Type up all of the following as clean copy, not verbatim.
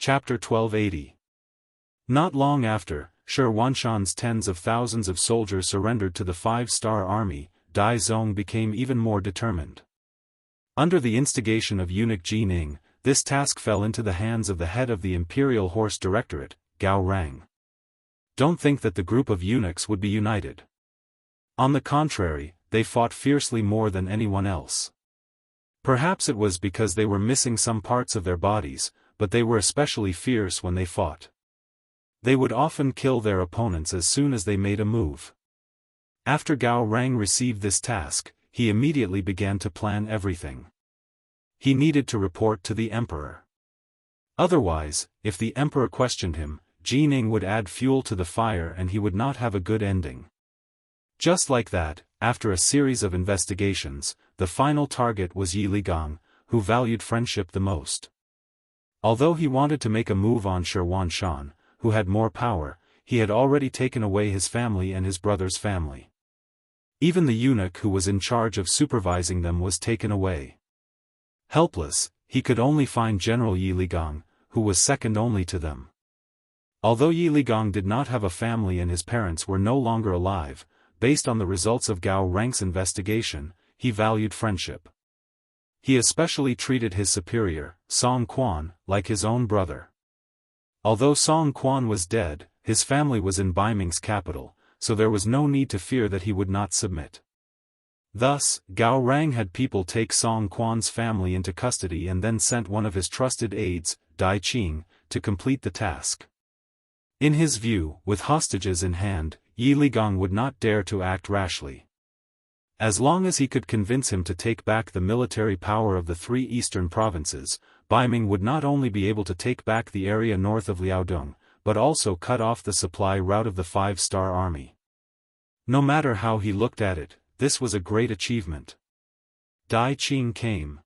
Chapter 1280. Not long after, Shi Wanshan's tens of thousands of soldiers surrendered to the five-star army, Dai Zong became even more determined. Under the instigation of eunuch Ji Ning, this task fell into the hands of the head of the Imperial Horse Directorate, Gao Rang. Don't think that the group of eunuchs would be united. On the contrary, they fought fiercely more than anyone else. Perhaps it was because they were missing some parts of their bodies, but they were especially fierce when they fought. They would often kill their opponents as soon as they made a move. After Gao Rang received this task, he immediately began to plan everything. He needed to report to the emperor. Otherwise, if the emperor questioned him, Ji Ning would add fuel to the fire and he would not have a good ending. Just like that, after a series of investigations, the final target was Yi Ligang, who valued friendship the most. Although he wanted to make a move on Shi Wanshan, who had more power, he had already taken away his family and his brother's family. Even the eunuch who was in charge of supervising them was taken away. Helpless, he could only find General Yi Ligang, who was second only to them. Although Yi Ligang did not have a family and his parents were no longer alive, based on the results of Gao Rang's investigation, he valued friendship. He especially treated his superior, Song Quan, like his own brother. Although Song Quan was dead, his family was in Baiming's capital, so there was no need to fear that he would not submit. Thus, Gao Rang had people take Song Quan's family into custody and then sent one of his trusted aides, Dai Qing, to complete the task. In his view, with hostages in hand, Yi Ligang would not dare to act rashly. As long as he could convince him to take back the military power of the three eastern provinces, Baiming would not only be able to take back the area north of Liaodong, but also cut off the supply route of the five-star army. No matter how he looked at it, this was a great achievement. Dai Qing came.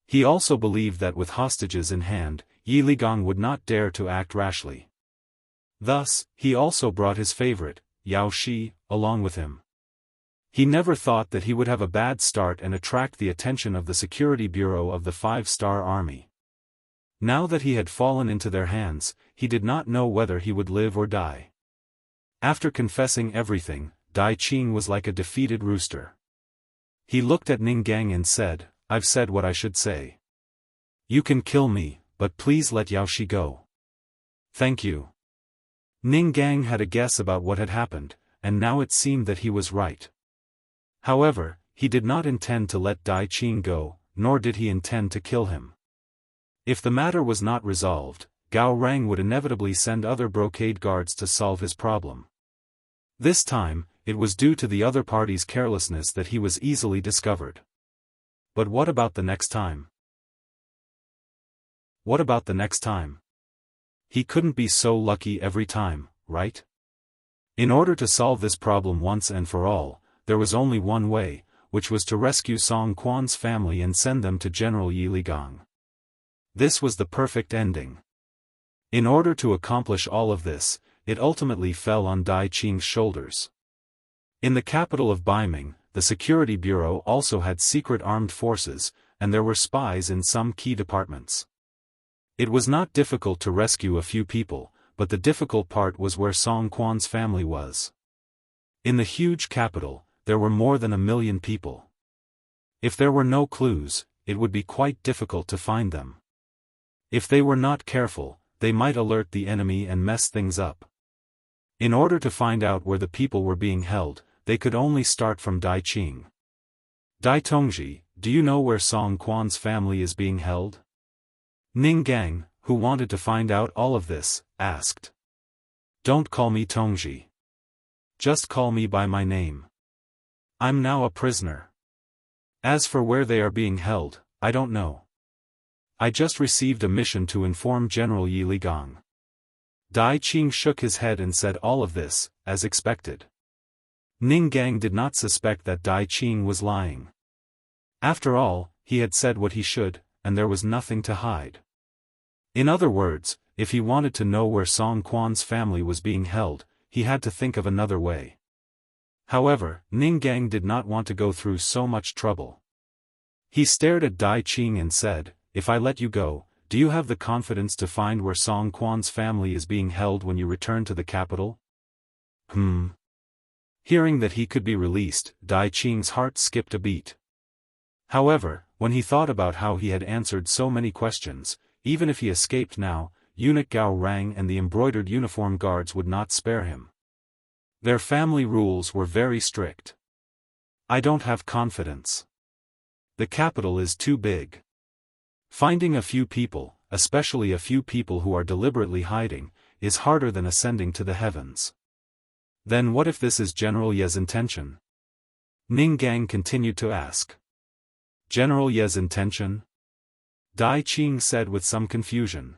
He also believed that with hostages in hand, Yi Ligang would not dare to act rashly. Thus, he also brought his favorite, Yao Shi, along with him. He never thought that he would have a bad start and attract the attention of the Security Bureau of the five-star army. Now that he had fallen into their hands, he did not know whether he would live or die. After confessing everything, Dai Qing was like a defeated rooster. He looked at Ning Gang and said, "I've said what I should say. You can kill me, but please let Yao Shi go." "Thank you." Ning Gang had a guess about what had happened, and now it seemed that he was right. However, he did not intend to let Dai Qing go, nor did he intend to kill him. If the matter was not resolved, Gao Rang would inevitably send other brocade guards to solve his problem. This time, it was due to the other party's carelessness that he was easily discovered. But what about the next time? What about the next time? He couldn't be so lucky every time, right? In order to solve this problem once and for all, there was only one way, which was to rescue Song Quan's family and send them to General Yi Ligang. This was the perfect ending. In order to accomplish all of this, it ultimately fell on Dai Qing's shoulders. In the capital of Baiming, the Security Bureau also had secret armed forces, and there were spies in some key departments. It was not difficult to rescue a few people, but the difficult part was where Song Quan's family was. In the huge capital, there were more than 1 million people. If there were no clues, it would be quite difficult to find them. If they were not careful, they might alert the enemy and mess things up. In order to find out where the people were being held, they could only start from Dai Qing. "Dai Tongji, do you know where Song Quan's family is being held?" Ning Gang, who wanted to find out all of this, asked. "Don't call me Tongji. Just call me by my name. I'm now a prisoner. As for where they are being held, I don't know. I just received a mission to inform General Yi Ligang." Dai Qing shook his head and said all of this, as expected. Ning Gang did not suspect that Dai Qing was lying. After all, he had said what he should, and there was nothing to hide. In other words, if he wanted to know where Song Quan's family was being held, he had to think of another way. However, Ning Gang did not want to go through so much trouble. He stared at Dai Qing and said, "If I let you go, do you have the confidence to find where Song Quan's family is being held when you return to the capital? Hearing that he could be released, Dai Qing's heart skipped a beat. However, when he thought about how he had answered so many questions, even if he escaped now, eunuch Gao Rang and the embroidered uniform guards would not spare him. Their family rules were very strict. I don't have confidence. The capital is too big. Finding a few people, especially a few people who are deliberately hiding, is harder than ascending to the heavens. Then what if this is General Ye's intention? Ning Gang continued to ask. General Ye's intention? Dai Qing said with some confusion.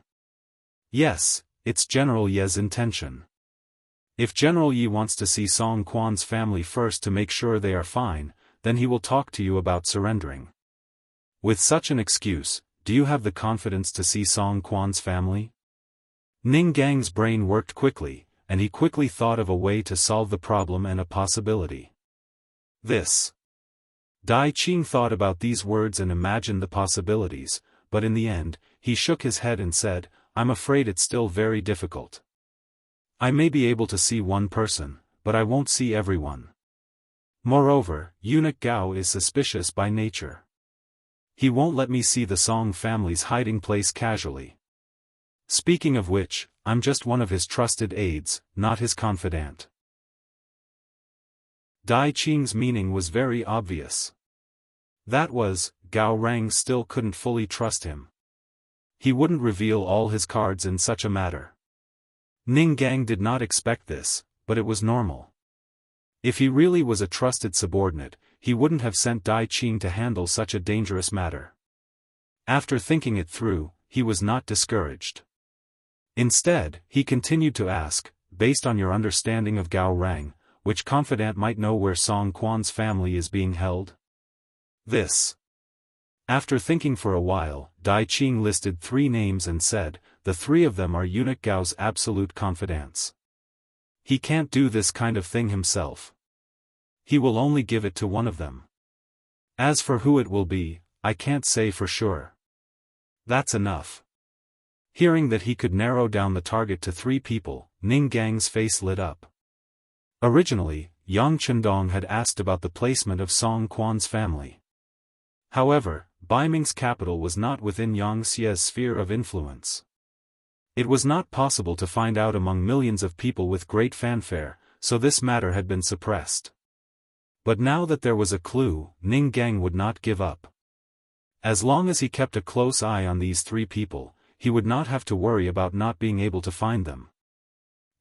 Yes, it's General Ye's intention. If General Yi wants to see Song Quan's family first to make sure they are fine, then he will talk to you about surrendering. With such an excuse, do you have the confidence to see Song Quan's family? Ning Gang's brain worked quickly, and he quickly thought of a way to solve the problem and a possibility. This. Dai Qing thought about these words and imagined the possibilities, but in the end, he shook his head and said, I'm afraid it's still very difficult. I may be able to see one person, but I won't see everyone. Moreover, eunuch Gao is suspicious by nature. He won't let me see the Song family's hiding place casually. Speaking of which, I'm just one of his trusted aides, not his confidant. Dai Qing's meaning was very obvious. That was, Gao Rang still couldn't fully trust him. He wouldn't reveal all his cards in such a matter. Ning Gang did not expect this, but it was normal. If he really was a trusted subordinate, he wouldn't have sent Dai Qing to handle such a dangerous matter. After thinking it through, he was not discouraged. Instead, he continued to ask, based on your understanding of Gao Rang, which confidant might know where Song Quan's family is being held? This. After thinking for a while, Dai Qing listed 3 names and said, the 3 of them are eunuch Gao's absolute confidants. He can't do this kind of thing himself. He will only give it to one of them. As for who it will be, I can't say for sure. That's enough. Hearing that he could narrow down the target to 3 people, Ning Gang's face lit up. Originally, Yang Chendong had asked about the placement of Song Quan's family. However, Baiming's capital was not within Yang Xie's sphere of influence. It was not possible to find out among millions of people with great fanfare, so this matter had been suppressed. But now that there was a clue, Ning Gang would not give up. As long as he kept a close eye on these 3 people, he would not have to worry about not being able to find them.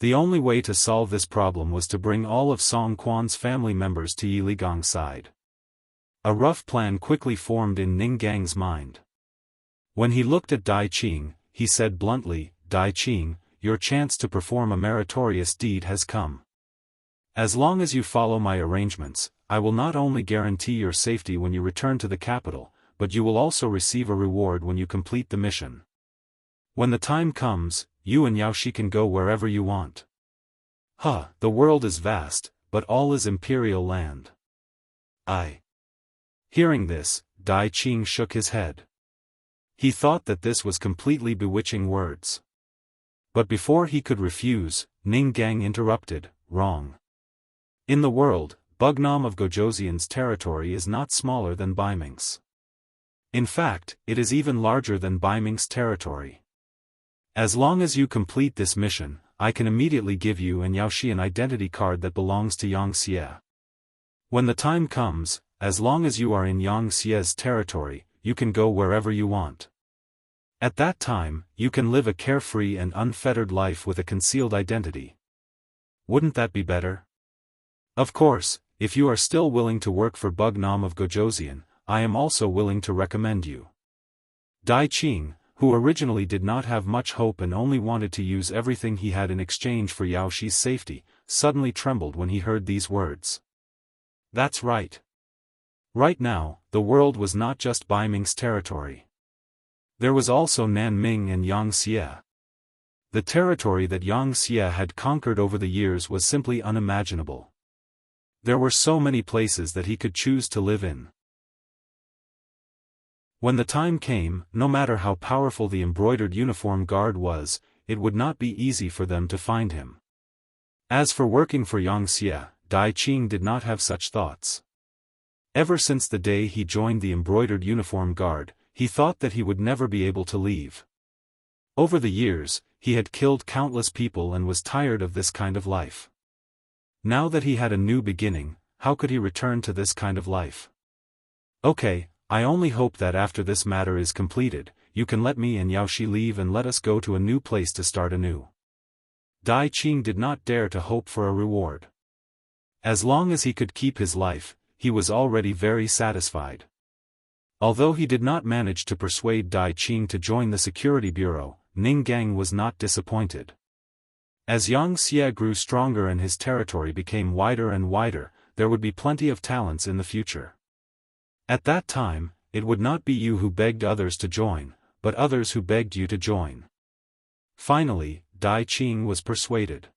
The only way to solve this problem was to bring all of Song Quan's family members to Yi Ligong's side. A rough plan quickly formed in Ning Gang's mind. When he looked at Dai Qing, he said bluntly, Dai Qing, your chance to perform a meritorious deed has come. As long as you follow my arrangements, I will not only guarantee your safety when you return to the capital, but you will also receive a reward when you complete the mission. When the time comes, you and Yaoshi can go wherever you want. The world is vast, but all is imperial land. Hearing this, Dai Qing shook his head. He thought that this was completely bewitching words. But before he could refuse, Ning Gang interrupted, wrong. In the world, Bugnam of Gojoseon's territory is not smaller than Baiming's. In fact, it is even larger than Baiming's territory. As long as you complete this mission, I can immediately give you and Yaoshi an identity card that belongs to Yang Xie. When the time comes, as long as you are in Yang Xie's territory, you can go wherever you want. At that time, you can live a carefree and unfettered life with a concealed identity. Wouldn't that be better? Of course, if you are still willing to work for Bugnam of Gojoseon, I am also willing to recommend you. Dai Qing, who originally did not have much hope and only wanted to use everything he had in exchange for Yaoshi's safety, suddenly trembled when he heard these words. That's right. Right now, the world was not just Baiming's territory. There was also Nanming and Yang Xie. The territory that Yang Xie had conquered over the years was simply unimaginable. There were so many places that he could choose to live in. When the time came, no matter how powerful the embroidered uniform guard was, it would not be easy for them to find him. As for working for Xianxia, Dai Qing did not have such thoughts. Ever since the day he joined the embroidered uniform guard, he thought that he would never be able to leave. Over the years, he had killed countless people and was tired of this kind of life. Now that he had a new beginning, how could he return to this kind of life? Okay, I only hope that after this matter is completed, you can let me and Yaoshi leave and let us go to a new place to start anew. Dai Qing did not dare to hope for a reward. As long as he could keep his life, he was already very satisfied. Although he did not manage to persuade Dai Qing to join the security bureau, Ninggang was not disappointed. As Xianxia grew stronger and his territory became wider and wider, there would be plenty of talents in the future. At that time, it would not be you who begged others to join, but others who begged you to join. Finally, Dai Qing was persuaded.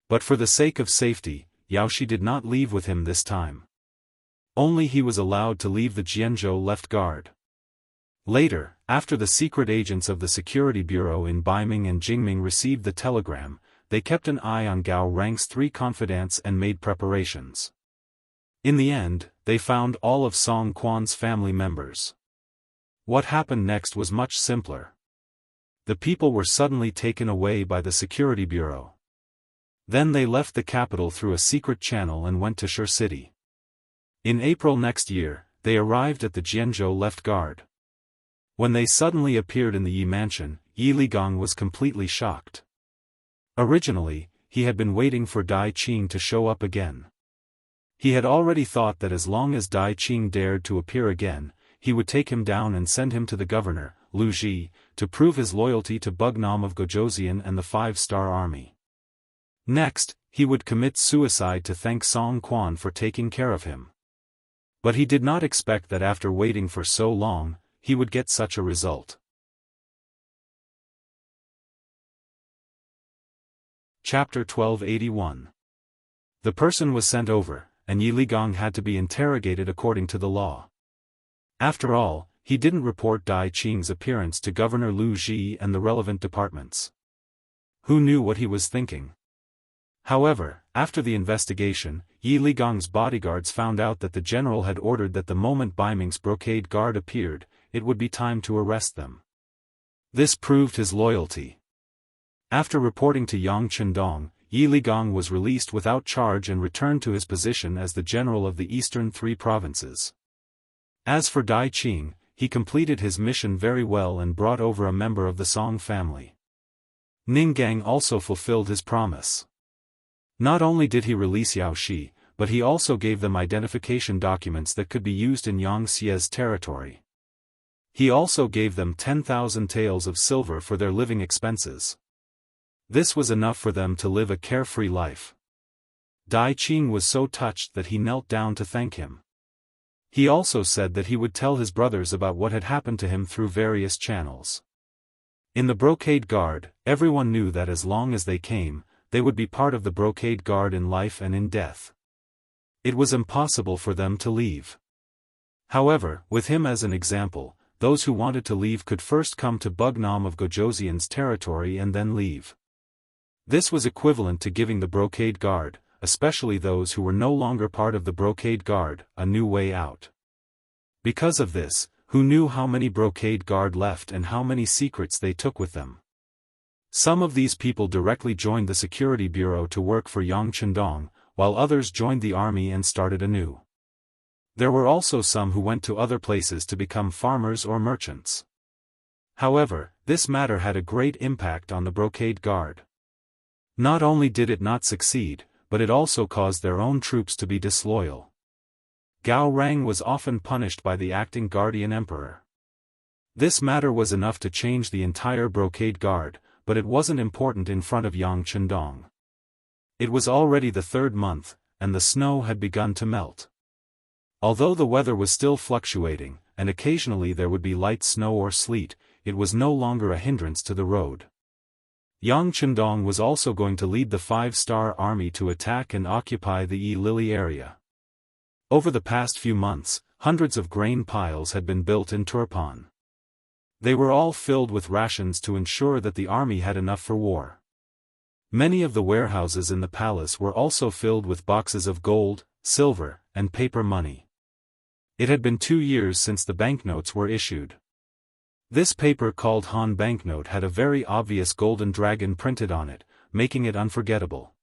But for the sake of safety, Yaoshi did not leave with him this time. Only he was allowed to leave the Jianghu left guard. Later, after the secret agents of the Security Bureau in Baiming and Jingming received the telegram, they kept an eye on Gao Rang's 3 confidants and made preparations. In the end, they found all of Song Quan's family members. What happened next was much simpler. The people were suddenly taken away by the Security Bureau. Then they left the capital through a secret channel and went to Shur City. In April next year, they arrived at the Jianghu left guard. When they suddenly appeared in the Yi mansion, Yi Ligong was completely shocked. Originally, he had been waiting for Dai Qing to show up again. He had already thought that as long as Dai Qing dared to appear again, he would take him down and send him to the governor, Lu Ji, to prove his loyalty to Bugnam of Gojoseon and the 5-star army. Next, he would commit suicide to thank Song Quan for taking care of him. But he did not expect that after waiting for so long, he would get such a result. Chapter 1281. The person was sent over, and Yi Ligong had to be interrogated according to the law. After all, he didn't report Dai Qing's appearance to Governor Lu Ji and the relevant departments. Who knew what he was thinking? However, after the investigation, Yi Ligong's bodyguards found out that the general had ordered that the moment Baiming's brocade guard appeared, it would be time to arrest them. This proved his loyalty. After reporting to Yang Chendong, Yi Ligong was released without charge and returned to his position as the general of the eastern 3 provinces. As for Dai Qing, he completed his mission very well and brought over a member of the Song family. Ninggang also fulfilled his promise. Not only did he release Yaoshi, but he also gave them identification documents that could be used in Yangxia's territory. He also gave them 10,000 taels of silver for their living expenses. This was enough for them to live a carefree life. Dai Qing was so touched that he knelt down to thank him. He also said that he would tell his brothers about what had happened to him through various channels. In the brocade guard, everyone knew that as long as they came, they would be part of the brocade guard in life and in death. It was impossible for them to leave. However, with him as an example, those who wanted to leave could first come to Bugnam of Gojoseon's territory and then leave. This was equivalent to giving the brocade guard, especially those who were no longer part of the brocade guard, a new way out. Because of this, who knew how many brocade guard left and how many secrets they took with them? Some of these people directly joined the security bureau to work for Yang Chendong, while others joined the army and started anew. There were also some who went to other places to become farmers or merchants. However, this matter had a great impact on the brocade guard. Not only did it not succeed, but it also caused their own troops to be disloyal. Gao Rang was often punished by the acting guardian emperor. This matter was enough to change the entire brocade guard, but it wasn't important in front of Yang Chendong. It was already the 3rd month, and the snow had begun to melt. Although the weather was still fluctuating, and occasionally there would be light snow or sleet, it was no longer a hindrance to the road. Yang Chendong was also going to lead the 5-star army to attack and occupy the Yi Lili area. Over the past few months, hundreds of grain piles had been built in Turpan. They were all filled with rations to ensure that the army had enough for war. Many of the warehouses in the palace were also filled with boxes of gold, silver, and paper money. It had been 2 years since the banknotes were issued. This paper called Han banknote had a very obvious golden dragon printed on it, making it unforgettable.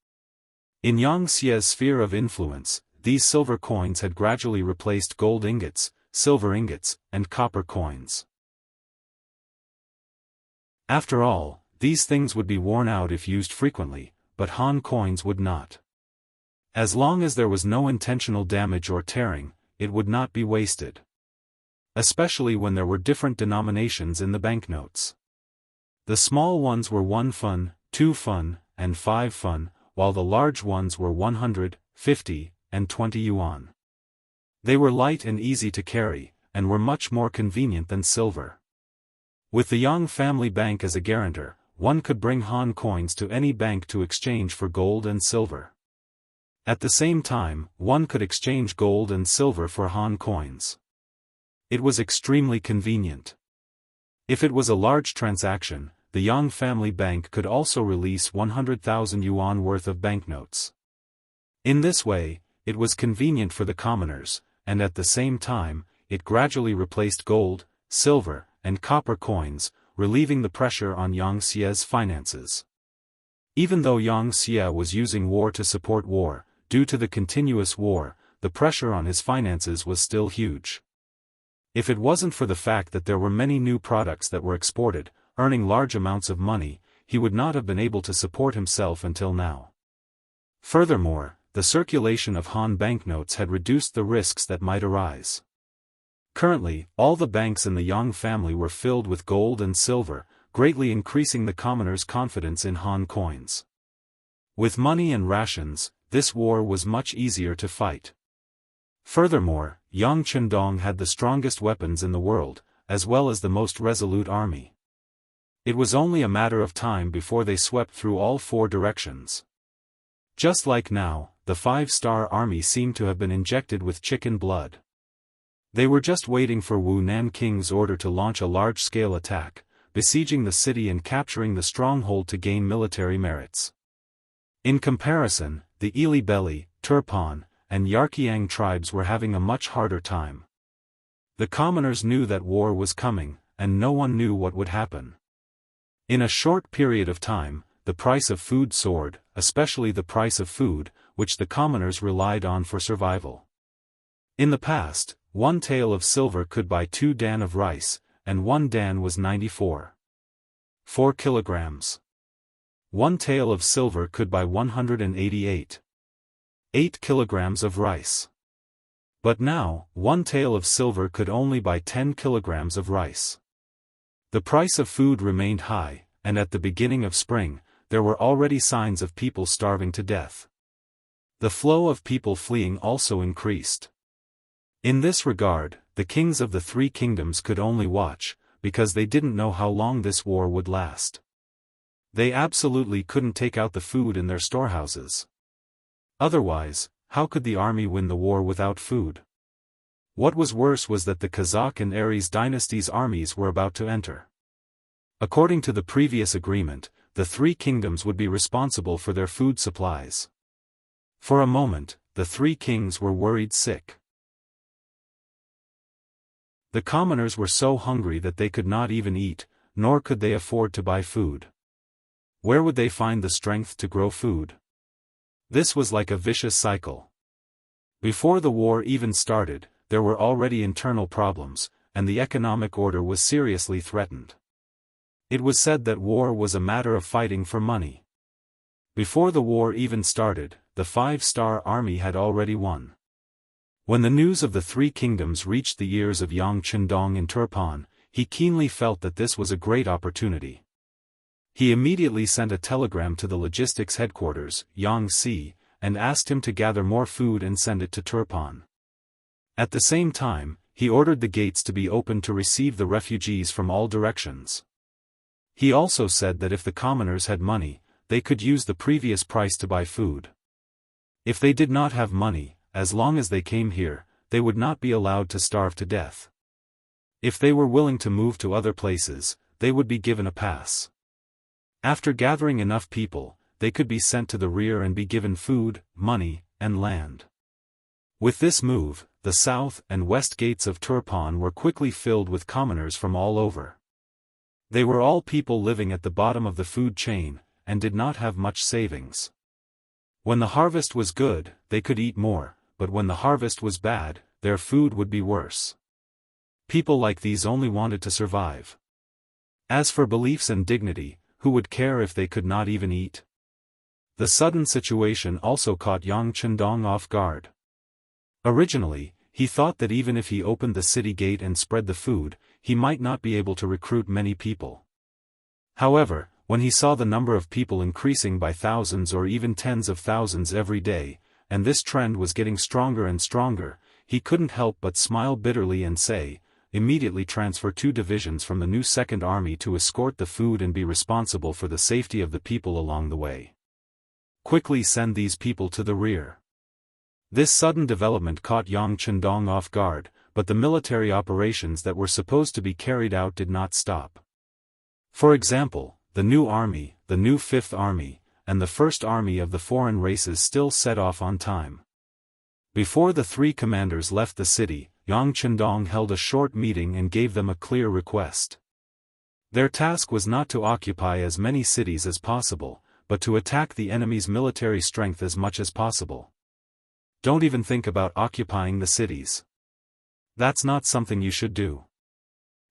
In Xianxia's sphere of influence, these silver coins had gradually replaced gold ingots, silver ingots, and copper coins. After all, these things would be worn out if used frequently, but Han coins would not. As long as there was no intentional damage or tearing, it would not be wasted. Especially when there were different denominations in the banknotes. The small ones were 1 fun, 2 fun, and 5 fun, while the large ones were 100, 50, and 20 yuan. They were light and easy to carry, and were much more convenient than silver. With the Yang family bank as a guarantor, one could bring Han coins to any bank to exchange for gold and silver. At the same time, one could exchange gold and silver for Han coins. It was extremely convenient. If it was a large transaction, the Yang family bank could also release 100,000 yuan worth of banknotes. In this way, it was convenient for the commoners, and at the same time, it gradually replaced gold, silver, and copper coins, relieving the pressure on Xia's finances. Even though Xia was using war to support war, due to the continuous war, the pressure on his finances was still huge. If it wasn't for the fact that there were many new products that were exported, earning large amounts of money, he would not have been able to support himself until now. Furthermore, the circulation of Han banknotes had reduced the risks that might arise. Currently, all the banks in the Yang family were filled with gold and silver, greatly increasing the commoners' confidence in Han coins. With money and rations, this war was much easier to fight. Furthermore, Yang Chendong had the strongest weapons in the world, as well as the most resolute army. It was only a matter of time before they swept through all 4 directions. Just like now, the 5-star army seemed to have been injected with chicken blood. They were just waiting for Wu Nanking's order to launch a large-scale attack, besieging the city and capturing the stronghold to gain military merits. In comparison, the Ili Beli, Turpan, and Yarkiang tribes were having a much harder time. The commoners knew that war was coming, and no one knew what would happen. In a short period of time, the price of food soared, especially the price of food, which the commoners relied on for survival. In the past, 1 tael of silver could buy 2 dan of rice, and 1 dan was 94. 4 kilograms. 1 tael of silver could buy 188. 8 kilograms of rice. But now, 1 tael of silver could only buy 10 kilograms of rice. The price of food remained high, and at the beginning of spring, there were already signs of people starving to death. The flow of people fleeing also increased. In this regard, the kings of the 3 kingdoms could only watch, because they didn't know how long this war would last. They absolutely couldn't take out the food in their storehouses. Otherwise, how could the army win the war without food? What was worse was that the Kazakh and Aries dynasties' armies were about to enter. According to the previous agreement, the 3 kingdoms would be responsible for their food supplies. For a moment, the 3 kings were worried sick. The commoners were so hungry that they could not even eat, nor could they afford to buy food. Where would they find the strength to grow food? This was like a vicious cycle. Before the war even started, there were already internal problems, and the economic order was seriously threatened. It was said that war was a matter of fighting for money. Before the war even started, the 5-star army had already won. When the news of the 3 kingdoms reached the ears of Yang Chendong in Turpan, he keenly felt that this was a great opportunity. He immediately sent a telegram to the logistics headquarters, Yangtze, and asked him to gather more food and send it to Turpan. At the same time, he ordered the gates to be opened to receive the refugees from all directions. He also said that if the commoners had money, they could use the previous price to buy food. If they did not have money, as long as they came here, they would not be allowed to starve to death. If they were willing to move to other places, they would be given a pass. After gathering enough people, they could be sent to the rear and be given food, money, and land. With this move, the south and west gates of Turpan were quickly filled with commoners from all over. They were all people living at the bottom of the food chain, and did not have much savings. When the harvest was good, they could eat more, but when the harvest was bad, their food would be worse. People like these only wanted to survive. As for beliefs and dignity, who would care if they could not even eat? The sudden situation also caught Yang Chendong off guard. Originally, he thought that even if he opened the city gate and spread the food, he might not be able to recruit many people. However, when he saw the number of people increasing by thousands or even tens of thousands every day, and this trend was getting stronger and stronger, he couldn't help but smile bitterly and say, "Immediately transfer 2 divisions from the new Second Army to escort the food and be responsible for the safety of the people along the way. Quickly send these people to the rear." This sudden development caught Yang Chendong off guard, but the military operations that were supposed to be carried out did not stop. For example, the new army, the new Fifth Army, and the First Army of the foreign races still set off on time. Before the 3 commanders left the city, Yang Chendong held a short meeting and gave them a clear request. Their task was not to occupy as many cities as possible, but to attack the enemy's military strength as much as possible. Don't even think about occupying the cities. That's not something you should do.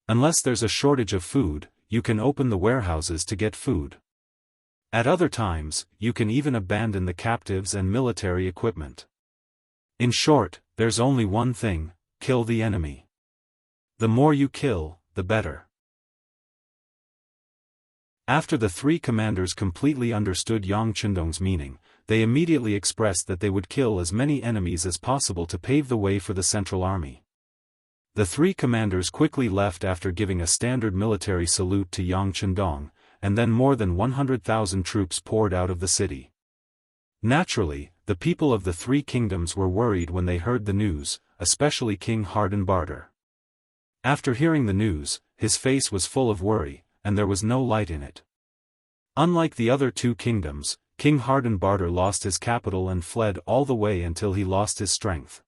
Unless there's a shortage of food, you can open the warehouses to get food. At other times, you can even abandon the captives and military equipment. In short, there's only one thing: kill the enemy. The more you kill, the better. After the 3 commanders completely understood Yang Chendong's meaning, they immediately expressed that they would kill as many enemies as possible to pave the way for the Central Army. The 3 commanders quickly left after giving a standard military salute to Yang Chendong, and then more than 100,000 troops poured out of the city. Naturally, the people of the 3 kingdoms were worried when they heard the news, especially King Hardenbarter. After hearing the news, his face was full of worry, and there was no light in it. Unlike the other 2 kingdoms, King Hardenbarter lost his capital and fled all the way until he lost his strength.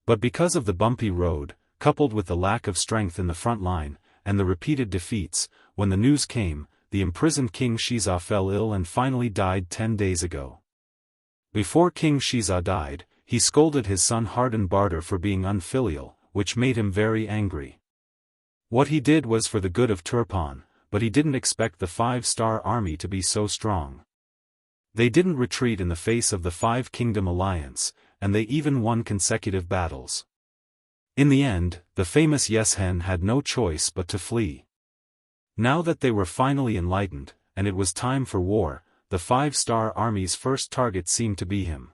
But because of the bumpy road, coupled with the lack of strength in the front line, and the repeated defeats, when the news came, the imprisoned King Shiza fell ill and finally died 10 days ago. Before King Shiza died, he scolded his son Hardenbarter for being unfilial, which made him very angry. What he did was for the good of Turpan, but he didn't expect the 5-star army to be so strong. They didn't retreat in the face of the 5-kingdom alliance, and they even won consecutive battles. In the end, the famous Yes-hen had no choice but to flee. Now that they were finally enlightened, and it was time for war, the 5-star army's first target seemed to be him.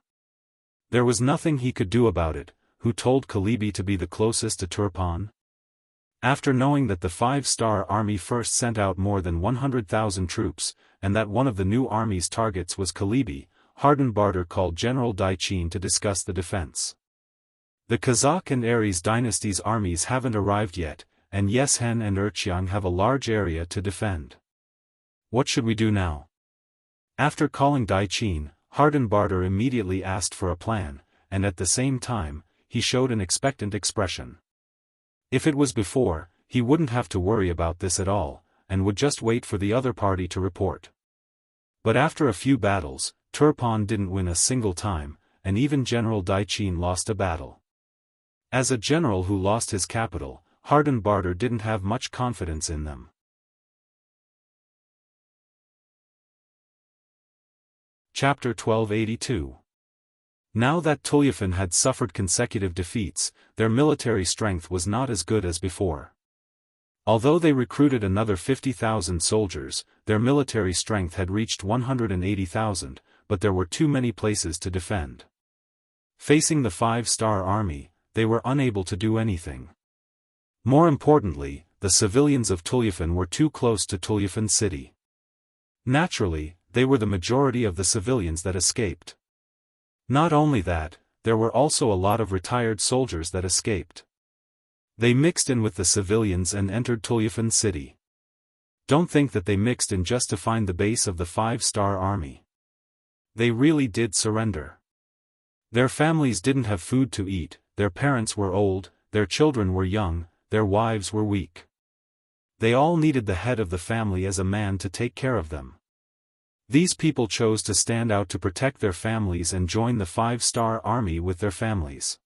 There was nothing he could do about it. Who told Kalibi to be the closest to Turpan? After knowing that the 5-star army first sent out more than 100,000 troops, and that one of the new army's targets was Kalibi, Hardenbarter called General Daichin to discuss the defense. The Kazakh and Aries dynasties' armies haven't arrived yet, and Yes-hen and Erqiang have a large area to defend. What should we do now? After calling Daichin, Hardenbarter immediately asked for a plan, and at the same time, he showed an expectant expression. If it was before, he wouldn't have to worry about this at all, and would just wait for the other party to report. But after a few battles, Turpan didn't win a single time, and even General Daichin lost a battle. As a general who lost his capital, Hardenbarter didn't have much confidence in them. Chapter 1282. Now that Tulyafan had suffered consecutive defeats, their military strength was not as good as before. Although they recruited another 50,000 soldiers, their military strength had reached 180,000, but there were too many places to defend. Facing the 5-star army, they were unable to do anything. More importantly, the civilians of Tulyafan were too close to Tulyafan city. Naturally, they were the majority of the civilians that escaped. Not only that, there were also a lot of retired soldiers that escaped. They mixed in with the civilians and entered Tulyafan city. Don't think that they mixed in just to find the base of the 5-star army. They really did surrender. Their families didn't have food to eat, their parents were old, their children were young, their wives were weak. They all needed the head of the family as a man to take care of them. These people chose to stand out to protect their families and join the 5-star army with their families.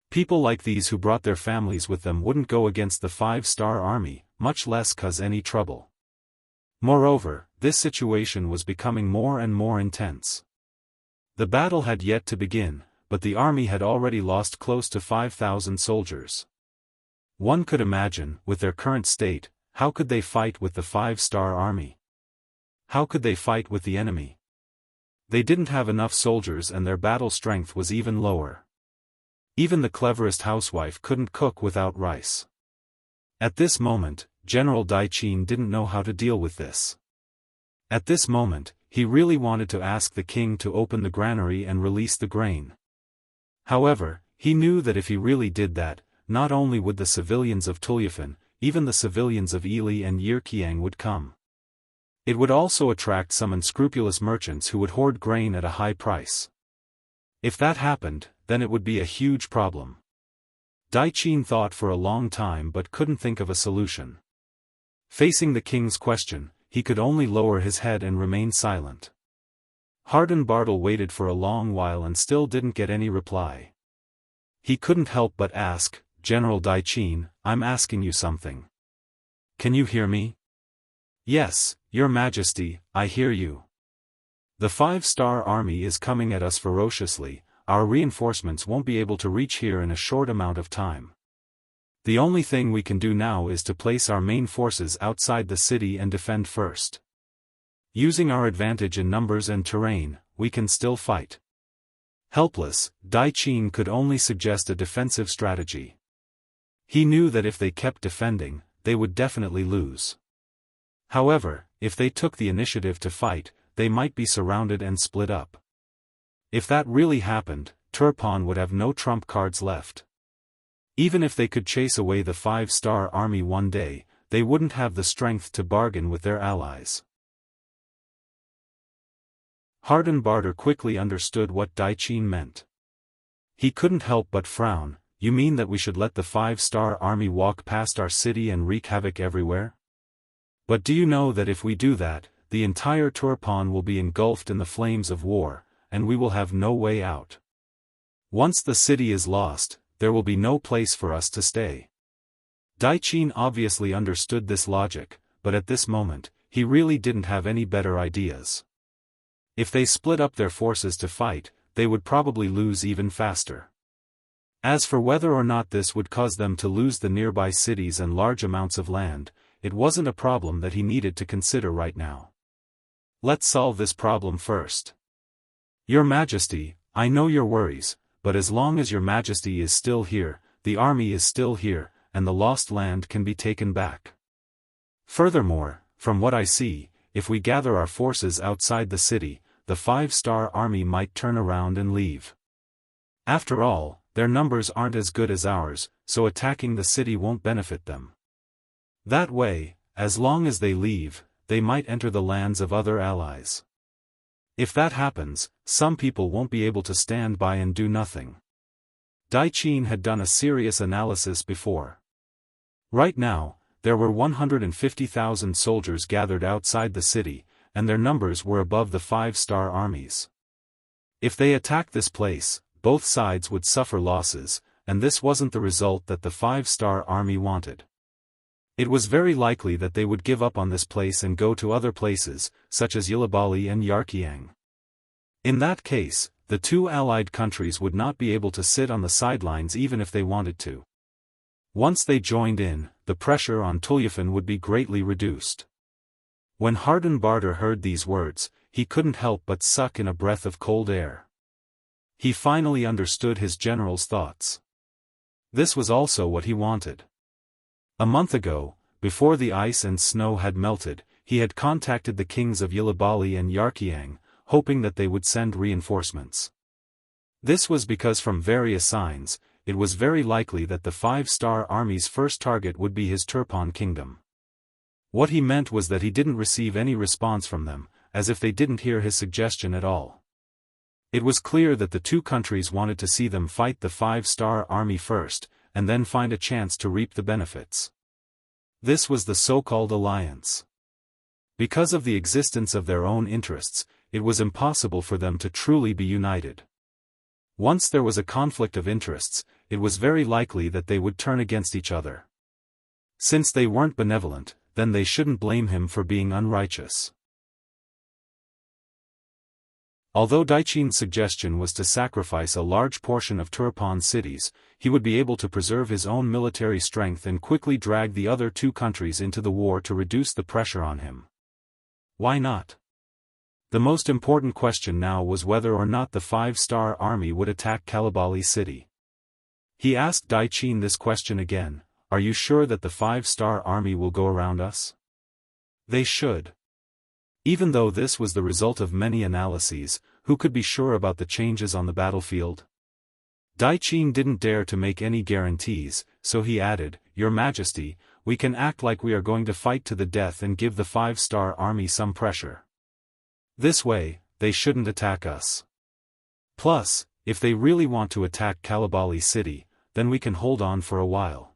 People like these who brought their families with them wouldn't go against the 5-star army, much less cause any trouble. Moreover, this situation was becoming more and more intense. The battle had yet to begin, but the army had already lost close to 5,000 soldiers. One could imagine, with their current state, how could they fight with the 5-star army? How could they fight with the enemy? They didn't have enough soldiers and their battle strength was even lower. Even the cleverest housewife couldn't cook without rice. At this moment, General Dai Qin didn't know how to deal with this. At this moment, he really wanted to ask the king to open the granary and release the grain. However, he knew that if he really did that, not only would the civilians of Tulyafan, even the civilians of Ili and Yirqiang would come. It would also attract some unscrupulous merchants who would hoard grain at a high price. If that happened, then it would be a huge problem. Dai Qin thought for a long time but couldn't think of a solution. Facing the king's question, he could only lower his head and remain silent. Hardenbartle waited for a long while and still didn't get any reply. He couldn't help but ask, "General Dai Qin, I'm asking you something. Can you hear me?" "Yes, Your Majesty, I hear you. The 5-star army is coming at us ferociously, our reinforcements won't be able to reach here in a short amount of time. The only thing we can do now is to place our main forces outside the city and defend first. Using our advantage in numbers and terrain, we can still fight." Helpless, Dai Qin could only suggest a defensive strategy. He knew that if they kept defending, they would definitely lose. However, if they took the initiative to fight, they might be surrounded and split up. If that really happened, Turpan would have no trump cards left. Even if they could chase away the 5-star army one day, they wouldn't have the strength to bargain with their allies. Hardenbartle quickly understood what Dai Qin meant. He couldn't help but frown. "You mean that we should let the 5-star army walk past our city and wreak havoc everywhere? But do you know that if we do that, the entire Turpan will be engulfed in the flames of war, and we will have no way out. Once the city is lost, there will be no place for us to stay." Dai Qin obviously understood this logic, but at this moment, he really didn't have any better ideas. If they split up their forces to fight, they would probably lose even faster. As for whether or not this would cause them to lose the nearby cities and large amounts of land, it wasn't a problem that he needed to consider right now. "Let's solve this problem first. Your Majesty, I know your worries, but as long as your Majesty is still here, the army is still here, and the lost land can be taken back. Furthermore, from what I see, if we gather our forces outside the city, the 5-star army might turn around and leave. After all, their numbers aren't as good as ours, so attacking the city won't benefit them. That way, as long as they leave, they might enter the lands of other allies. If that happens, some people won't be able to stand by and do nothing." Dai Qin had done a serious analysis before. Right now, there were 150,000 soldiers gathered outside the city, and their numbers were above the 5-star armies. If they attacked this place, both sides would suffer losses, and this wasn't the result that the 5-star army wanted. It was very likely that they would give up on this place and go to other places, such as Yilabali and Yarqiang. In that case, the two allied countries would not be able to sit on the sidelines even if they wanted to. Once they joined in, the pressure on Tulyafan would be greatly reduced. When Hardenbartle heard these words, he couldn't help but suck in a breath of cold air. He finally understood his general's thoughts. This was also what he wanted. A month ago, before the ice and snow had melted, he had contacted the kings of Yilabali and Yarqiang, hoping that they would send reinforcements. This was because from various signs, it was very likely that the five-star army's first target would be his Turpan kingdom. What he meant was that he didn't receive any response from them, as if they didn't hear his suggestion at all. It was clear that the two countries wanted to see them fight the five-star army first, and then find a chance to reap the benefits. This was the so-called alliance. Because of the existence of their own interests, it was impossible for them to truly be united. Once there was a conflict of interests, it was very likely that they would turn against each other. Since they weren't benevolent, then they shouldn't blame him for being unrighteous. Although Daiqin's suggestion was to sacrifice a large portion of Turpan's cities, he would be able to preserve his own military strength and quickly drag the other two countries into the war to reduce the pressure on him. Why not? The most important question now was whether or not the five-star army would attack Kalabali city. He asked Daiqin this question again, "Are you sure that the five-star army will go around us?" They should. Even though this was the result of many analyses, who could be sure about the changes on the battlefield? Daiqin didn't dare to make any guarantees, so he added, "Your Majesty, we can act like we are going to fight to the death and give the five-star army some pressure. This way, they shouldn't attack us. Plus, if they really want to attack Kalabali city, then we can hold on for a while.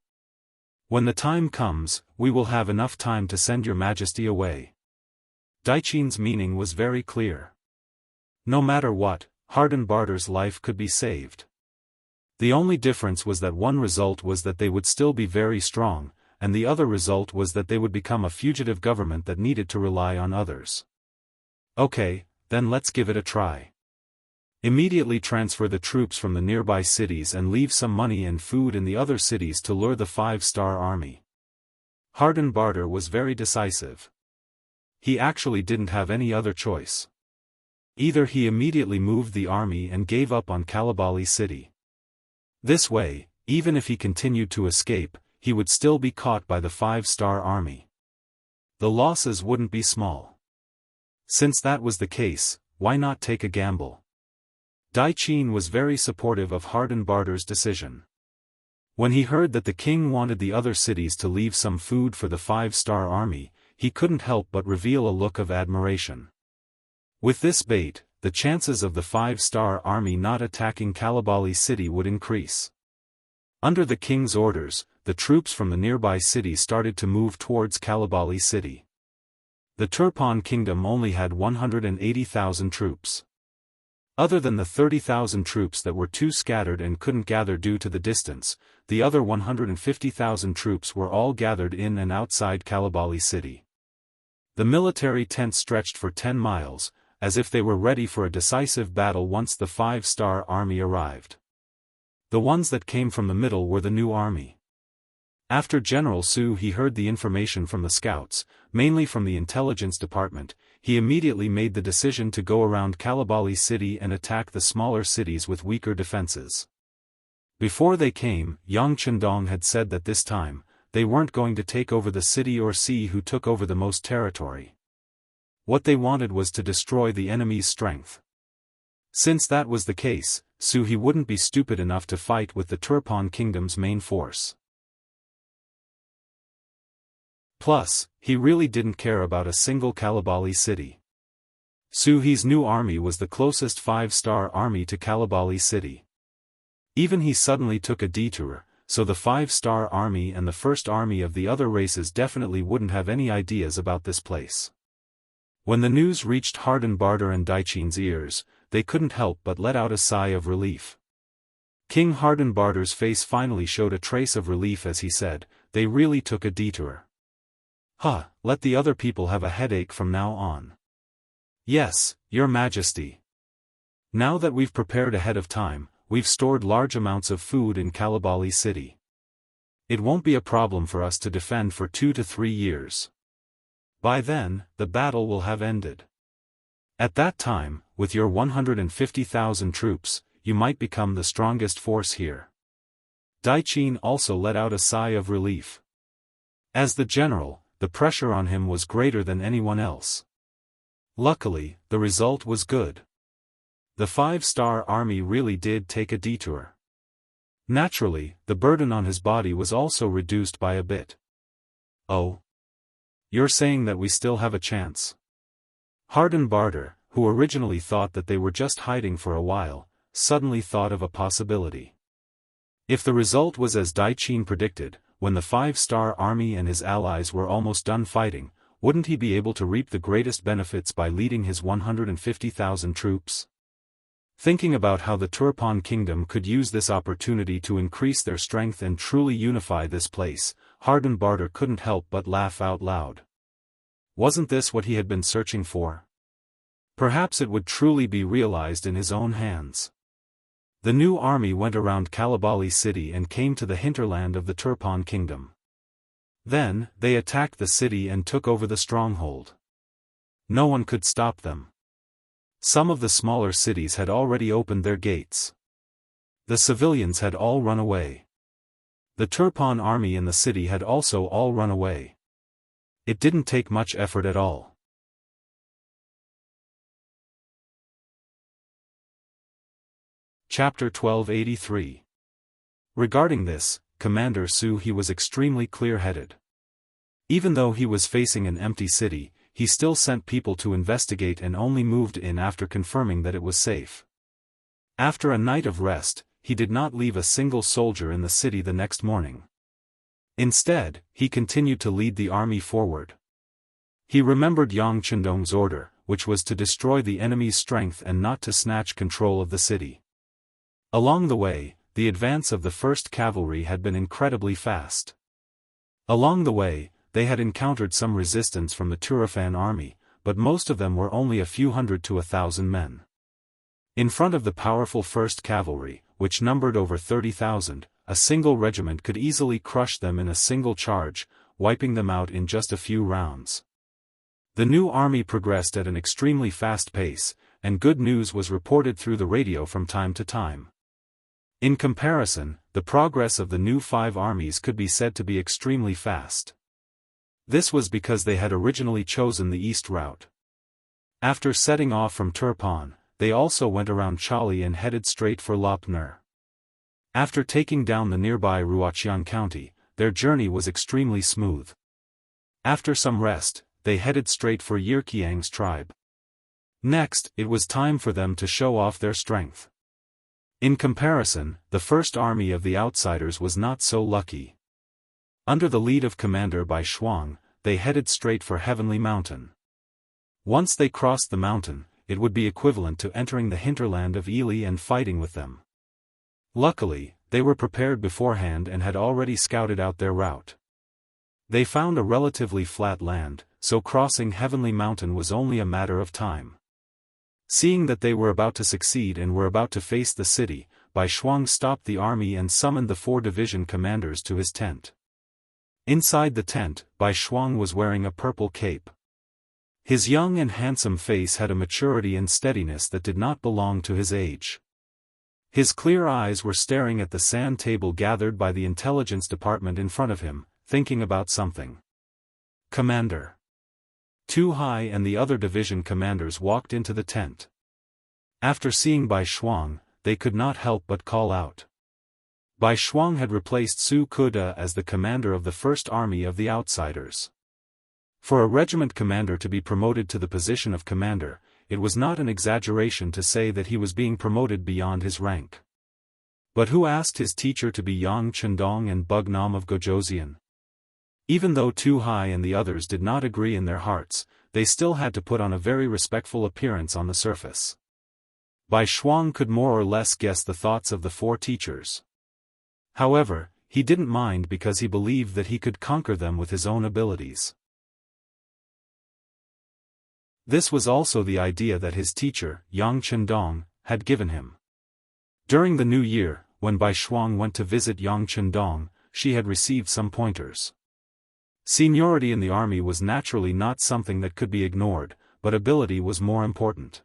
When the time comes, we will have enough time to send your Majesty away." Daiqin's meaning was very clear. No matter what, Hardenbarter's life could be saved. The only difference was that one result was that they would still be very strong, and the other result was that they would become a fugitive government that needed to rely on others. Okay, then let's give it a try. Immediately transfer the troops from the nearby cities and leave some money and food in the other cities to lure the five-star army. Hardenbarter was very decisive. He actually didn't have any other choice. Either he immediately moved the army and gave up on Kalabali city. This way, even if he continued to escape, he would still be caught by the five-star army. The losses wouldn't be small. Since that was the case, why not take a gamble? Daiqin was very supportive of Hardenbarter's decision. When he heard that the king wanted the other cities to leave some food for the five-star army, he couldn't help but reveal a look of admiration. With this bait, the chances of the five-star army not attacking Kalabali city would increase. Under the king's orders, the troops from the nearby city started to move towards Kalabali city. The Turpan kingdom only had 180,000 troops. Other than the 30,000 troops that were too scattered and couldn't gather due to the distance, the other 150,000 troops were all gathered in and outside Kalabali city. The military tent stretched for 10 miles, as if they were ready for a decisive battle once the five-star army arrived. The ones that came from the middle were the new army. After General Su heard the information from the scouts, mainly from the intelligence department, he immediately made the decision to go around Kalabali city and attack the smaller cities with weaker defenses. Before they came, Yang Chendong had said that this time, they weren't going to take over the city or see who took over the most territory. What they wanted was to destroy the enemy's strength. Since that was the case, Su wouldn't be stupid enough to fight with the Turpan kingdom's main force. Plus, he really didn't care about a single Kalabali city. Suhi's new army was the closest five-star army to Kalabali city. Even he suddenly took a detour, so the five-star army and the first army of the other races definitely wouldn't have any ideas about this place. When the news reached Hardenbarter and Daiqin's ears, they couldn't help but let out a sigh of relief. King Hardenbarter's face finally showed a trace of relief as he said, "They really took a detour. Let the other people have a headache from now on." "Yes, Your Majesty. Now that we've prepared ahead of time, we've stored large amounts of food in Kalabali city. It won't be a problem for us to defend for 2 to 3 years. By then, the battle will have ended. At that time, with your 150,000 troops, you might become the strongest force here." Daiqin also let out a sigh of relief. As the general, the pressure on him was greater than anyone else. Luckily, the result was good. the 5-star army really did take a detour. Naturally, the burden on his body was also reduced by a bit. "Oh? You're saying that we still have a chance?" Harden Barter, who originally thought that they were just hiding for a while, suddenly thought of a possibility. If the result was as Dai Qin predicted, when the 5-star army and his allies were almost done fighting, wouldn't he be able to reap the greatest benefits by leading his 150,000 troops? Thinking about how the Turpan kingdom could use this opportunity to increase their strength and truly unify this place, Harden Barter couldn't help but laugh out loud. Wasn't this what he had been searching for? Perhaps it would truly be realized in his own hands. The new army went around Kalabali city and came to the hinterland of the Turpan kingdom. Then, they attacked the city and took over the stronghold. No one could stop them. Some of the smaller cities had already opened their gates. The civilians had all run away. The Turpan army in the city had also all run away. It didn't take much effort at all. Chapter 1283. Regarding this, Commander Su he was extremely clear-headed. Even though he was facing an empty city, he still sent people to investigate and only moved in after confirming that it was safe. After a night of rest, he did not leave a single soldier in the city the next morning. Instead, he continued to lead the army forward. He remembered Yang Chendong's order, which was to destroy the enemy's strength and not to snatch control of the city. Along the way, the advance of the 1st Cavalry had been incredibly fast. Along the way, they had encountered some resistance from the Turfan army, but most of them were only a few hundred to 1,000 men. In front of the powerful 1st Cavalry, which numbered over 30,000, a single regiment could easily crush them in a single charge, wiping them out in just a few rounds. The new army progressed at an extremely fast pace, and good news was reported through the radio from time to time. In comparison, the progress of the new 5 armies could be said to be extremely fast. This was because they had originally chosen the east route. After setting off from Turpan, they also went around Chali and headed straight for Lop Nur. After taking down the nearby Ruoqian county, their journey was extremely smooth. After some rest, they headed straight for Yirqiang's tribe. Next, it was time for them to show off their strength. In comparison, the 1st army of the outsiders was not so lucky. Under the lead of Commander Bai Shuang, they headed straight for Heavenly Mountain. Once they crossed the mountain, it would be equivalent to entering the hinterland of Ili and fighting with them. Luckily, they were prepared beforehand and had already scouted out their route. They found a relatively flat land, so crossing Heavenly Mountain was only a matter of time. Seeing that they were about to succeed and were about to face the city, Bai Shuang stopped the army and summoned the 4 division commanders to his tent. Inside the tent, Bai Shuang was wearing a purple cape. His young and handsome face had a maturity and steadiness that did not belong to his age. His clear eyes were staring at the sand table gathered by the intelligence department in front of him, thinking about something. "Commander." Tu Hai and the other division commanders walked into the tent. After seeing Bai Shuang, they could not help but call out. Bai Shuang had replaced Su Kuda as the commander of the 1st Army of the Outsiders. For a regiment commander to be promoted to the position of commander, it was not an exaggeration to say that he was being promoted beyond his rank. But who asked his teacher to be Yang Chendong and Bugnam of Gojoseon? Even though Tu Hai and the others did not agree in their hearts, they still had to put on a very respectful appearance on the surface. Bai Shuang could more or less guess the thoughts of the 4 teachers. However, he didn't mind because he believed that he could conquer them with his own abilities. This was also the idea that his teacher, Yang Chendong, had given him. During the new year, when Bai Shuang went to visit Yang Chendong, she had received some pointers. Seniority in the army was naturally not something that could be ignored, but ability was more important.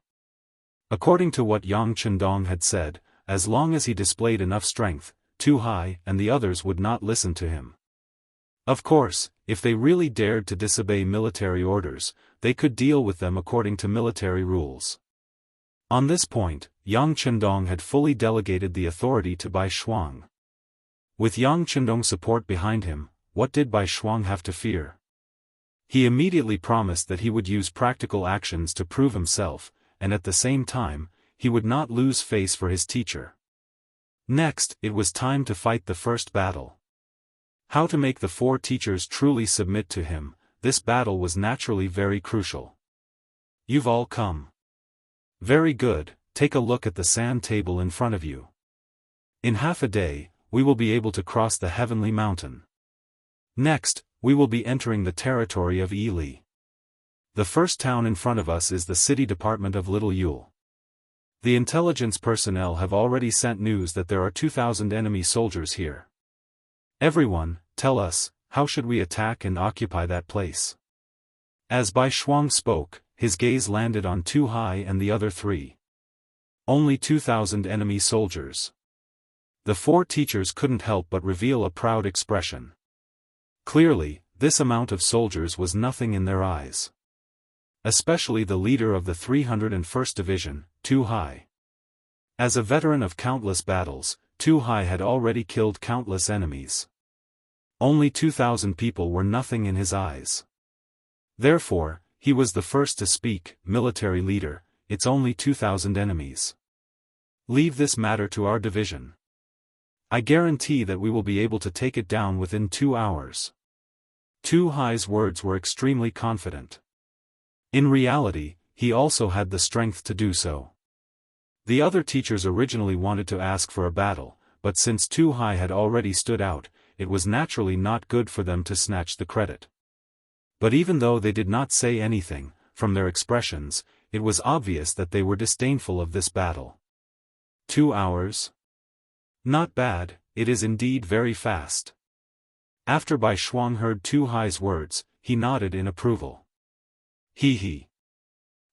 According to what Yang Chendong had said, as long as he displayed enough strength, Tu Hai and the others would not listen to him. Of course, if they really dared to disobey military orders, they could deal with them according to military rules. On this point, Yang Chendong had fully delegated the authority to Bai Shuang. With Yang Chendong's support behind him, what did Bai Shuang have to fear? He immediately promised that he would use practical actions to prove himself, and at the same time, he would not lose face for his teacher. Next, it was time to fight the first battle. How to make the four teachers truly submit to him, this battle was naturally very crucial. You've all come. Very good, take a look at the sand table in front of you. In half a day, we will be able to cross the heavenly mountain. Next, we will be entering the territory of Yili. The first town in front of us is the city department of Little Yule. The intelligence personnel have already sent news that there are 2,000 enemy soldiers here. Everyone, tell us, how should we attack and occupy that place? As Bai Shuang spoke, his gaze landed on Tu Hai and the other three. Only 2,000 enemy soldiers. The four teachers couldn't help but reveal a proud expression. Clearly, this amount of soldiers was nothing in their eyes. Especially the leader of the 301st Division, Tu Hai. As a veteran of countless battles, Tu Hai had already killed countless enemies. Only 2,000 people were nothing in his eyes. Therefore, he was the first to speak. Military leader, it's only 2,000 enemies. Leave this matter to our division. I guarantee that we will be able to take it down within 2 hours. Tu Hai's words were extremely confident. In reality, he also had the strength to do so. The other teachers originally wanted to ask for a battle, but since Tu Hai had already stood out, it was naturally not good for them to snatch the credit. But even though they did not say anything, from their expressions, it was obvious that they were disdainful of this battle. 2 hours? Not bad, it is indeed very fast. After Bai Shuang heard Tu Hai's words, he nodded in approval. He.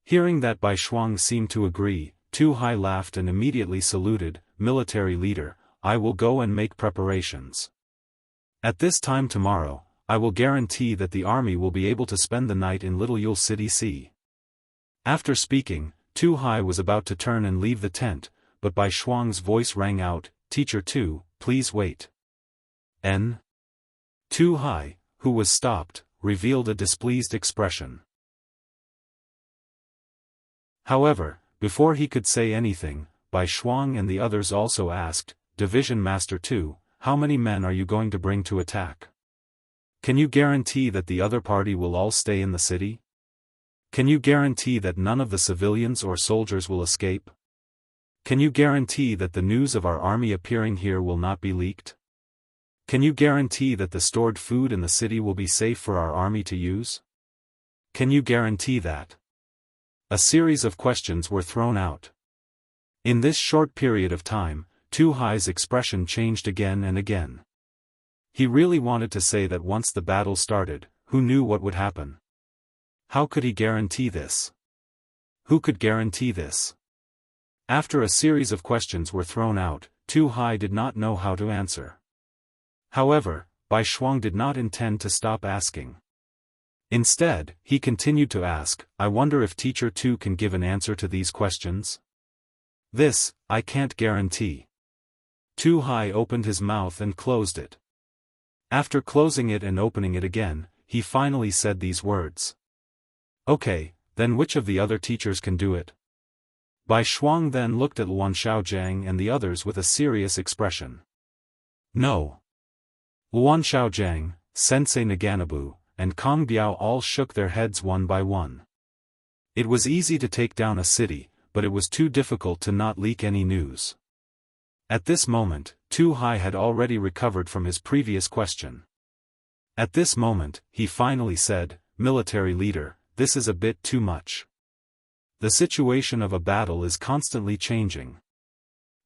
Hearing that Bai Shuang seemed to agree, Tu Hai laughed and immediately saluted. Military leader, I will go and make preparations. At this time tomorrow, I will guarantee that the army will be able to spend the night in Little Yule City Sea. After speaking, Tu Hai was about to turn and leave the tent, but Bai Shuang's voice rang out, Teacher Tu, please wait. Tu Hai, who was stopped, revealed a displeased expression. However, before he could say anything, Bai Shuang and the others also asked, Division Master Tu, how many men are you going to bring to attack? Can you guarantee that the other party will all stay in the city? Can you guarantee that none of the civilians or soldiers will escape? Can you guarantee that the news of our army appearing here will not be leaked? Can you guarantee that the stored food in the city will be safe for our army to use? Can you guarantee that? A series of questions were thrown out. In this short period of time, Tu Hai's expression changed again and again. He really wanted to say that once the battle started, who knew what would happen? How could he guarantee this? Who could guarantee this? After a series of questions were thrown out, Tu Hai did not know how to answer. However, Bai Shuang did not intend to stop asking. Instead, he continued to ask, I wonder if Teacher Tu can give an answer to these questions? This, I can't guarantee. Tu Hai opened his mouth and closed it. After closing it and opening it again, he finally said these words. Okay, then which of the other teachers can do it? Bai Shuang then looked at Luan Xiaojiang and the others with a serious expression. No. Luan Xiaojiang, Sensei Naganabu, and Kong Biao all shook their heads one by one. It was easy to take down a city, but it was too difficult to not leak any news. At this moment, Tu Hai had already recovered from his previous question. At this moment, he finally said, Military leader, this is a bit too much. The situation of a battle is constantly changing.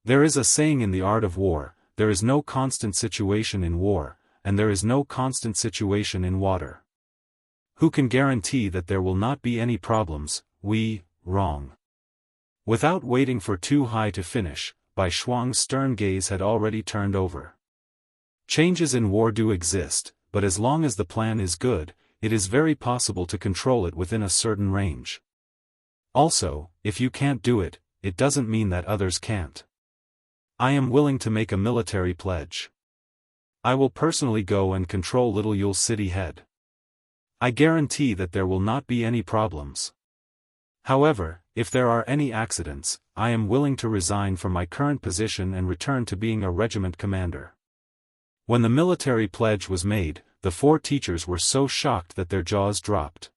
There is a saying in the art of war, there is no constant situation in war, and there is no constant situation in water. Who can guarantee that there will not be any problems? Wrong. Without waiting for Tu Hai to finish, Bai Shuang's stern gaze had already turned over. Changes in war do exist, but as long as the plan is good, it is very possible to control it within a certain range. Also, if you can't do it, it doesn't mean that others can't. I am willing to make a military pledge. I will personally go and control Little Yule's city head. I guarantee that there will not be any problems. However, if there are any accidents, I am willing to resign from my current position and return to being a regiment commander. When the military pledge was made, the 4 teachers were so shocked that their jaws dropped.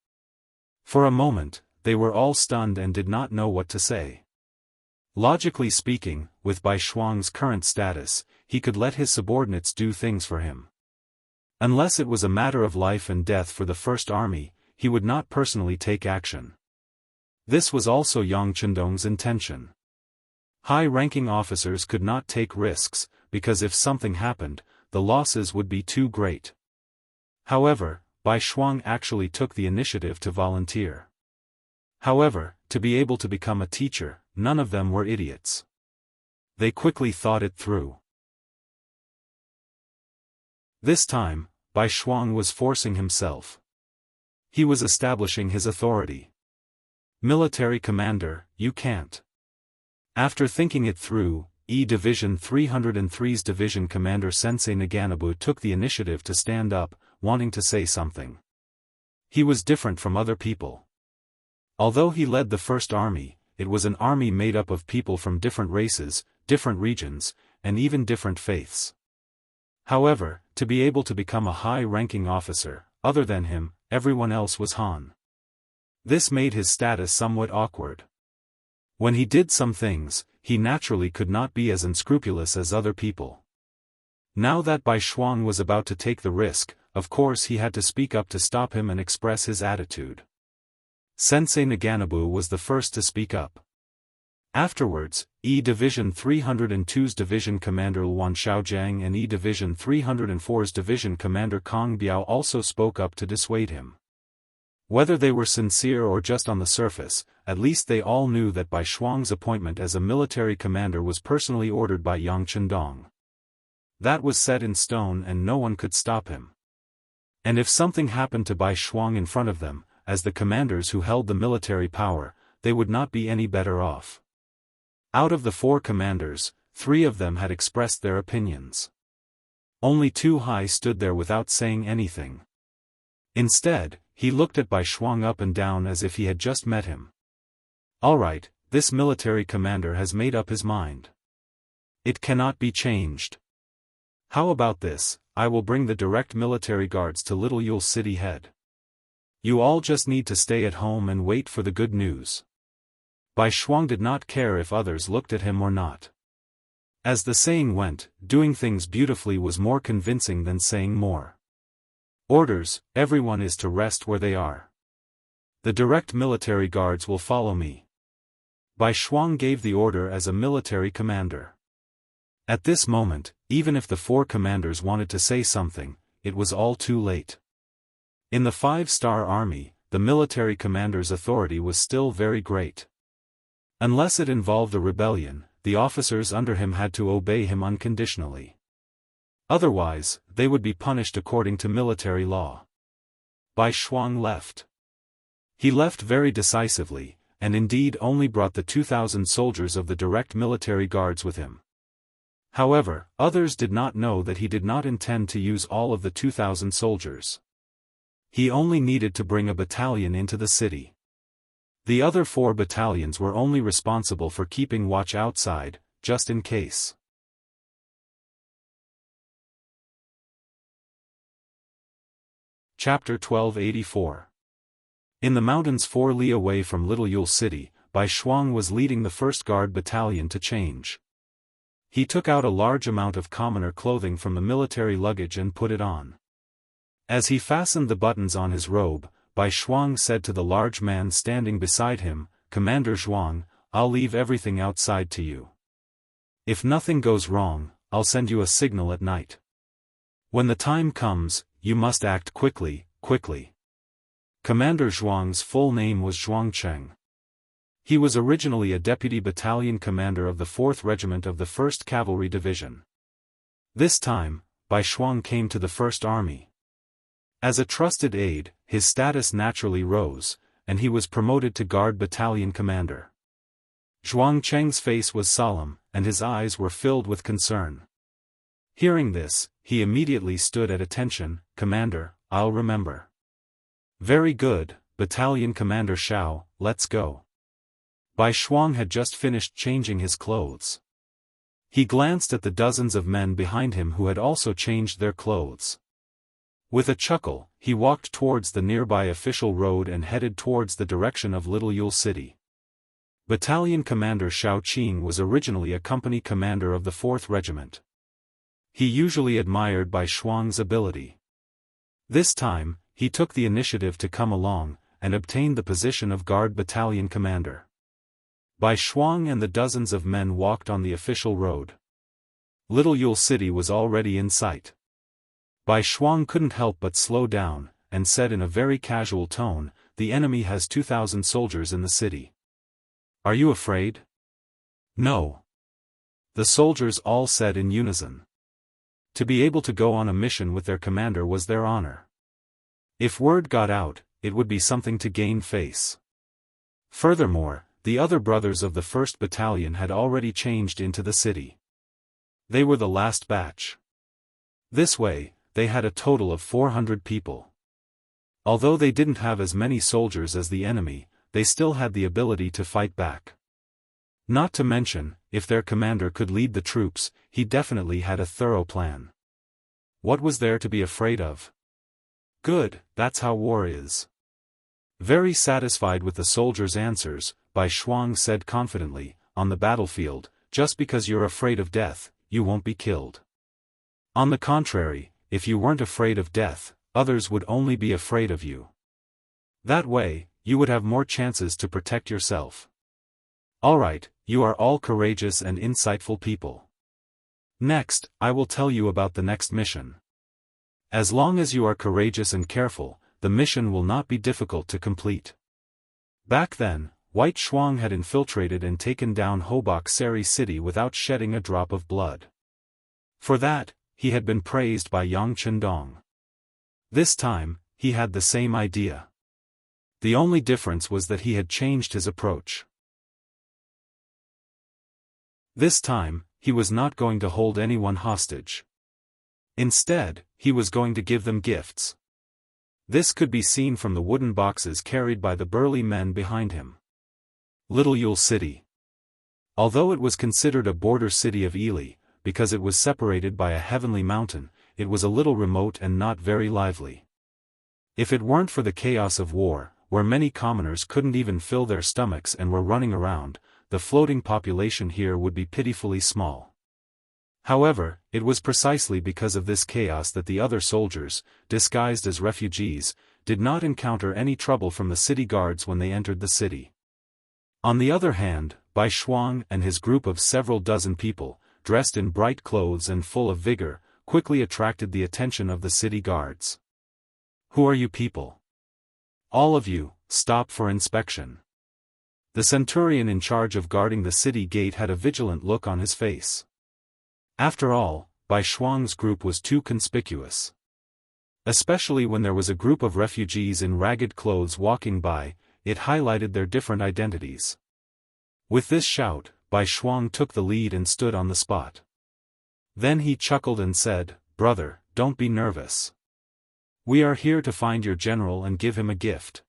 For a moment, they were all stunned and did not know what to say. Logically speaking, with Bai Shuang's current status, he could let his subordinates do things for him. Unless it was a matter of life and death for the First Army, he would not personally take action. This was also Yang Chendong's intention. High-ranking officers could not take risks, because if something happened, the losses would be too great. However, Bai Shuang actually took the initiative to volunteer. However, to be able to become a teacher, none of them were idiots. They quickly thought it through. This time, Bai Shuang was forcing himself. He was establishing his authority. Military commander, you can't. After thinking it through, E Division 303's division commander Sensei Naganabu took the initiative to stand up, wanting to say something. He was different from other people. Although he led the First Army, it was an army made up of people from different races, different regions, and even different faiths. However, to be able to become a high-ranking officer, other than him, everyone else was Han. This made his status somewhat awkward. When he did some things, he naturally could not be as unscrupulous as other people. Now that Bai Shuang was about to take the risk, of course he had to speak up to stop him and express his attitude. Sensei Naganabu was the first to speak up. Afterwards, E Division 302's Division Commander Luan Xiaojiang and E Division 304's Division Commander Kong Biao also spoke up to dissuade him. Whether they were sincere or just on the surface, at least they all knew that Bai Shuang's appointment as a military commander was personally ordered by Yang Chendong. That was set in stone and no one could stop him. And if something happened to Bai Shuang in front of them, as the commanders who held the military power, they would not be any better off. Out of the 4 commanders, 3 of them had expressed their opinions. Only Tu Hai stood there without saying anything. Instead, he looked at Bai Shuang up and down as if he had just met him. Alright, this military commander has made up his mind. It cannot be changed. How about this, I will bring the direct military guards to Little Yule's city head. You all just need to stay at home and wait for the good news. Bai Shuang did not care if others looked at him or not. As the saying went, doing things beautifully was more convincing than saying more. Orders, everyone is to rest where they are. The direct military guards will follow me. Bai Shuang gave the order as a military commander. At this moment, even if the 4 commanders wanted to say something, it was all too late. In the 5-star army, the military commander's authority was still very great. Unless it involved a rebellion, the officers under him had to obey him unconditionally. Otherwise, they would be punished according to military law. Bai Shuang left. He left very decisively, and indeed only brought the 2,000 soldiers of the direct military guards with him. However, others did not know that he did not intend to use all of the 2,000 soldiers. He only needed to bring a battalion into the city. The other 4 battalions were only responsible for keeping watch outside, just in case. Chapter 1284. In the mountains 4 li away from Little Yule City, Bai Shuang was leading the 1st Guard Battalion to change. He took out a large amount of commoner clothing from the military luggage and put it on. As he fastened the buttons on his robe, Bai Shuang said to the large man standing beside him, "Commander Zhuang, I'll leave everything outside to you. If nothing goes wrong, I'll send you a signal at night. When the time comes, you must act quickly, quickly." Commander Zhuang's full name was Zhuang Cheng. He was originally a deputy battalion commander of the 4th Regiment of the 1st Cavalry Division. This time, Bai Shuang came to the 1st Army. As a trusted aide, his status naturally rose, and he was promoted to Guard Battalion Commander. Zhuang Cheng's face was solemn, and his eyes were filled with concern. Hearing this, he immediately stood at attention. "Commander, I'll remember." "Very good, Battalion Commander Xiao, let's go." Bai Shuang had just finished changing his clothes. He glanced at the dozens of men behind him who had also changed their clothes. With a chuckle, he walked towards the nearby official road and headed towards the direction of Little Yule City. Battalion Commander Xiao Qing was originally a company commander of the 4th Regiment. He usually admired Bai Shuang's ability. This time, he took the initiative to come along, and obtained the position of Guard Battalion Commander. Bai Shuang and the dozens of men walked on the official road. Little Yule City was already in sight. Bai Shuang couldn't help but slow down, and said in a very casual tone, "The enemy has 2,000 soldiers in the city. Are you afraid?" "No." The soldiers all said in unison. To be able to go on a mission with their commander was their honor. If word got out, it would be something to gain face. Furthermore, the other brothers of the 1st Battalion had already changed into the city. They were the last batch. This way, they had a total of 400 people. Although they didn't have as many soldiers as the enemy, they still had the ability to fight back. Not to mention, if their commander could lead the troops, he definitely had a thorough plan. What was there to be afraid of? Good, that's how war is. Very satisfied with the soldiers' answers, Bai Shuang said confidently, "On the battlefield, just because you're afraid of death, you won't be killed. On the contrary, if you weren't afraid of death, others would only be afraid of you. That way, you would have more chances to protect yourself. Alright, you are all courageous and insightful people. Next, I will tell you about the next mission. As long as you are courageous and careful, the mission will not be difficult to complete." Back then, White Shuang had infiltrated and taken down Hobok Seri City without shedding a drop of blood. For that, he had been praised by Yang Chendong. This time, he had the same idea. The only difference was that he had changed his approach. This time, he was not going to hold anyone hostage. Instead, he was going to give them gifts. This could be seen from the wooden boxes carried by the burly men behind him. Little Yule City. Although it was considered a border city of Ely, because it was separated by a heavenly mountain, it was a little remote and not very lively. If it weren't for the chaos of war, where many commoners couldn't even fill their stomachs and were running around, the floating population here would be pitifully small. However, it was precisely because of this chaos that the other soldiers, disguised as refugees, did not encounter any trouble from the city guards when they entered the city. On the other hand, Bai Shuang and his group of several dozen people, dressed in bright clothes and full of vigor, quickly attracted the attention of the city guards. "Who are you people? All of you, stop for inspection." The centurion in charge of guarding the city gate had a vigilant look on his face. After all, Bai Shuang's group was too conspicuous. Especially when there was a group of refugees in ragged clothes walking by, it highlighted their different identities. With this shout, Bai Shuang took the lead and stood on the spot. Then he chuckled and said, "Brother, don't be nervous. We are here to find your general and give him a gift."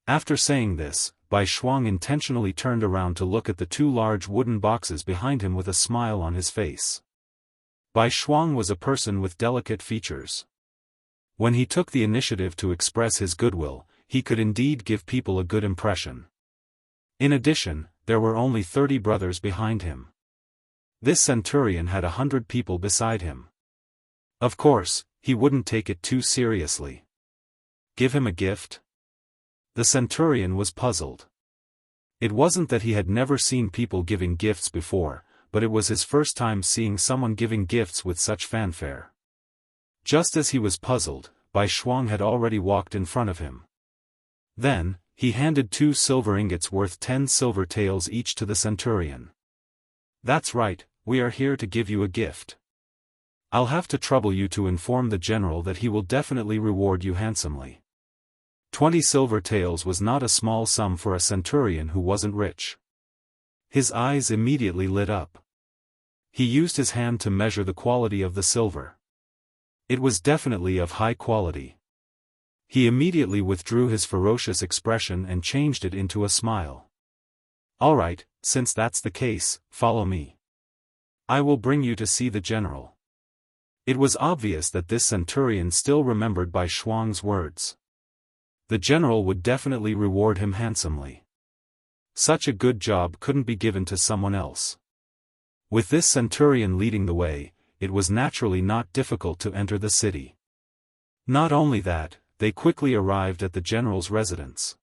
After saying this, Bai Shuang intentionally turned around to look at the two large wooden boxes behind him with a smile on his face. Bai Shuang was a person with delicate features. When he took the initiative to express his goodwill, he could indeed give people a good impression. In addition, there were only 30 brothers behind him. This centurion had 100 people beside him. Of course, he wouldn't take it too seriously. Give him a gift? The centurion was puzzled. It wasn't that he had never seen people giving gifts before, but it was his first time seeing someone giving gifts with such fanfare. Just as he was puzzled, Bai Shuang had already walked in front of him. Then, he handed 2 silver ingots worth 10 silver taels each to the centurion. "That's right, we are here to give you a gift. I'll have to trouble you to inform the general that he will definitely reward you handsomely." 20 silver taels was not a small sum for a centurion who wasn't rich. His eyes immediately lit up. He used his hand to measure the quality of the silver. It was definitely of high quality. He immediately withdrew his ferocious expression and changed it into a smile. "All right, since that's the case, follow me. I will bring you to see the general." It was obvious that this centurion still remembered Bai Shuang's words. The general would definitely reward him handsomely. Such a good job couldn't be given to someone else. With this centurion leading the way, it was naturally not difficult to enter the city. Not only that, they quickly arrived at the general's residence.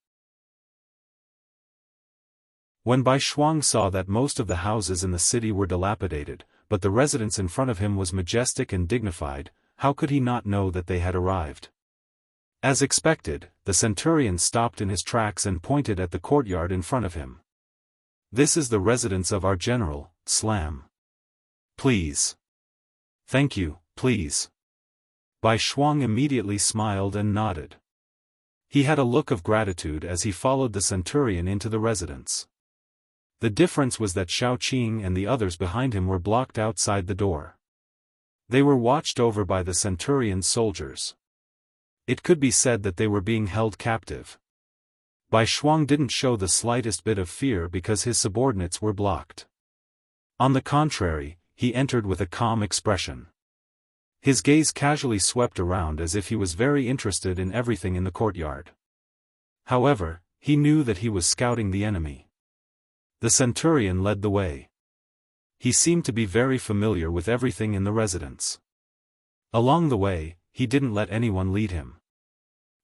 When Bai Shuang saw that most of the houses in the city were dilapidated, but the residence in front of him was majestic and dignified, how could he not know that they had arrived? As expected, the centurion stopped in his tracks and pointed at the courtyard in front of him. "This is the residence of our general, Slam. Please." "Thank you, please." Bai Shuang immediately smiled and nodded. He had a look of gratitude as he followed the centurion into the residence. The difference was that Xiaoqing and the others behind him were blocked outside the door. They were watched over by the centurion's soldiers. It could be said that they were being held captive. Bai Shuang didn't show the slightest bit of fear because his subordinates were blocked. On the contrary, he entered with a calm expression. His gaze casually swept around as if he was very interested in everything in the courtyard. However, he knew that he was scouting the enemy. The centurion led the way. He seemed to be very familiar with everything in the residence. Along the way, he didn't let anyone lead him.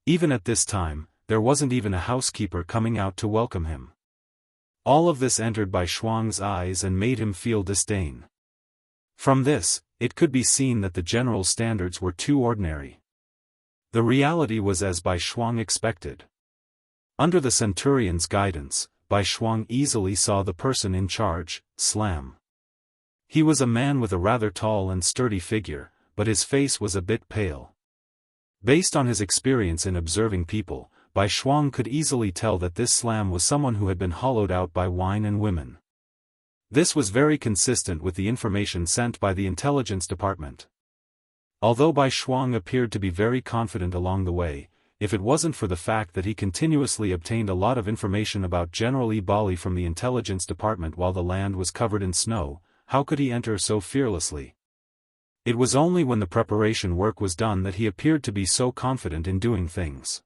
Even at this time, there wasn't even a housekeeper coming out to welcome him. All of this entered Bai Shuang's eyes and made him feel disdain. From this, it could be seen that the general's standards were too ordinary. The reality was as Bai Shuang expected. Under the centurion's guidance, Bai Shuang easily saw the person in charge, Slam. He was a man with a rather tall and sturdy figure, but his face was a bit pale. Based on his experience in observing people, Bai Shuang could easily tell that this Slam was someone who had been hollowed out by wine and women. This was very consistent with the information sent by the intelligence department. Although Bai Shuang appeared to be very confident along the way, if it wasn't for the fact that he continuously obtained a lot of information about General Yi Bali from the intelligence department while the land was covered in snow, how could he enter so fearlessly? It was only when the preparation work was done that he appeared to be so confident in doing things.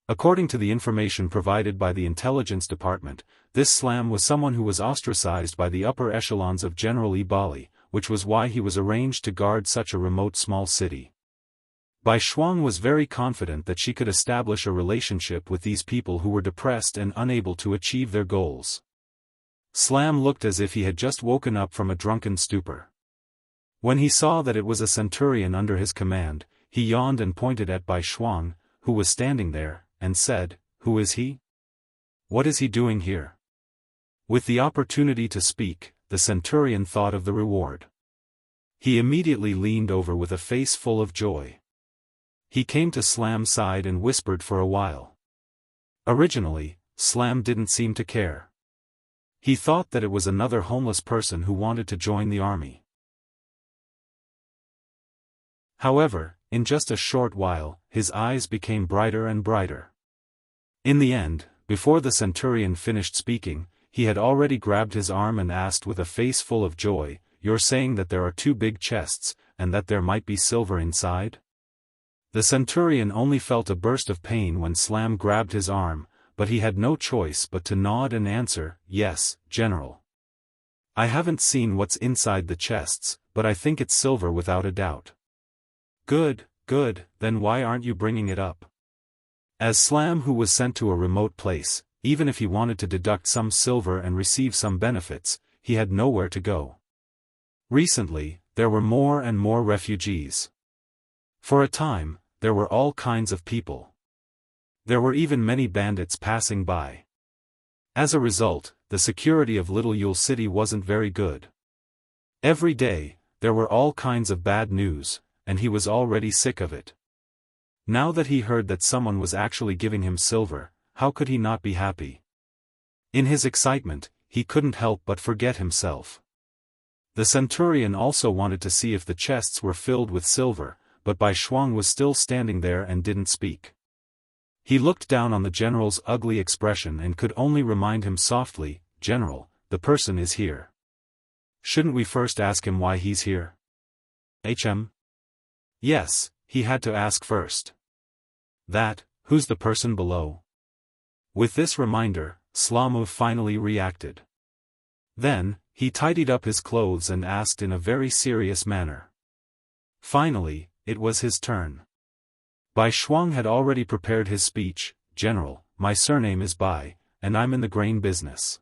According to the information provided by the intelligence department, this Slam was someone who was ostracized by the upper echelons of General Yi Bali, which was why he was arranged to guard such a remote small city. Bai Shuang was very confident that she could establish a relationship with these people who were depressed and unable to achieve their goals. Slam looked as if he had just woken up from a drunken stupor. When he saw that it was a centurion under his command, he yawned and pointed at Bai Shuang, who was standing there, and said, "Who is he? What is he doing here?" With the opportunity to speak, the centurion thought of the reward. He immediately leaned over with a face full of joy. He came to Slam's side and whispered for a while. Originally, Slam didn't seem to care. He thought that it was another homeless person who wanted to join the army. However, in just a short while, his eyes became brighter and brighter. In the end, before the centurion finished speaking, he had already grabbed his arm and asked with a face full of joy, "You're saying that there are 2 big chests, and that there might be silver inside?" The centurion only felt a burst of pain when Slam grabbed his arm, but he had no choice but to nod and answer, "Yes, General. I haven't seen what's inside the chests, but I think it's silver without a doubt." "Good, good, then why aren't you bringing it up?" As Slam, who was sent to a remote place, even if he wanted to deduct some silver and receive some benefits, he had nowhere to go. Recently, there were more and more refugees. For a time, there were all kinds of people. There were even many bandits passing by. As a result, the security of Little Yule City wasn't very good. Every day, there were all kinds of bad news, and he was already sick of it. Now that he heard that someone was actually giving him silver, how could he not be happy? In his excitement, he couldn't help but forget himself. The centurion also wanted to see if the chests were filled with silver, but Bai Shuang was still standing there and didn't speak. He looked down on the general's ugly expression and could only remind him softly, "General, the person is here. Shouldn't we first ask him why he's here?" Yes, he had to ask first. Who's the person below? With this reminder, Slamu finally reacted. Then, he tidied up his clothes and asked in a very serious manner. Finally, it was his turn. Bai Shuang had already prepared his speech. "General, my surname is Bai, and I'm in the grain business.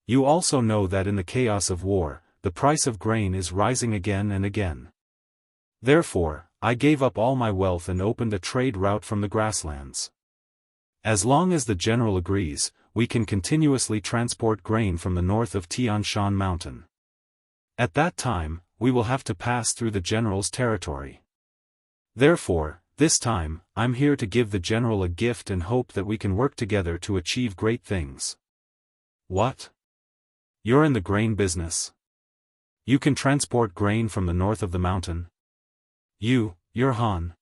You also know that in the chaos of war, the price of grain is rising again and again. Therefore, I gave up all my wealth and opened a trade route from the grasslands. As long as the general agrees, we can continuously transport grain from the north of Tian Shan Mountain. At that time, we will have to pass through the general's territory. Therefore, this time, I'm here to give the general a gift and hope that we can work together to achieve great things." "What? You're in the grain business? You can transport grain from the north of the mountain? You're Han."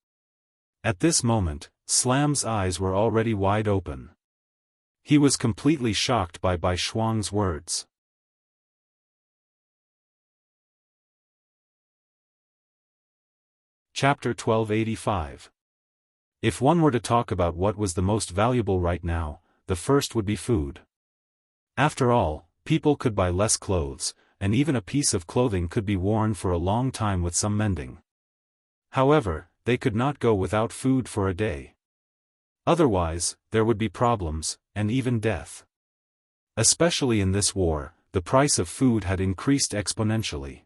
At this moment, Slam's eyes were already wide open. He was completely shocked by Bai Shuang's words. Chapter 1285. If one were to talk about what was the most valuable right now, the first would be food. After all, people could buy less clothes, and even a piece of clothing could be worn for a long time with some mending. However, they could not go without food for a day. Otherwise, there would be problems, and even death. Especially in this war, the price of food had increased exponentially.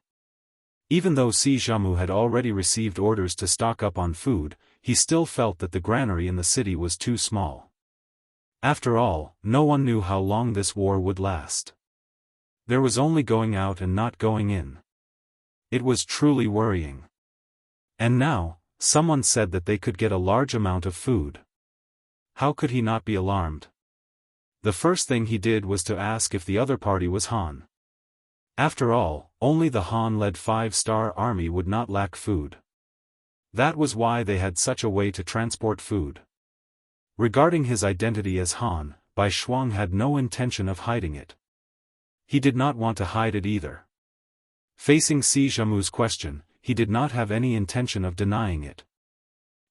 Even though Jianghu had already received orders to stock up on food, he still felt that the granary in the city was too small. After all, no one knew how long this war would last. There was only going out and not going in. It was truly worrying. And now, someone said that they could get a large amount of food. How could he not be alarmed? The first thing he did was to ask if the other party was Han. After all, only the Han-led 5-star army would not lack food. That was why they had such a way to transport food. Regarding his identity as Han, Bai Shuang had no intention of hiding it. He did not want to hide it either. Facing Jianghu's question, he did not have any intention of denying it.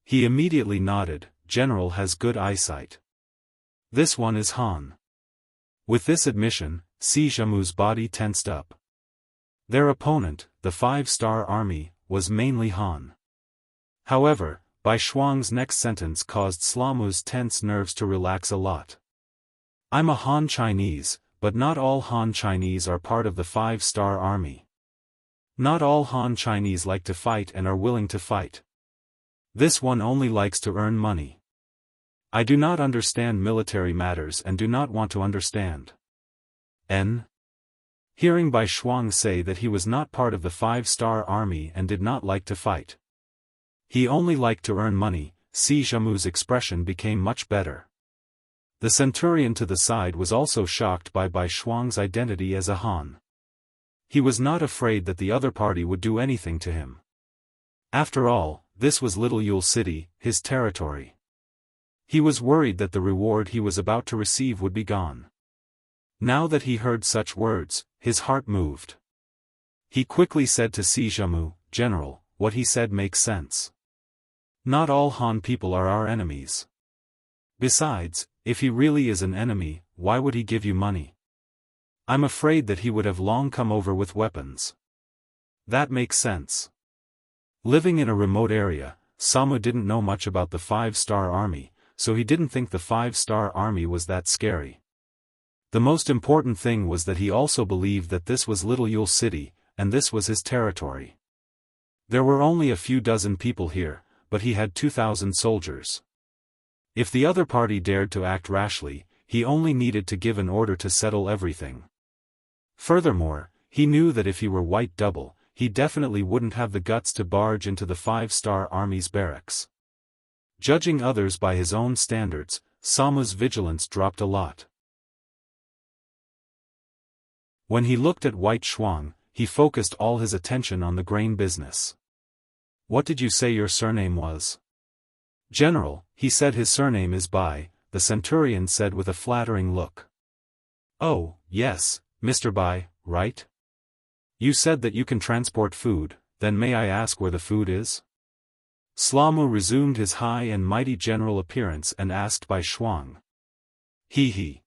He immediately nodded. "General has good eyesight. This one is Han." With this admission, Jianghu's body tensed up. Their opponent, the 5-star army, was mainly Han. However, Bai Shuang's next sentence caused Slamu's tense nerves to relax a lot. "I'm a Han Chinese, but not all Han Chinese are part of the 5-star army. Not all Han Chinese like to fight and are willing to fight. This one only likes to earn money. I do not understand military matters and do not want to understand." Hearing Bai Shuang say that he was not part of the 5-star army and did not like to fight. He only liked to earn money, Jianghu's expression became much better. The centurion to the side was also shocked by Bai Shuang's identity as a Han. He was not afraid that the other party would do anything to him. After all, this was Little Yule City, his territory. He was worried that the reward he was about to receive would be gone. Now that he heard such words, his heart moved. He quickly said to Jianghu, "General, what he said makes sense. Not all Han people are our enemies. Besides, if he really is an enemy, why would he give you money? I'm afraid that he would have long come over with weapons." "That makes sense." Living in a remote area, Samu didn't know much about the 5-star army, so he didn't think the 5-star army was that scary. The most important thing was that he also believed that this was Little Yule City, and this was his territory. There were only a few dozen people here, but he had 2,000 soldiers. If the other party dared to act rashly, he only needed to give an order to settle everything. Furthermore, he knew that if he were White Double, he definitely wouldn't have the guts to barge into the 5-star army's barracks. Judging others by his own standards, Samu's vigilance dropped a lot. When he looked at White Shuang, he focused all his attention on the grain business. "What did you say your surname was?" "General," he said. "His surname is Bai," the centurion said with a flattering look. "Oh, yes, Mr. Bai, right? You said that you can transport food, then may I ask where the food is?" Slamu resumed his high and mighty general appearance and asked Bai Shuang. He.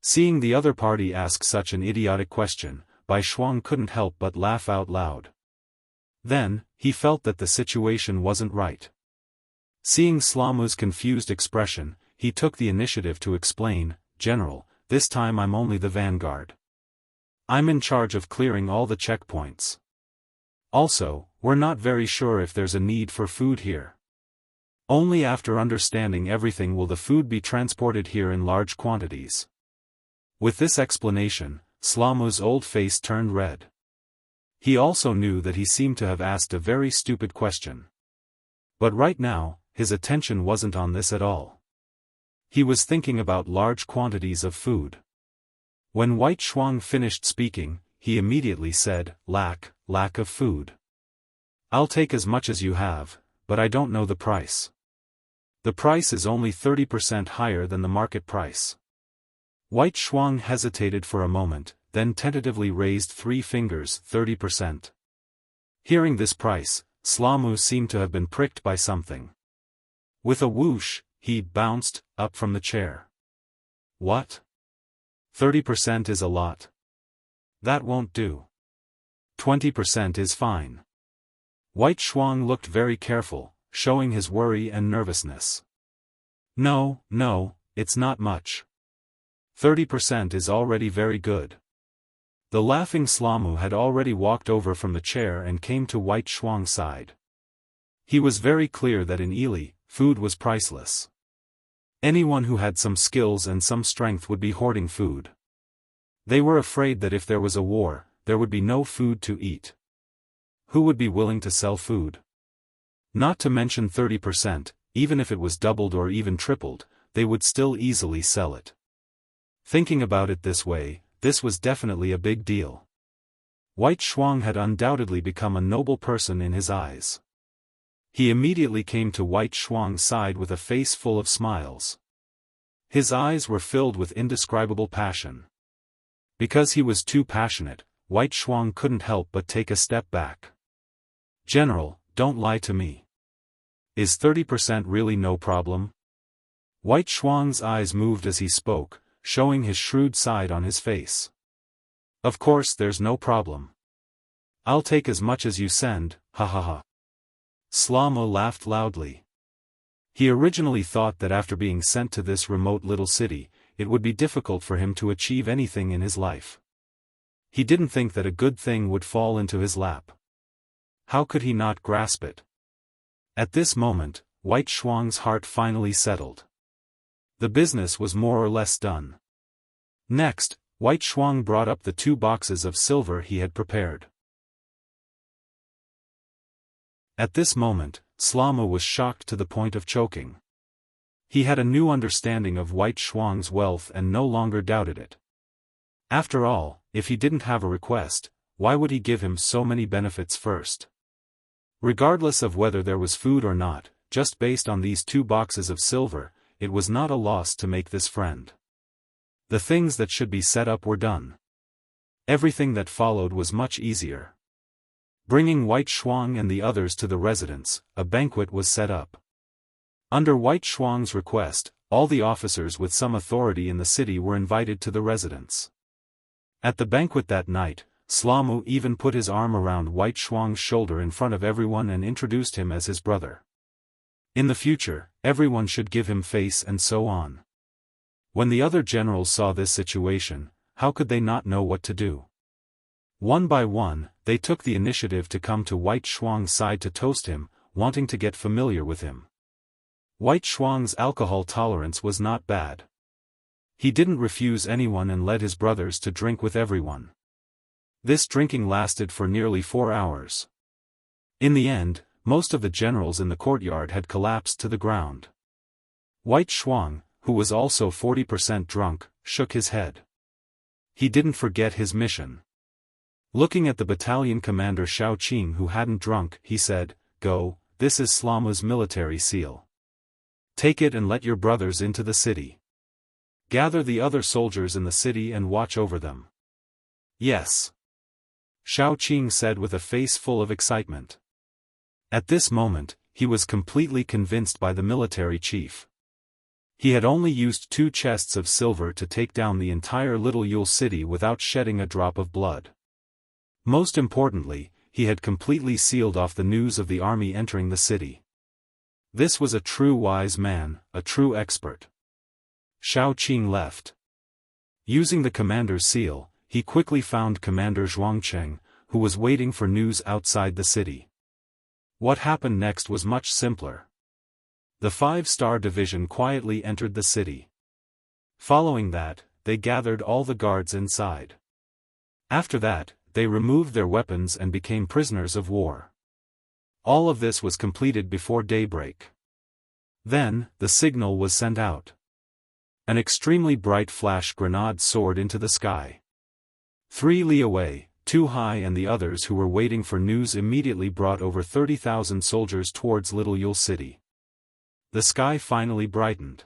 Seeing the other party ask such an idiotic question, Bai Shuang couldn't help but laugh out loud. Then, he felt that the situation wasn't right. Seeing Slamu's confused expression, he took the initiative to explain, "General, this time I'm only the vanguard. I'm in charge of clearing all the checkpoints. Also, we're not very sure if there's a need for food here. Only after understanding everything will the food be transported here in large quantities." With this explanation, Slamu's old face turned red. He also knew that he seemed to have asked a very stupid question. But right now, his attention wasn't on this at all. He was thinking about large quantities of food. When White Shuang finished speaking, he immediately said, lack of food. "I'll take as much as you have, but I don't know the price. The price is only 30% higher than the market price." White Shuang hesitated for a moment, then tentatively raised 3 fingers. 30%. Hearing this price, Slamu seemed to have been pricked by something. With a whoosh, he bounced up from the chair. "What? 30% is a lot. That won't do. 20% is fine." White Shuang looked very careful, showing his worry and nervousness. No, it's not much. 30% is already very good." The laughing Slamu had already walked over from the chair and came to White Shuang's side. He was very clear that in Ely, food was priceless. Anyone who had some skills and some strength would be hoarding food. They were afraid that if there was a war, there would be no food to eat. Who would be willing to sell food? Not to mention 30%, even if it was doubled or even tripled, they would still easily sell it. Thinking about it this way, this was definitely a big deal. White Shuang had undoubtedly become a noble person in his eyes. He immediately came to White Shuang's side with a face full of smiles. His eyes were filled with indescribable passion. Because he was too passionate, White Shuang couldn't help but take a step back. "General, don't lie to me. Is 30% really no problem?" White Shuang's eyes moved as he spoke, showing his shrewd side on his face. "Of course there's no problem. I'll take as much as you send, ha ha ha." Slamu laughed loudly. He originally thought that after being sent to this remote little city, it would be difficult for him to achieve anything in his life. He didn't think that a good thing would fall into his lap. How could he not grasp it? At this moment, White Shuang's heart finally settled. The business was more or less done. Next, White Shuang brought up the 2 boxes of silver he had prepared. At this moment, Slamu was shocked to the point of choking. He had a new understanding of White Shuang's wealth and no longer doubted it. After all, if he didn't have a request, why would he give him so many benefits first? Regardless of whether there was food or not, just based on these 2 boxes of silver, it was not a loss to make this friend. The things that should be set up were done. Everything that followed was much easier. Bringing White Shuang and the others to the residence, a banquet was set up. Under White Shuang's request, all the officers with some authority in the city were invited to the residence. At the banquet that night, Slamu even put his arm around White Shuang's shoulder in front of everyone and introduced him as his brother. In the future, everyone should give him face and so on. When the other generals saw this situation, how could they not know what to do? One by one, they took the initiative to come to White Shuang's side to toast him, wanting to get familiar with him. White Shuang's alcohol tolerance was not bad. He didn't refuse anyone and led his brothers to drink with everyone. This drinking lasted for nearly 4 hours. In the end, most of the generals in the courtyard had collapsed to the ground. White Shuang, who was also 40% drunk, shook his head. he didn't forget his mission. Looking at the battalion commander Xiao Qing, who hadn't drunk, he said, "Go, this is Slamu's military seal. Take it and let your brothers into the city. Gather the other soldiers in the city and watch over them." "Yes," Xiao Qing said with a face full of excitement. At this moment, he was completely convinced by the military chief. He had only used 2 chests of silver to take down the entire Little Yule city without shedding a drop of blood. Most importantly, he had completely sealed off the news of the army entering the city. This was a true wise man, a true expert. Xiao Qing left. Using the commander's seal, he quickly found Commander Zhuangcheng, who was waiting for news outside the city. What happened next was much simpler. The 5-star division quietly entered the city. Following that, they gathered all the guards inside. After that, they removed their weapons and became prisoners of war. All of this was completed before daybreak. Then, the signal was sent out. An extremely bright flash grenade soared into the sky. 3 li away, 2 high, and the others who were waiting for news immediately brought over 30,000 soldiers towards Little Yule city. The sky finally brightened.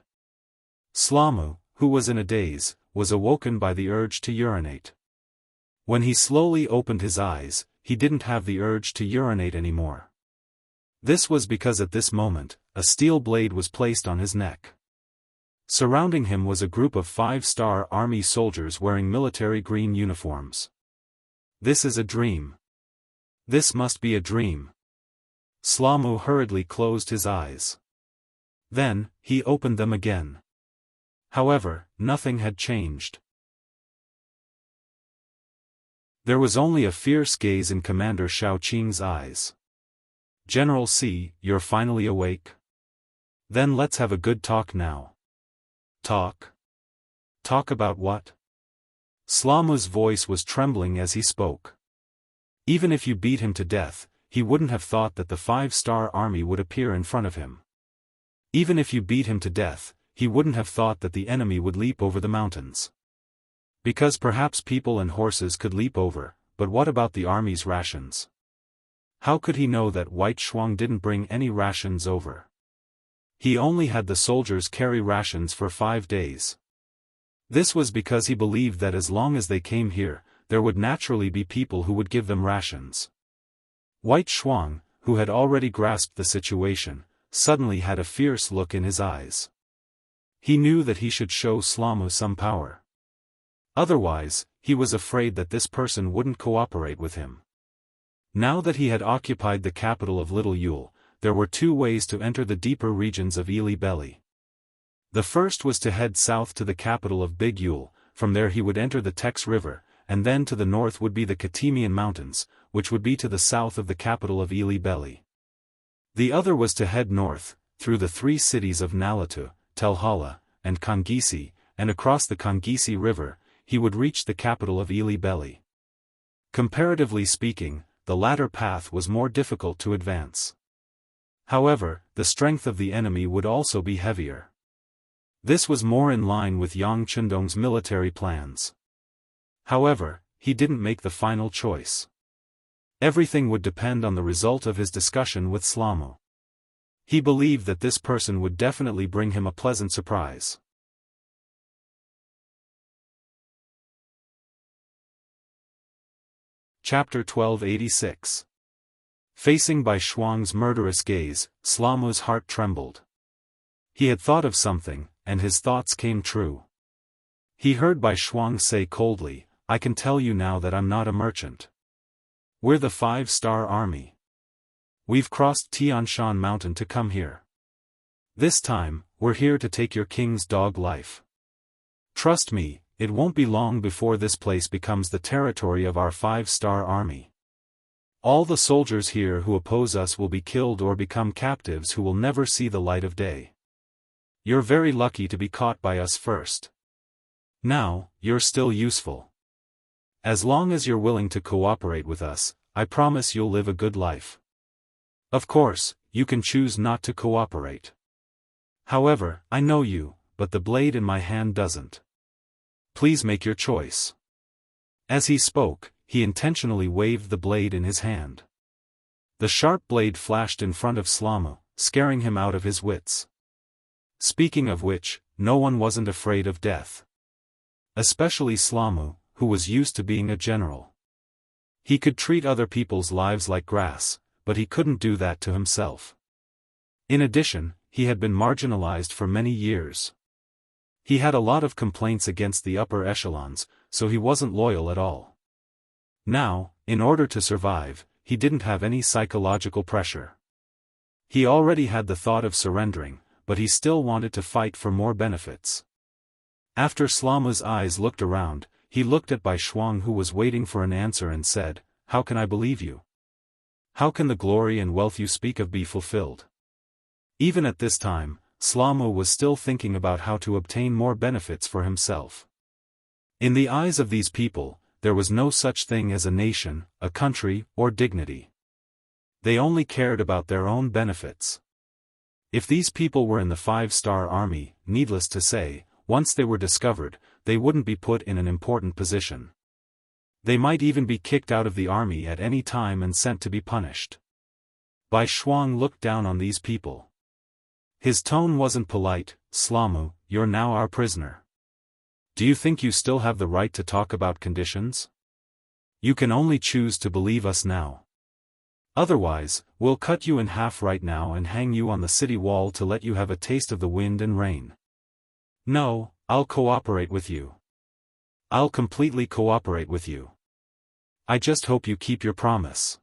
Slamu, who was in a daze, was awoken by the urge to urinate. When he slowly opened his eyes, he didn't have the urge to urinate anymore. This was because at this moment, a steel blade was placed on his neck. Surrounding him was a group of 5-star army soldiers wearing military green uniforms. This is a dream. This must be a dream. Slamu hurriedly closed his eyes. Then, he opened them again. However, nothing had changed. There was only a fierce gaze in Commander Xiao Qing's eyes. "General C, you're finally awake? Then let's have a good talk now." "Talk? Talk about what?" Slamu's voice was trembling as he spoke. Even if you beat him to death, he wouldn't have thought that the 5-star army would appear in front of him. Even if you beat him to death, he wouldn't have thought that the enemy would leap over the mountains. Because perhaps people and horses could leap over, but what about the army's rations? How could he know that White Shuang didn't bring any rations over? He only had the soldiers carry rations for 5 days. This was because he believed that as long as they came here, there would naturally be people who would give them rations. White Shuang, who had already grasped the situation, suddenly had a fierce look in his eyes. He knew that he should show Slamu some power. Otherwise, he was afraid that this person wouldn't cooperate with him. Now that he had occupied the capital of Little Yule, there were 2 ways to enter the deeper regions of Ili Belly. The first was to head south to the capital of Big Yule. From there he would enter the Tex River, and then to the north would be the Katimian Mountains, which would be to the south of the capital of Ili Belly. The other was to head north, through the 3 cities of Nalatu, Telhala, and Kangisi, and across the Kangisi River, he would reach the capital of Ili Belly. Comparatively speaking, the latter path was more difficult to advance. However, the strength of the enemy would also be heavier. This was more in line with Yang Chundong's military plans. However, he didn't make the final choice. Everything would depend on the result of his discussion with Slamu. He believed that this person would definitely bring him a pleasant surprise. Chapter 1286. Facing by Shuang's murderous gaze, Slamu's heart trembled. He had thought of something, and his thoughts came true. He heard Bai Shuang say coldly, "I can tell you now that I'm not a merchant. We're the 5-star army. We've crossed Tianshan Mountain to come here. This time, we're here to take your king's dog life. Trust me, it won't be long before this place becomes the territory of our 5-star army. All the soldiers here who oppose us will be killed or become captives who will never see the light of day. You're very lucky to be caught by us first. Now, you're still useful. As long as you're willing to cooperate with us, I promise you'll live a good life. Of course, you can choose not to cooperate. However, I know you, but the blade in my hand doesn't. Please make your choice." As he spoke, he intentionally waved the blade in his hand. The sharp blade flashed in front of Slamu, scaring him out of his wits. Speaking of which, no one wasn't afraid of death. Especially Slamu, who was used to being a general. He could treat other people's lives like grass, but he couldn't do that to himself. In addition, he had been marginalized for many years. He had a lot of complaints against the upper echelons, so he wasn't loyal at all. Now, in order to survive, he didn't have any psychological pressure. He already had the thought of surrendering, but he still wanted to fight for more benefits. After Slamu's eyes looked around, he looked at Bai Shuang, who was waiting for an answer, and said, "How can I believe you? How can the glory and wealth you speak of be fulfilled?" Even at this time, Slamu was still thinking about how to obtain more benefits for himself. In the eyes of these people, there was no such thing as a nation, a country, or dignity. They only cared about their own benefits. If these people were in the 5-star army, needless to say, once they were discovered, they wouldn't be put in an important position. They might even be kicked out of the army at any time and sent to be punished. Bai Shuang looked down on these people. His tone wasn't polite. "Slamu, you're now our prisoner. Do you think you still have the right to talk about conditions? You can only choose to believe us now. Otherwise, we'll cut you in half right now and hang you on the city wall to let you have a taste of the wind and rain." "No, I'll cooperate with you. I'll completely cooperate with you. I just hope you keep your promise."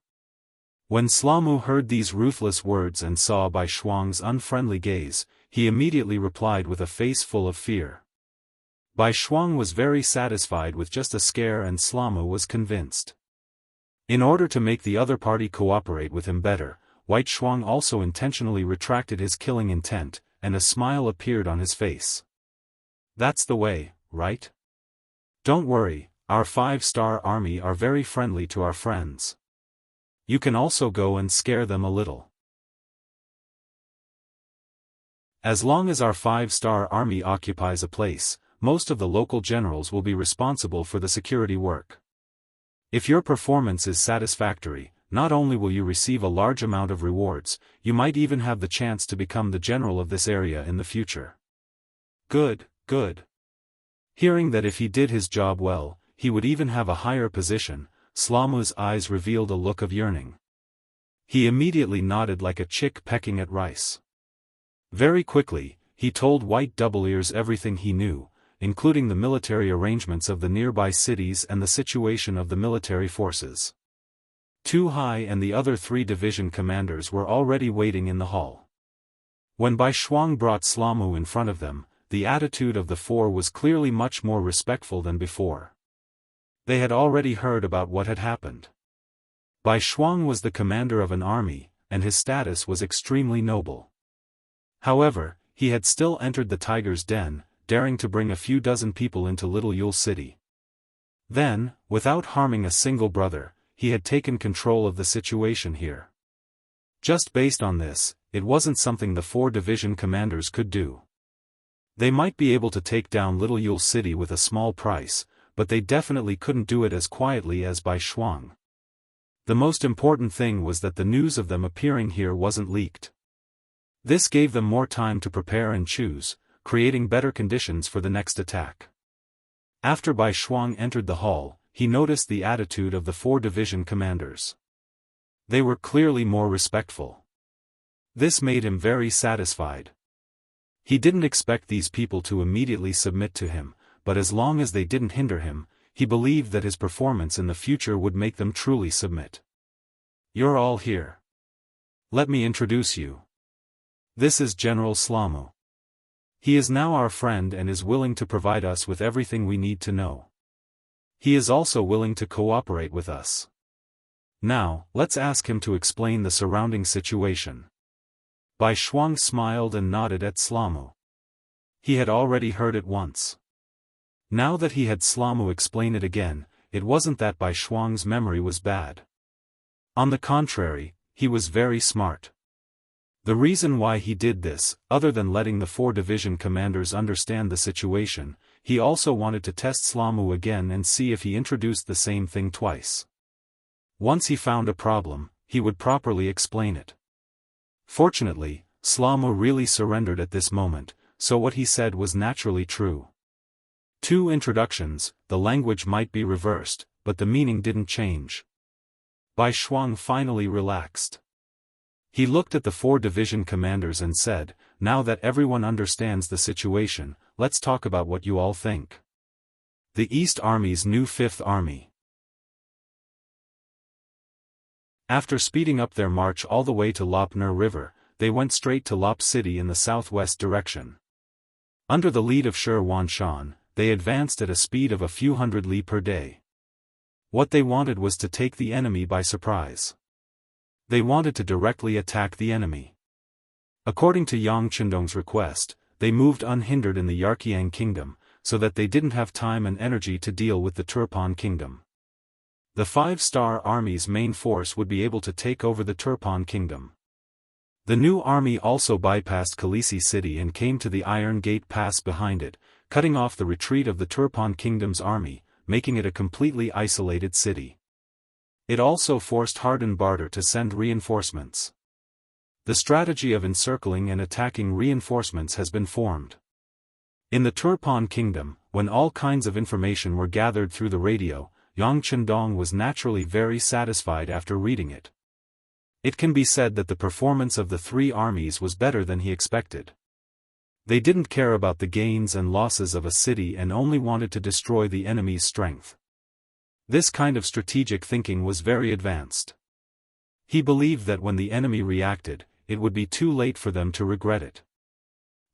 When Slamu heard these ruthless words and saw Bai Shuang's unfriendly gaze, he immediately replied with a face full of fear. Bai Shuang was very satisfied with just a scare, and Slamu was convinced. In order to make the other party cooperate with him better, White Shuang also intentionally retracted his killing intent, and a smile appeared on his face. "That's the way, right? Don't worry, our 5-star army are very friendly to our friends. You can also go and scare them a little. As long as our 5-star army occupies a place, most of the local generals will be responsible for the security work. If your performance is satisfactory, not only will you receive a large amount of rewards, you might even have the chance to become the general of this area in the future." "Good, good." Hearing that if he did his job well, he would even have a higher position, Slamu's eyes revealed a look of yearning. He immediately nodded like a chick pecking at rice. Very quickly, he told White Double Ears everything he knew, including the military arrangements of the nearby cities and the situation of the military forces. Tu Hai and the other 3 division commanders were already waiting in the hall. When Bai Shuang brought Slamu in front of them, the attitude of the 4 was clearly much more respectful than before. They had already heard about what had happened. Bai Shuang was the commander of an army, and his status was extremely noble. However, he had still entered the tiger's den, daring to bring a few dozen people into Little Yule City. Then, without harming a single brother, he had taken control of the situation here. Just based on this, it wasn't something the 4 division commanders could do. They might be able to take down Little Yule City with a small price, but they definitely couldn't do it as quietly as Bai Shuang. The most important thing was that the news of them appearing here wasn't leaked. This gave them more time to prepare and choose, creating better conditions for the next attack. After Bai Shuang entered the hall, he noticed the attitude of the 4 division commanders. They were clearly more respectful. This made him very satisfied. He didn't expect these people to immediately submit to him, but as long as they didn't hinder him, he believed that his performance in the future would make them truly submit. "You're all here. Let me introduce you. This is General Slamu. He is now our friend and is willing to provide us with everything we need to know. He is also willing to cooperate with us. Now, let's ask him to explain the surrounding situation." Bai Shuang smiled and nodded at Slamu. He had already heard it once. Now that he had Slamu explain it again, it wasn't that Bai Shuang's memory was bad. On the contrary, he was very smart. The reason why he did this, other than letting the 4 division commanders understand the situation, he also wanted to test Slamu again and see if he introduced the same thing twice. Once he found a problem, he would properly explain it. Fortunately, Slamu really surrendered at this moment, so what he said was naturally true. 2 introductions, the language might be reversed, but the meaning didn't change. Bai Shuang finally relaxed. He looked at the 4 division commanders and said, "Now that everyone understands the situation, let's talk about what you all think." The East Army's new 5th Army. After speeding up their march all the way to Lop Nur River, they went straight to Lop City in the southwest direction. Under the lead of Shi Wanshan, they advanced at a speed of a few hundred li per day. What they wanted was to take the enemy by surprise. They wanted to directly attack the enemy. According to Yang Chendong's request, they moved unhindered in the Yarqiang kingdom, so that they didn't have time and energy to deal with the Turpan kingdom. The 5-star army's main force would be able to take over the Turpan kingdom. The new army also bypassed Khaleesi city and came to the Iron Gate Pass behind it, cutting off the retreat of the Turpan kingdom's army, making it a completely isolated city. It also forced Harden Barter to send reinforcements. The strategy of encircling and attacking reinforcements has been formed. In the Turpan kingdom, when all kinds of information were gathered through the radio, Yang Chendong was naturally very satisfied after reading it. It can be said that the performance of the 3 armies was better than he expected. They didn't care about the gains and losses of a city and only wanted to destroy the enemy's strength. This kind of strategic thinking was very advanced. He believed that when the enemy reacted, it would be too late for them to regret it.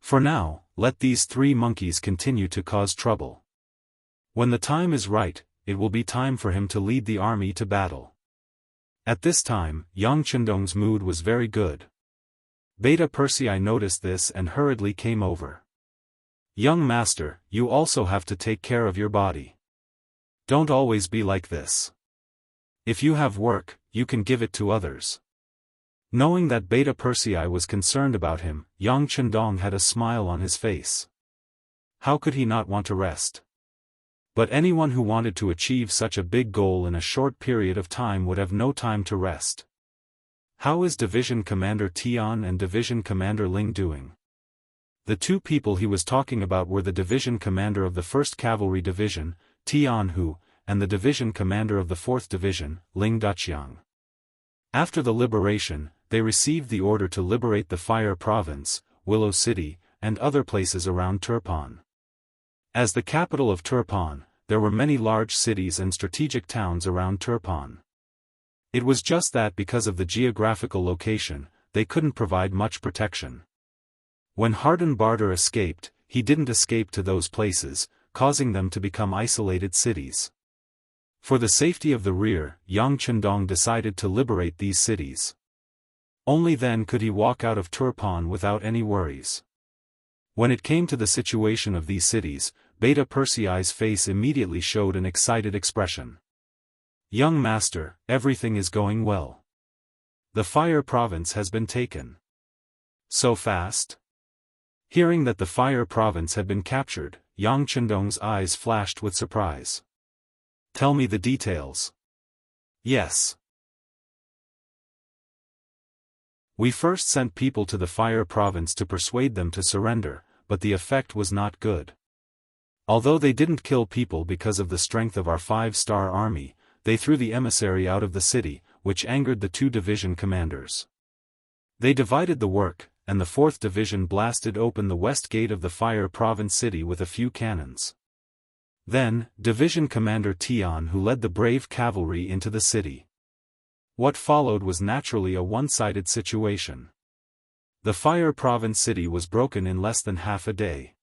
For now, let these 3 monkeys continue to cause trouble. When the time is right, it will be time for him to lead the army to battle. At this time, Yang Chendong's mood was very good. Beta Persei noticed this and hurriedly came over. "Young master, you also have to take care of your body. Don't always be like this. If you have work, you can give it to others." Knowing that Beta Persei was concerned about him, Yang Chendong had a smile on his face. How could he not want to rest? But anyone who wanted to achieve such a big goal in a short period of time would have no time to rest. How is Division Commander Tian and Division Commander Ling doing? The 2 people he was talking about were the Division Commander of the 1st Cavalry Division, Tian Hu, and the Division Commander of the 4th Division, Ling Daqiang. After the liberation, they received the order to liberate the Fire Province, Willow City, and other places around Turpan. As the capital of Turpan, there were many large cities and strategic towns around Turpan. It was just that because of the geographical location, they couldn't provide much protection. When Harden Barter escaped, he didn't escape to those places, causing them to become isolated cities. For the safety of the rear, Yang Chendong decided to liberate these cities. Only then could he walk out of Turpan without any worries. When it came to the situation of these cities, Beta Persei's face immediately showed an excited expression. "Young master, everything is going well. The Fire Province has been taken." "So fast?" Hearing that the Fire Province had been captured, Yang Chendong's eyes flashed with surprise. "Tell me the details." "Yes. We first sent people to the Fire Province to persuade them to surrender, but the effect was not good. Although they didn't kill people because of the strength of our 5-star army, they threw the emissary out of the city, which angered the 2 division commanders. They divided the work, and the 4th Division blasted open the west gate of the Fire Province city with a few cannons. Then, Division Commander Tian who led the brave cavalry into the city. What followed was naturally a one-sided situation. The Fire Province city was broken in less than half a day.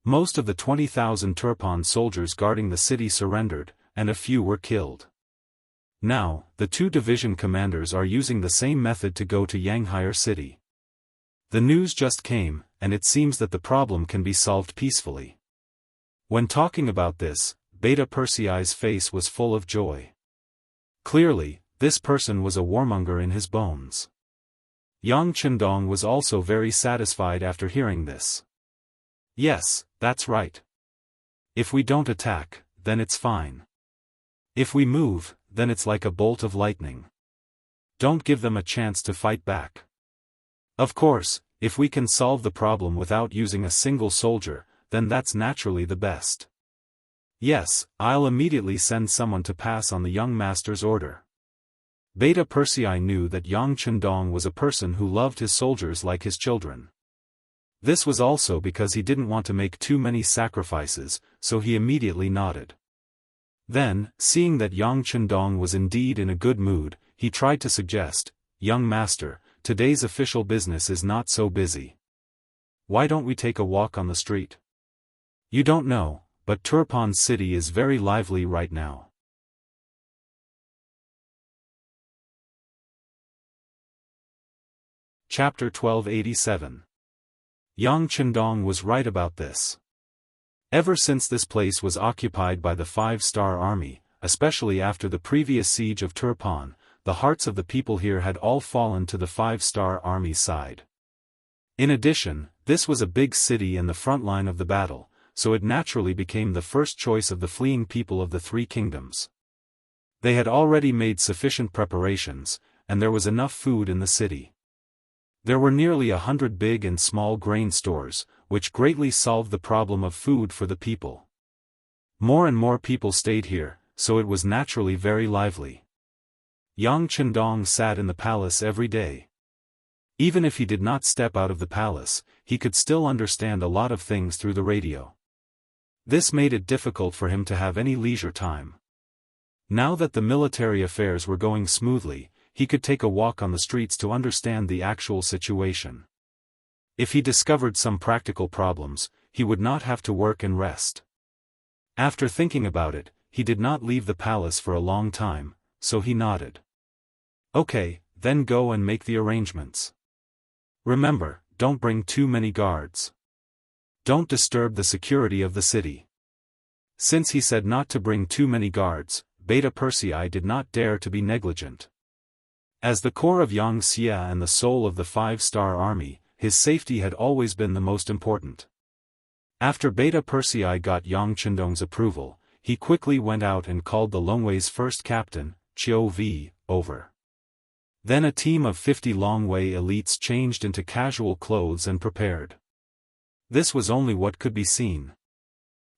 Most of the 20,000 Turpan soldiers guarding the city surrendered, and a few were killed. Now, the 2 division commanders are using the same method to go to Yanghire city. The news just came, and it seems that the problem can be solved peacefully. When talking about this, Beta Persei's face was full of joy. Clearly, this person was a warmonger in his bones. Yang Chendong was also very satisfied after hearing this. "Yes, that's right. If we don't attack, then it's fine. If we move, then it's like a bolt of lightning. Don't give them a chance to fight back. Of course, if we can solve the problem without using a single soldier, then that's naturally the best. Yes, I'll immediately send someone to pass on the young master's order. Beta Persei knew that Yang Chendong was a person who loved his soldiers like his children. This was also because he didn't want to make too many sacrifices, so he immediately nodded. Then, seeing that Yang Chendong was indeed in a good mood, he tried to suggest, "Young master, today's official business is not so busy. Why don't we take a walk on the street? You don't know, but Turpan City is very lively right now." Chapter 1287. Yang Chendong was right about this. Ever since this place was occupied by the Five-Star Army, especially after the previous siege of Turpan, the hearts of the people here had all fallen to the Five-Star Army's side. In addition, this was a big city in the front line of the battle, so it naturally became the first choice of the fleeing people of the Three Kingdoms. They had already made sufficient preparations, and there was enough food in the city. There were nearly 100 big and small grain stores, which greatly solved the problem of food for the people. More and more people stayed here, so it was naturally very lively. Yang Chendong sat in the palace every day. Even if he did not step out of the palace, he could still understand a lot of things through the radio. This made it difficult for him to have any leisure time. Now that the military affairs were going smoothly, he could take a walk on the streets to understand the actual situation. If he discovered some practical problems, he would not have to work and rest. After thinking about it, he did not leave the palace for a long time, so he nodded. "Okay, then go and make the arrangements. Remember, don't bring too many guards. Don't disturb the security of the city." Since he said not to bring too many guards, Beta Persei did not dare to be negligent. As the core of Yang Xia and the soul of the Five-Star Army, his safety had always been the most important. After Beta Persei got Yang Chendong's approval, he quickly went out and called the Longwei's first captain, Chiu V, over. Then a team of 50 Longwei elites changed into casual clothes and prepared. This was only what could be seen.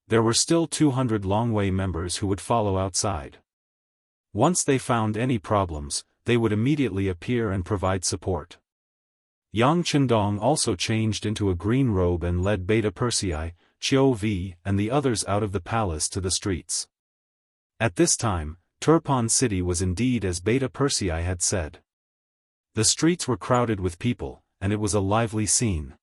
There were still 200 Longwei members who would follow outside. Once they found any problems, they would immediately appear and provide support. Yang Chendong also changed into a green robe and led Beta Persei, Chiu V, and the others out of the palace to the streets. At this time, Turpan City was indeed as Beta Persei had said. The streets were crowded with people, and it was a lively scene.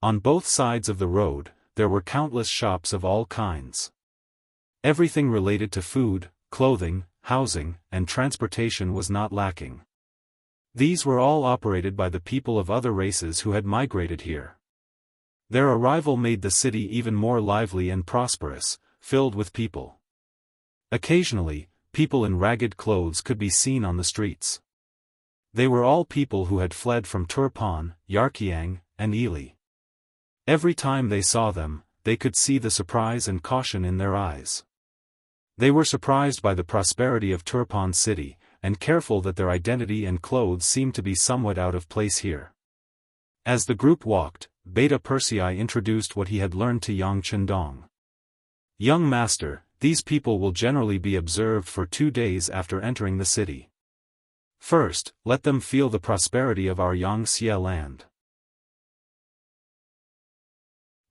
On both sides of the road, there were countless shops of all kinds. Everything related to food, clothing, housing, and transportation was not lacking. These were all operated by the people of other races who had migrated here. Their arrival made the city even more lively and prosperous, filled with people. Occasionally, people in ragged clothes could be seen on the streets. They were all people who had fled from Turpan, Yarqiang, and Ili. Every time they saw them, they could see the surprise and caution in their eyes. They were surprised by the prosperity of Turpan City, and careful that their identity and clothes seemed to be somewhat out of place here. As the group walked, Beta Persei introduced what he had learned to Yang Chendong. "Young master, these people will generally be observed for 2 days after entering the city. First, let them feel the prosperity of our Yang Xia land.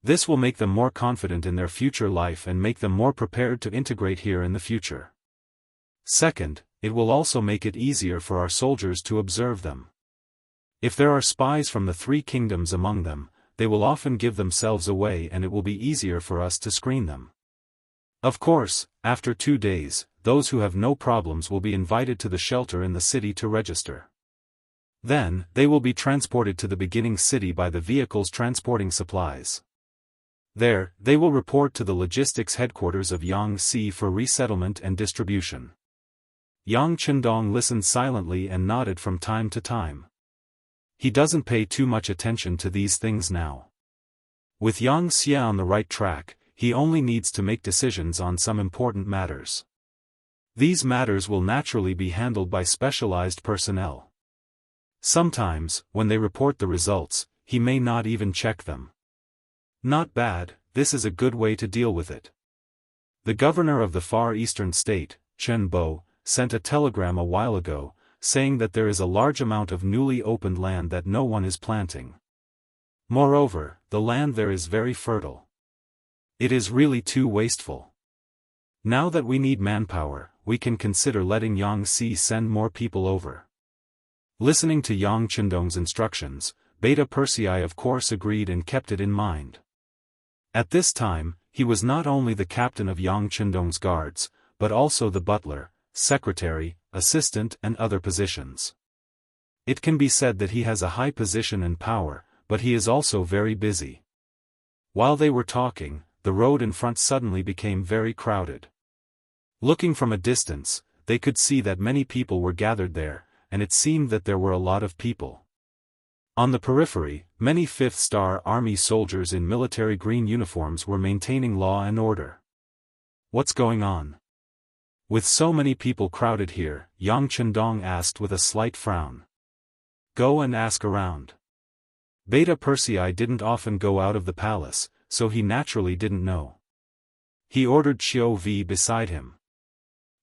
This will make them more confident in their future life and make them more prepared to integrate here in the future. Second, it will also make it easier for our soldiers to observe them. If there are spies from the Three Kingdoms among them, they will often give themselves away and it will be easier for us to screen them. Of course, after 2 days, those who have no problems will be invited to the shelter in the city to register. Then, they will be transported to the beginning city by the vehicles transporting supplies. There, they will report to the logistics headquarters of Yangtze for resettlement and distribution." Yang Chendong listened silently and nodded from time to time. He doesn't pay too much attention to these things now. With Yang Xia on the right track, he only needs to make decisions on some important matters. These matters will naturally be handled by specialized personnel. Sometimes, when they report the results, he may not even check them. Not bad, this is a good way to deal with it. The governor of the Far Eastern state, Chen Bo, sent a telegram a while ago, saying that there is a large amount of newly opened land that no one is planting. Moreover, the land there is very fertile. It is really too wasteful. Now that we need manpower, we can consider letting Yang Si send more people over. Listening to Yang Chendong's instructions, Beta Persei of course agreed and kept it in mind. At this time, he was not only the captain of Yang Chendong's guards, but also the butler, secretary, assistant and other positions. It can be said that he has a high position and power, but he is also very busy. While they were talking, the road in front suddenly became very crowded. Looking from a distance, they could see that many people were gathered there, and it seemed that there were a lot of people. On the periphery, many 5th Star Army soldiers in military green uniforms were maintaining law and order. What's going on? With so many people crowded here, Yang Chendong asked with a slight frown. Go and ask around. Beta Persei didn't often go out of the palace, so he naturally didn't know. He ordered Xiao Vi beside him.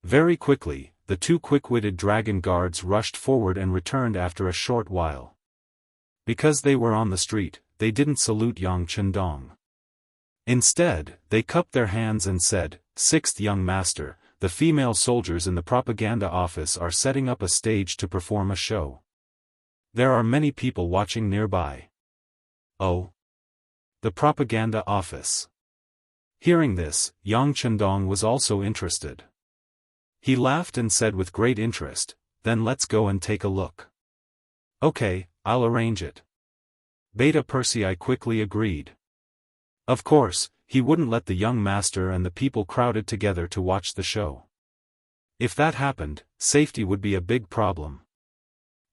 Very quickly, the two quick-witted dragon guards rushed forward and returned after a short while. Because they were on the street, they didn't salute Yang Chendong. Instead, they cupped their hands and said, "Sixth young master, the female soldiers in the propaganda office are setting up a stage to perform a show. There are many people watching nearby." Oh. The propaganda office. Hearing this, Yang Chendong was also interested. He laughed and said with great interest, "Then let's go and take a look." "Okay, I'll arrange it." Beta Persei quickly agreed. Of course, he wouldn't let the young master and the people crowded together to watch the show. If that happened, safety would be a big problem.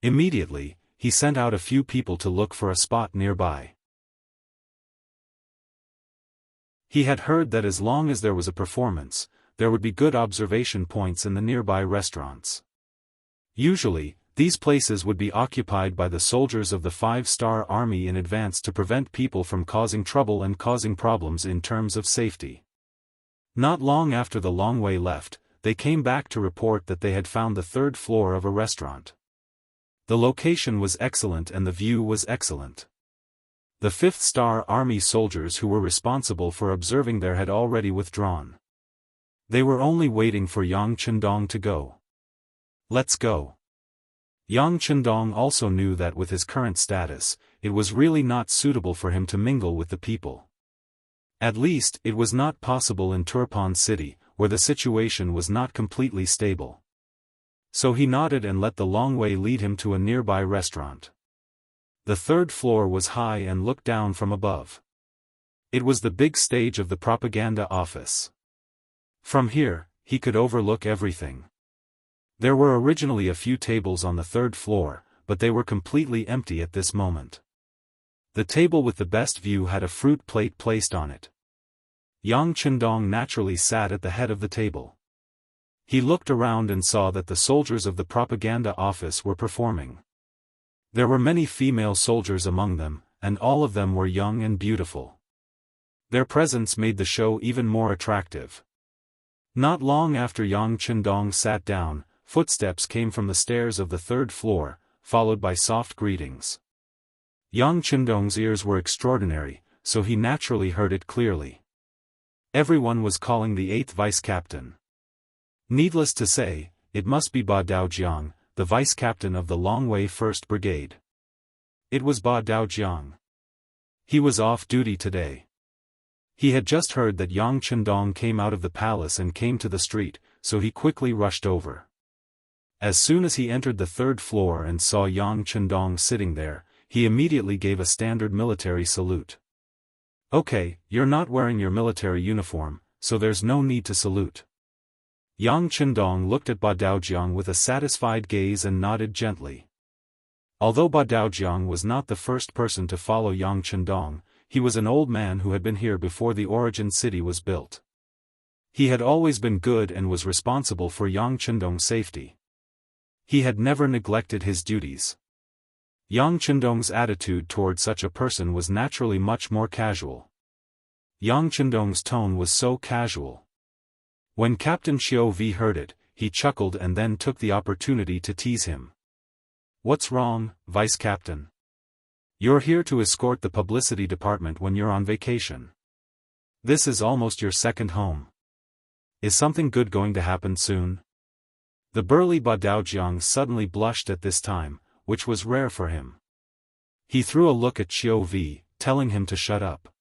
Immediately, he sent out a few people to look for a spot nearby. He had heard that as long as there was a performance, there would be good observation points in the nearby restaurants. Usually, these places would be occupied by the soldiers of the 5-Star Army in advance to prevent people from causing trouble and causing problems in terms of safety. Not long after the Long Wei left, they came back to report that they had found the 3rd floor of a restaurant. The location was excellent and the view was excellent. The 5th Star Army soldiers who were responsible for observing there had already withdrawn. They were only waiting for Yang Chendong to go. Let's go. Yang Chendong also knew that with his current status, it was really not suitable for him to mingle with the people. At least, it was not possible in Turpan City, where the situation was not completely stable. So he nodded and let the Long Wei lead him to a nearby restaurant. The 3rd floor was high and looked down from above. It was the big stage of the propaganda office. From here, he could overlook everything. There were originally a few tables on the 3rd floor, but they were completely empty at this moment. The table with the best view had a fruit plate placed on it. Yang Chendong naturally sat at the head of the table. He looked around and saw that the soldiers of the propaganda office were performing. There were many female soldiers among them, and all of them were young and beautiful. Their presence made the show even more attractive. Not long after Yang Chendong sat down, footsteps came from the stairs of the 3rd floor, followed by soft greetings. Yang Chendong's ears were extraordinary, so he naturally heard it clearly. Everyone was calling the 8th vice-captain. Needless to say, it must be Ba Daojiang, the vice-captain of the Long Wei 1st Brigade. It was Ba Daojiang. He was off duty today. He had just heard that Yang Chendong came out of the palace and came to the street, so he quickly rushed over. As soon as he entered the 3rd floor and saw Yang Chendong sitting there, he immediately gave a standard military salute. "Okay, you're not wearing your military uniform, so there's no need to salute." Yang Chendong looked at Ba Daojiang with a satisfied gaze and nodded gently. Although Ba Daojiang was not the first person to follow Yang Chendong, he was an old man who had been here before the origin city was built. He had always been good and was responsible for Yang Chendong's safety. He had never neglected his duties. Yang Chendong's attitude toward such a person was naturally much more casual. Yang Chendong's tone was so casual. When Captain Xiao Vi heard it, he chuckled and then took the opportunity to tease him. "What's wrong, Vice Captain? You're here to escort the publicity department when you're on vacation. This is almost your second home. Is something good going to happen soon?" The burly Ba Daojiang suddenly blushed at this time, which was rare for him. He threw a look at Xiao Vi, telling him to shut up.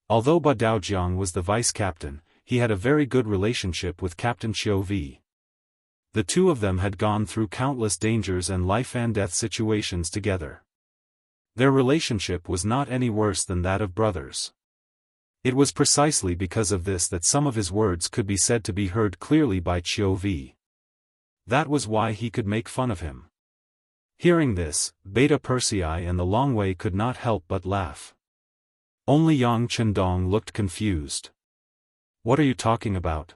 Although Ba Daojiang was the vice captain, he had a very good relationship with Captain Xiao Vi. The two of them had gone through countless dangers and life-and-death situations together. Their relationship was not any worse than that of brothers. It was precisely because of this that some of his words could be said to be heard clearly by Xiao Vi. That was why he could make fun of him. Hearing this, Beta Persei and the Long Wei could not help but laugh. Only Yang Chendong looked confused. "What are you talking about?"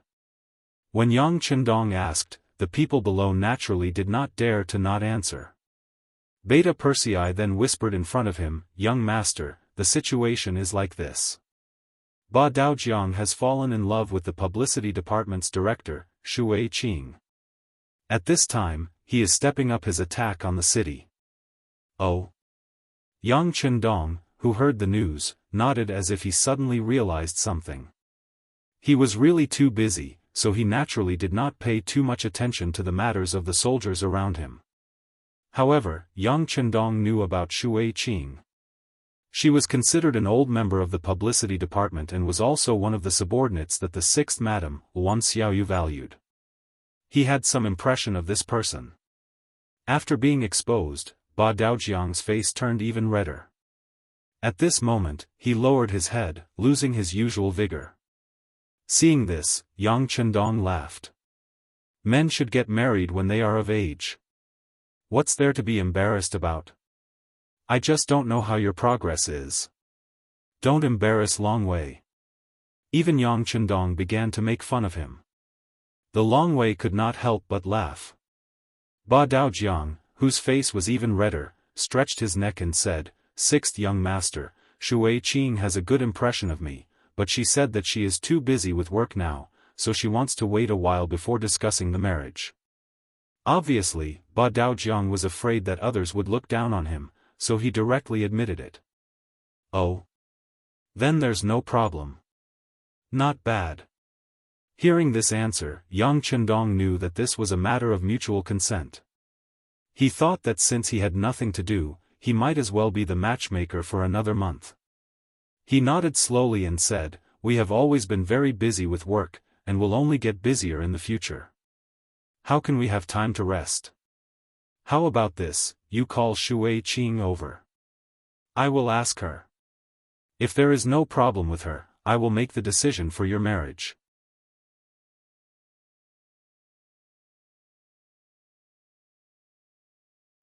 When Yang Chendong asked, the people below naturally did not dare to not answer. Beta Persei then whispered in front of him, "Young master, the situation is like this. Ba Daojiang has fallen in love with the publicity department's director, Shui Qing. At this time, he is stepping up his attack on the city." "Oh?" Yang Chendong, who heard the news, nodded as if he suddenly realized something. He was really too busy, so he naturally did not pay too much attention to the matters of the soldiers around him. However, Yang Chendong knew about Shui Qing. She was considered an old member of the publicity department and was also one of the subordinates that the sixth madam, Wuan Xiaoyu, valued. He had some impression of this person. After being exposed, Ba Daojiang's face turned even redder. At this moment, he lowered his head, losing his usual vigor. Seeing this, Yang Chendong laughed. "Men should get married when they are of age. What's there to be embarrassed about? I just don't know how your progress is. Don't embarrass Long Wei." Even Yang Chendong began to make fun of him. The Long Wei could not help but laugh. Ba Daojiang, whose face was even redder, stretched his neck and said, "Sixth young master, Shui Qing has a good impression of me, but she said that she is too busy with work now, so she wants to wait a while before discussing the marriage." Obviously, Ba Daojiang was afraid that others would look down on him, so he directly admitted it. "Oh? Then there's no problem. Not bad." Hearing this answer, Yang Chendong knew that this was a matter of mutual consent. He thought that since he had nothing to do, he might as well be the matchmaker for another month. He nodded slowly and said, "We have always been very busy with work, and will only get busier in the future. How can we have time to rest? How about this, you call Shui Qing over. I will ask her. If there is no problem with her, I will make the decision for your marriage."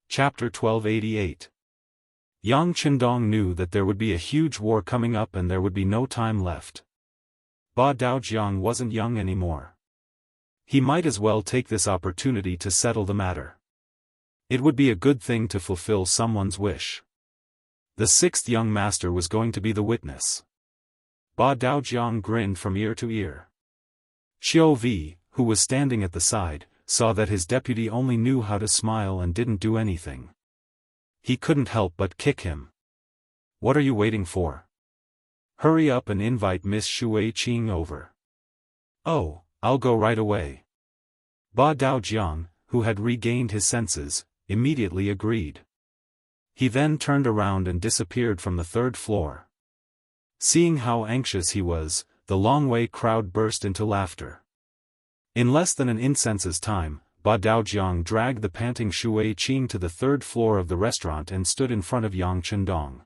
Chapter 1288. Yang Chendong knew that there would be a huge war coming up and there would be no time left. Ba Daojiang wasn't young anymore. He might as well take this opportunity to settle the matter. It would be a good thing to fulfill someone's wish. The sixth young master was going to be the witness. Ba Daojiang grinned from ear to ear. Xiao Vi, who was standing at the side, saw that his deputy only knew how to smile and didn't do anything. He couldn't help but kick him. "What are you waiting for? Hurry up and invite Miss Shui Qing over." "Oh, I'll go right away." Ba Daojiang, who had regained his senses, immediately agreed. He then turned around and disappeared from the third floor. Seeing how anxious he was, the Long Wei crowd burst into laughter. In less than an instant's time, Ba Daojiang dragged the panting Shui Qing to the third floor of the restaurant and stood in front of Yang Chendong.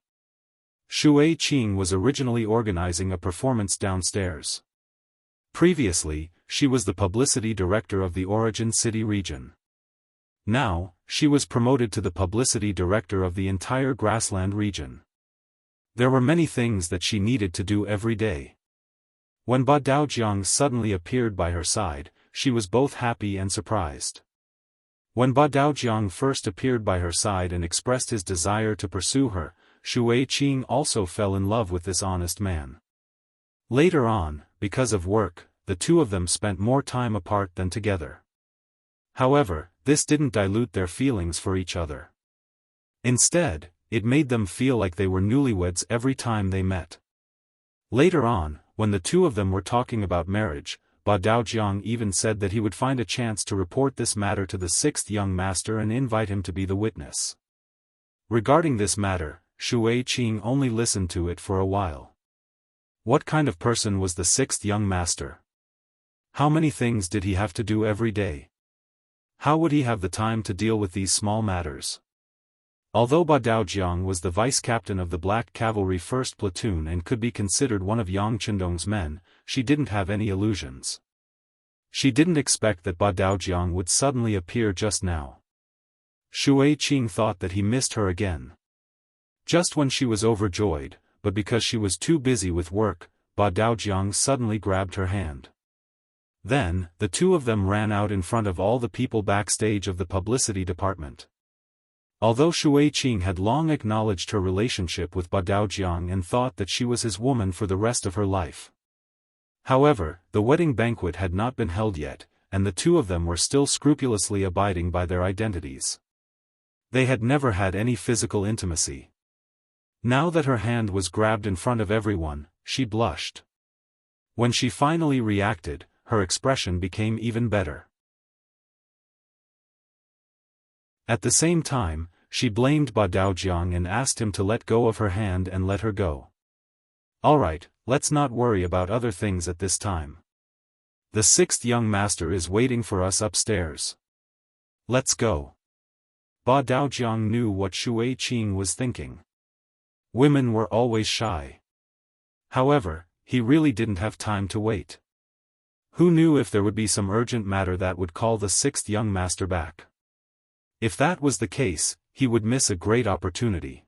Shui Qing was originally organizing a performance downstairs. Previously, she was the publicity director of the Origin City region. Now, she was promoted to the publicity director of the entire grassland region. There were many things that she needed to do every day. When Ba Daojiang suddenly appeared by her side, she was both happy and surprised. When Ba Daojiang first appeared by her side and expressed his desire to pursue her, Shui Qing also fell in love with this honest man. Later on, because of work, the two of them spent more time apart than together. However, this didn't dilute their feelings for each other. Instead, it made them feel like they were newlyweds every time they met. Later on, when the two of them were talking about marriage, Ba Daojiang even said that he would find a chance to report this matter to the sixth young master and invite him to be the witness. Regarding this matter, Shui Qing only listened to it for a while. What kind of person was the sixth young master? How many things did he have to do every day? How would he have the time to deal with these small matters? Although Ba Daojiang was the vice-captain of the Black Cavalry 1st Platoon and could be considered one of Yang Qindong's men, she didn't have any illusions. She didn't expect that Ba Daojiang would suddenly appear just now. Shui Qing thought that he missed her again. Just when she was overjoyed, but because she was too busy with work, Ba Daojiang suddenly grabbed her hand. Then, the two of them ran out in front of all the people backstage of the publicity department. Although Shui Qing had long acknowledged her relationship with Ba Daojiang and thought that she was his woman for the rest of her life. However, the wedding banquet had not been held yet, and the two of them were still scrupulously abiding by their identities. They had never had any physical intimacy. Now that her hand was grabbed in front of everyone, she blushed. When she finally reacted, her expression became even better. At the same time, she blamed Ba Daojiang and asked him to let go of her hand and let her go. Alright, let's not worry about other things at this time. The sixth young master is waiting for us upstairs. Let's go. Ba Daojiang knew what Shui Qing was thinking. Women were always shy. However, he really didn't have time to wait. Who knew if there would be some urgent matter that would call the sixth young master back? If that was the case, he would miss a great opportunity.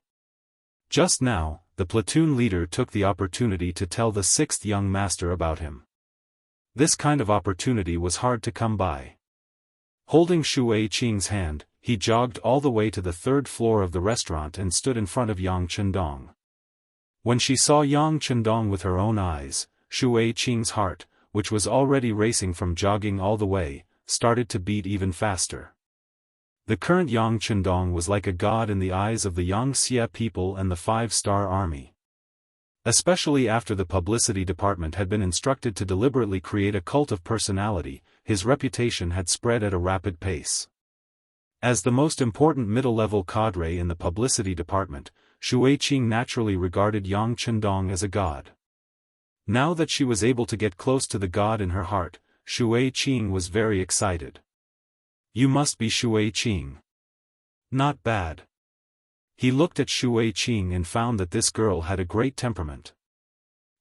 Just now, the platoon leader took the opportunity to tell the sixth young master about him. This kind of opportunity was hard to come by. Holding Shui Qing's hand, he jogged all the way to the 3rd floor of the restaurant and stood in front of Yang Qindong. When she saw Yang Qindong with her own eyes, Shui Qing's heart, which was already racing from jogging all the way, started to beat even faster. The current Yang Qindong was like a god in the eyes of the Yangxia people and the 5-star army. Especially after the publicity department had been instructed to deliberately create a cult of personality, his reputation had spread at a rapid pace. As the most important middle-level cadre in the publicity department, Shui Qing naturally regarded Yang Qindong as a god. Now that she was able to get close to the god in her heart, Shui Qing was very excited. You must be Shui Qing. Not bad. He looked at Shui Qing and found that this girl had a great temperament.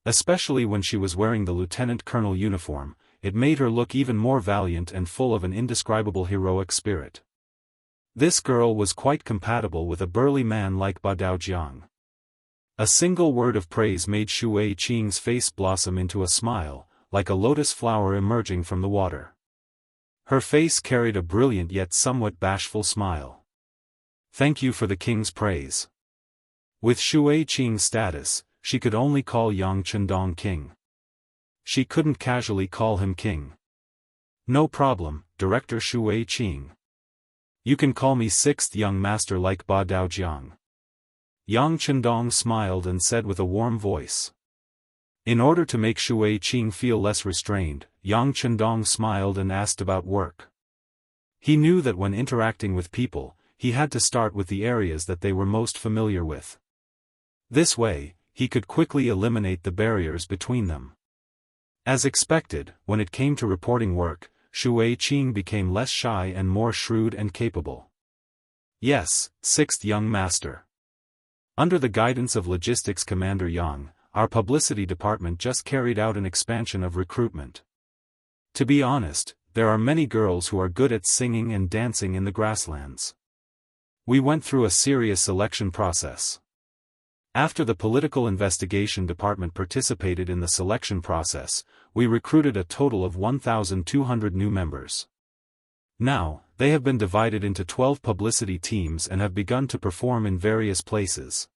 Especially when she was wearing the lieutenant colonel uniform, it made her look even more valiant and full of an indescribable heroic spirit. This girl was quite compatible with a burly man like Ba Daojiang. A single word of praise made Shui Qing's face blossom into a smile, like a lotus flower emerging from the water. Her face carried a brilliant yet somewhat bashful smile. Thank you for the king's praise. With Shui Qing's status, she could only call Yang Qindong king. She couldn't casually call him king. No problem, Director Shui Qing. You can call me sixth young master like Ba Daojiang. Yang Qindong smiled and said with a warm voice. In order to make Shui Qing feel less restrained, Yang Qindong smiled and asked about work. He knew that when interacting with people, he had to start with the areas that they were most familiar with. This way, he could quickly eliminate the barriers between them. As expected, when it came to reporting work, Shui Qing became less shy and more shrewd and capable. Yes, sixth young master. Under the guidance of Logistics Commander Yang, our publicity department just carried out an expansion of recruitment. To be honest, there are many girls who are good at singing and dancing in the grasslands. We went through a serious selection process. After the political investigation department participated in the selection process, we recruited a total of 1,200 new members. Now, they have been divided into 12 publicity teams and have begun to perform in various places.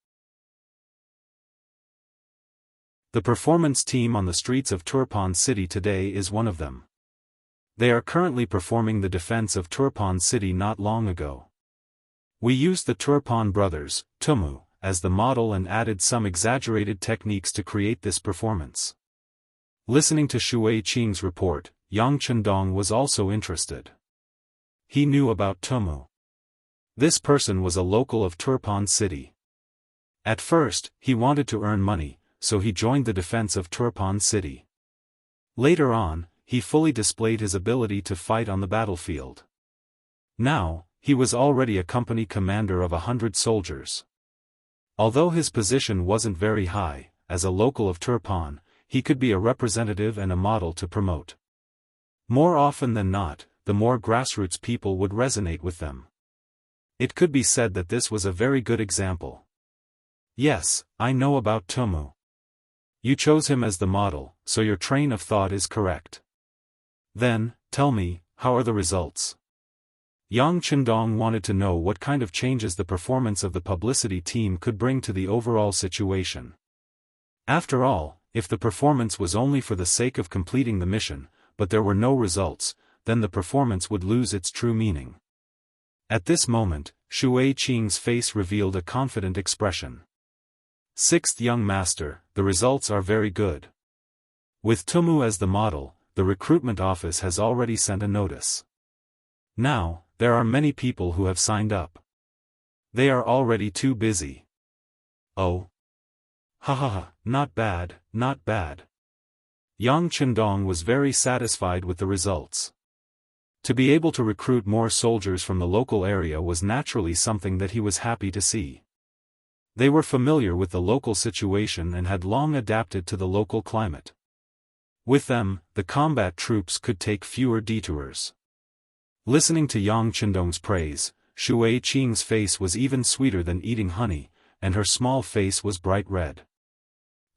The performance team on the streets of Turpan City today is one of them. They are currently performing the defense of Turpan City not long ago. We used the Turpan brothers, Tumu, as the model and added some exaggerated techniques to create this performance. Listening to Shui Qing's report, Yang Chendong was also interested. He knew about Tumu. This person was a local of Turpan City. At first, he wanted to earn money, so he joined the defense of Turpan City. Later on, he fully displayed his ability to fight on the battlefield. Now, he was already a company commander of 100 soldiers. Although his position wasn't very high, as a local of Turpan, he could be a representative and a model to promote. More often than not, the more grassroots people would resonate with them. It could be said that this was a very good example. Yes, I know about Tumu. You chose him as the model, so your train of thought is correct. Then, tell me, how are the results? Yang Chendong wanted to know what kind of changes the performance of the publicity team could bring to the overall situation. After all, if the performance was only for the sake of completing the mission, but there were no results, then the performance would lose its true meaning. At this moment, Shui Qing's face revealed a confident expression. Sixth young master, the results are very good. With Tumu as the model, the recruitment office has already sent a notice. Now, there are many people who have signed up. They are already too busy. Oh. Ha ha ha, not bad, not bad. Yang Chendong was very satisfied with the results. To be able to recruit more soldiers from the local area was naturally something that he was happy to see. They were familiar with the local situation and had long adapted to the local climate. With them, the combat troops could take fewer detours. Listening to Yang Chendong's praise, Shui Qing's face was even sweeter than eating honey, and her small face was bright red.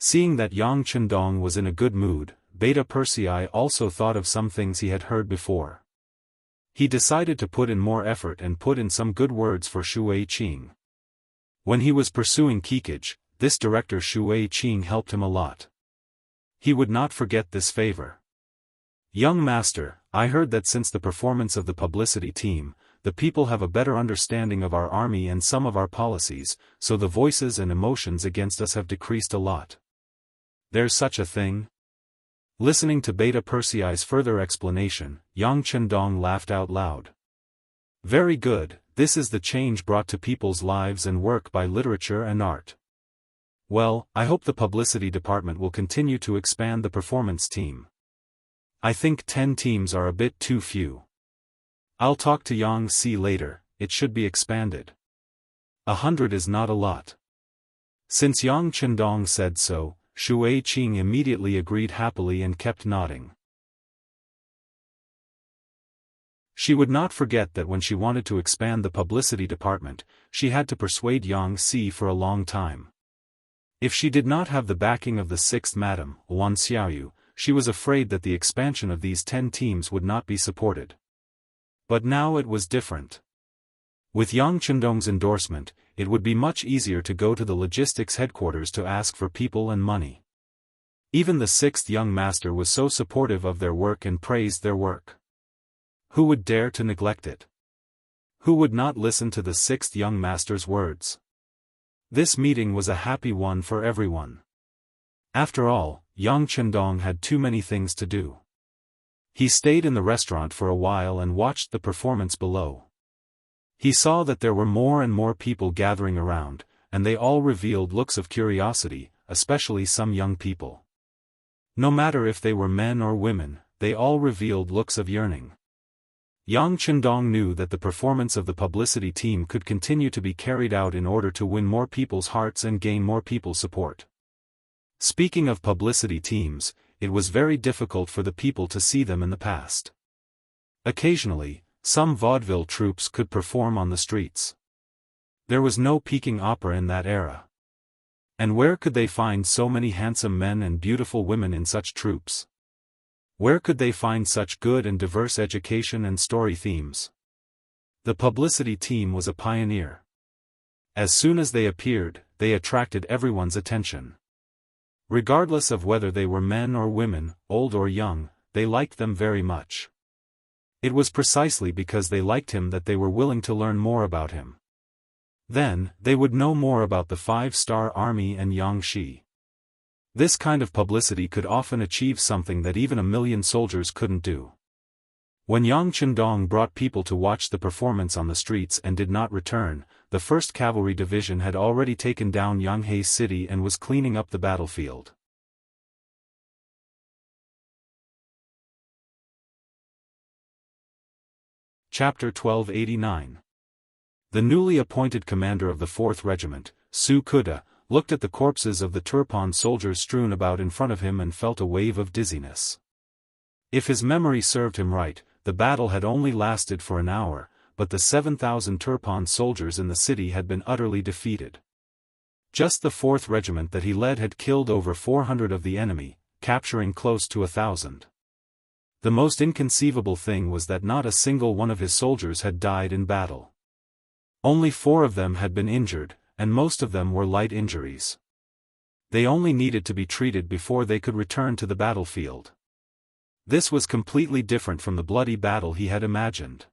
Seeing that Yang Chendong was in a good mood, Beta Persei also thought of some things he had heard before. He decided to put in more effort and put in some good words for Shui Qing. When he was pursuing Kikage, this director Shui Qing helped him a lot. He would not forget this favor. Young master, I heard that since the performance of the publicity team, the people have a better understanding of our army and some of our policies, so the voices and emotions against us have decreased a lot. There's such a thing? Listening to Beta Persei's further explanation, Yang Chendong laughed out loud. Very good, this is the change brought to people's lives and work by literature and art. Well, I hope the publicity department will continue to expand the performance team. I think 10 teams are a bit too few. I'll talk to Yang Si later, it should be expanded. 100 is not a lot. Since Yang Chendong said so, Shui Qing immediately agreed happily and kept nodding. She would not forget that when she wanted to expand the publicity department, she had to persuade Yang Si for a long time. If she did not have the backing of the sixth madam, Wan Xiaoyu, she was afraid that the expansion of these 10 teams would not be supported. But now it was different. With Yang Chendong's endorsement, it would be much easier to go to the logistics headquarters to ask for people and money. Even the sixth young master was so supportive of their work and praised their work. Who would dare to neglect it? Who would not listen to the sixth young master's words? This meeting was a happy one for everyone. After all, Yang Chendong had too many things to do. He stayed in the restaurant for a while and watched the performance below. He saw that there were more and more people gathering around, and they all revealed looks of curiosity, especially some young people. No matter if they were men or women, they all revealed looks of yearning. Yang Chendong knew that the performance of the publicity team could continue to be carried out in order to win more people's hearts and gain more people's support. Speaking of publicity teams, it was very difficult for the people to see them in the past. Occasionally, some vaudeville troupes could perform on the streets. There was no peking opera in that era. And where could they find so many handsome men and beautiful women in such troops? Where could they find such good and diverse education and story themes? The publicity team was a pioneer. As soon as they appeared, they attracted everyone's attention. Regardless of whether they were men or women, old or young, they liked them very much. It was precisely because they liked him that they were willing to learn more about him. Then, they would know more about the 5-star army and Yangshi. This kind of publicity could often achieve something that even 1,000,000 soldiers couldn't do. When Yang Chendong brought people to watch the performance on the streets and did not return, the 1st Cavalry Division had already taken down Yanghe City and was cleaning up the battlefield. Chapter 1289. The newly appointed commander of the 4th Regiment, Su Kuda, looked at the corpses of the Turpan soldiers strewn about in front of him and felt a wave of dizziness. If his memory served him right, the battle had only lasted for an hour, but the 7,000 Turpan soldiers in the city had been utterly defeated. Just the 4th Regiment that he led had killed over 400 of the enemy, capturing close to 1,000. The most inconceivable thing was that not a single one of his soldiers had died in battle. Only 4 of them had been injured, and most of them were light injuries. They only needed to be treated before they could return to the battlefield. This was completely different from the bloody battle he had imagined.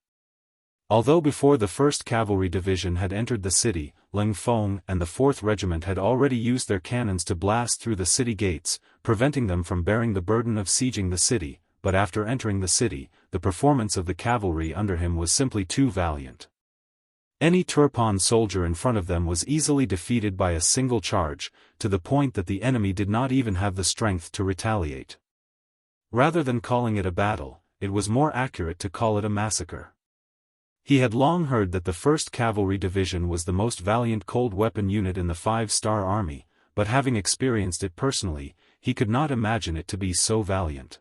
Although before the 1st Cavalry Division had entered the city, Ling Feng and the 4th Regiment had already used their cannons to blast through the city gates, preventing them from bearing the burden of sieging the city, but after entering the city, the performance of the cavalry under him was simply too valiant. Any Turpan soldier in front of them was easily defeated by a single charge, to the point that the enemy did not even have the strength to retaliate. Rather than calling it a battle, it was more accurate to call it a massacre. He had long heard that the 1st Cavalry Division was the most valiant cold weapon unit in the 5-star army, but having experienced it personally, he could not imagine it to be so valiant.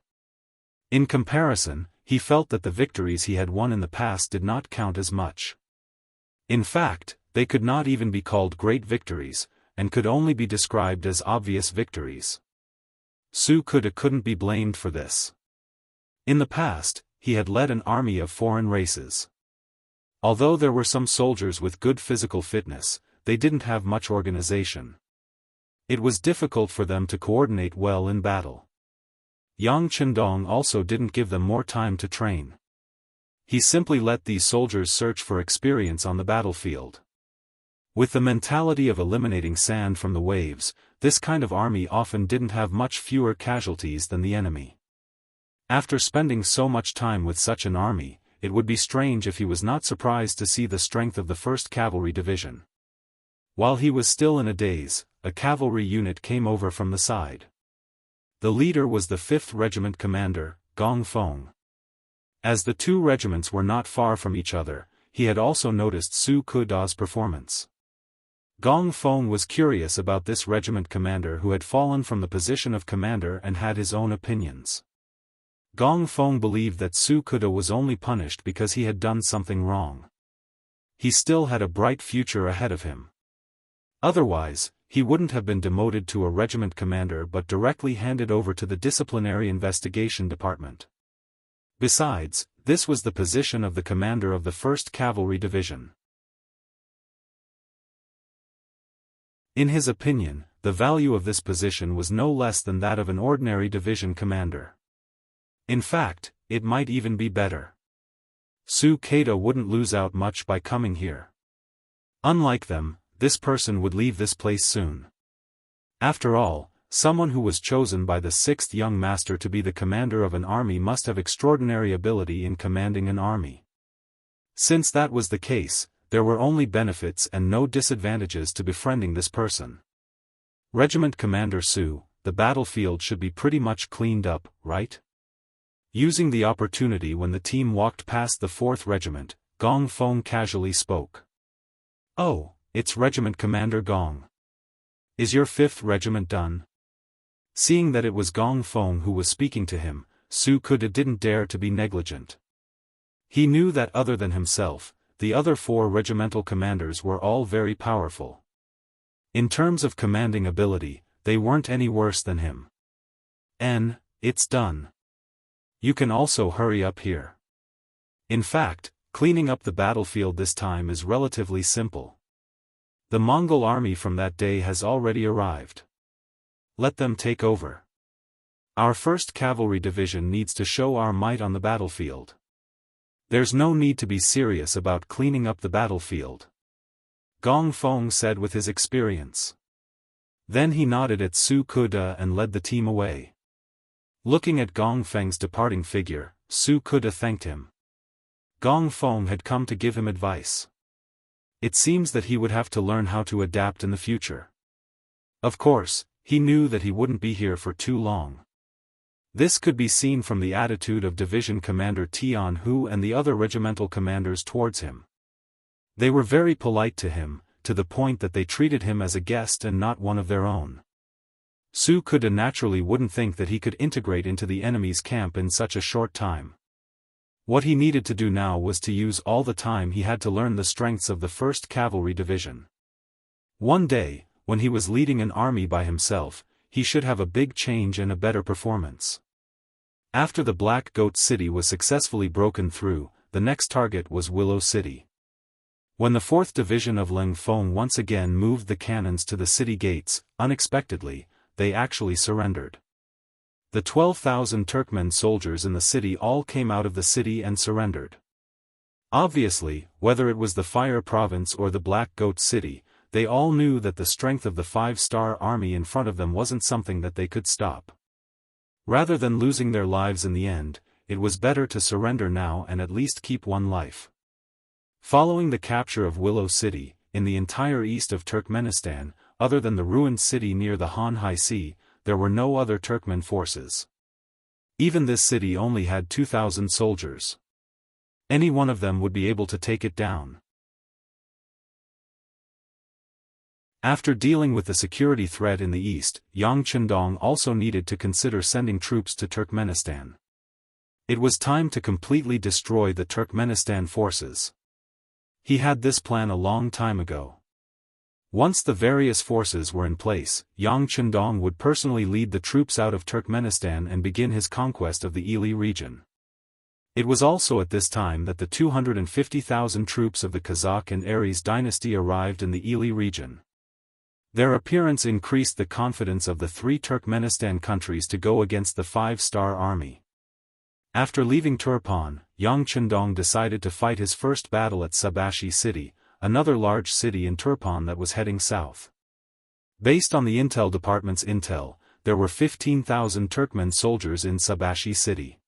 In comparison, he felt that the victories he had won in the past did not count as much. In fact, they could not even be called great victories, and could only be described as obvious victories. Su Kuda couldn't be blamed for this. In the past, he had led an army of foreign races. Although there were some soldiers with good physical fitness, they didn't have much organization. It was difficult for them to coordinate well in battle. Yang Chendong also didn't give them more time to train. He simply let these soldiers search for experience on the battlefield. With the mentality of eliminating sand from the waves, this kind of army often didn't have much fewer casualties than the enemy. After spending so much time with such an army, it would be strange if he was not surprised to see the strength of the 1st Cavalry Division. While he was still in a daze, a cavalry unit came over from the side. The leader was the 5th Regiment commander, Gong Feng. As the 2 regiments were not far from each other, he had also noticed Su Kuda's performance. Gong Feng was curious about this regiment commander who had fallen from the position of commander and had his own opinions. Gong Feng believed that Su Kuda was only punished because he had done something wrong. He still had a bright future ahead of him. Otherwise, he wouldn't have been demoted to a regiment commander but directly handed over to the disciplinary investigation department. Besides, this was the position of the commander of the 1st Cavalry Division. In his opinion, the value of this position was no less than that of an ordinary division commander. In fact, it might even be better. Su Kuda wouldn't lose out much by coming here. Unlike them, this person would leave this place soon. After all, someone who was chosen by the 6th young master to be the commander of an army must have extraordinary ability in commanding an army. Since that was the case, there were only benefits and no disadvantages to befriending this person. Regiment Commander Su, the battlefield should be pretty much cleaned up, right? Using the opportunity when the team walked past the 4th Regiment, Gong Feng casually spoke. "Oh, it's Regiment Commander Gong. Is your 5th Regiment done?" Seeing that it was Gong Feng who was speaking to him, Su Kuda didn't dare to be negligent. He knew that other than himself, the other 4 regimental commanders were all very powerful. In terms of commanding ability, they weren't any worse than him. It's done. You can also hurry up here. In fact, cleaning up the battlefield this time is relatively simple. The Mongol army from that day has already arrived. Let them take over. Our 1st Cavalry Division needs to show our might on the battlefield. There's no need to be serious about cleaning up the battlefield, Gong Feng said with his experience. Then he nodded at Su Kuda and led the team away. Looking at Gong Feng's departing figure, Su Kuda thanked him. Gong Feng had come to give him advice. It seems that he would have to learn how to adapt in the future. Of course, he knew that he wouldn't be here for too long. This could be seen from the attitude of Division Commander Tianhu and the other regimental commanders towards him. They were very polite to him, to the point that they treated him as a guest and not one of their own. Su Kuda naturally wouldn't think that he could integrate into the enemy's camp in such a short time. What he needed to do now was to use all the time he had to learn the strengths of the 1st Cavalry Division. One day, when he was leading an army by himself, he should have a big change and a better performance. After the Black Goat City was successfully broken through, the next target was Willow City. When the 4th Division of Leng Feng once again moved the cannons to the city gates, unexpectedly, they actually surrendered. The 12,000 Turkmen soldiers in the city all came out of the city and surrendered. Obviously, whether it was the Fire Province or the Black Goat City, they all knew that the strength of the 5-star army in front of them wasn't something that they could stop. Rather than losing their lives in the end, it was better to surrender now and at least keep one life. Following the capture of Willow City, in the entire east of Turkmenistan, other than the ruined city near the Han-Hai Sea, there were no other Turkmen forces. Even this city only had 2,000 soldiers. Any one of them would be able to take it down. After dealing with the security threat in the east, Yang Chendong also needed to consider sending troops to Turkmenistan. It was time to completely destroy the Turkmenistan forces. He had this plan a long time ago. Once the various forces were in place, Yang Chendong would personally lead the troops out of Turkmenistan and begin his conquest of the Ili region. It was also at this time that the 250,000 troops of the Kazakh and Aries dynasty arrived in the Ili region. Their appearance increased the confidence of the 3 Turkmenistan countries to go against the 5-star army. After leaving Turpan, Yang Chendong decided to fight his first battle at Sabashi City, another large city in Turpan that was heading south. Based on the Intel Department's intel, there were 15,000 Turkmen soldiers in Sabashi City.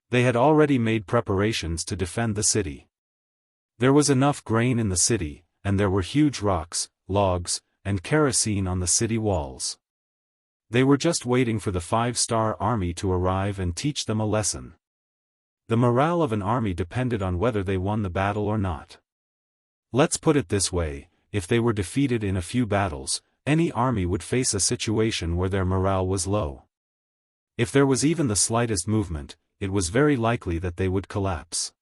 They had already made preparations to defend the city. There was enough grain in the city, and there were huge rocks, logs, and kerosene on the city walls. They were just waiting for the 5-star army to arrive and teach them a lesson. The morale of an army depended on whether they won the battle or not. Let's put it this way, if they were defeated in a few battles, any army would face a situation where their morale was low. If there was even the slightest movement, it was very likely that they would collapse.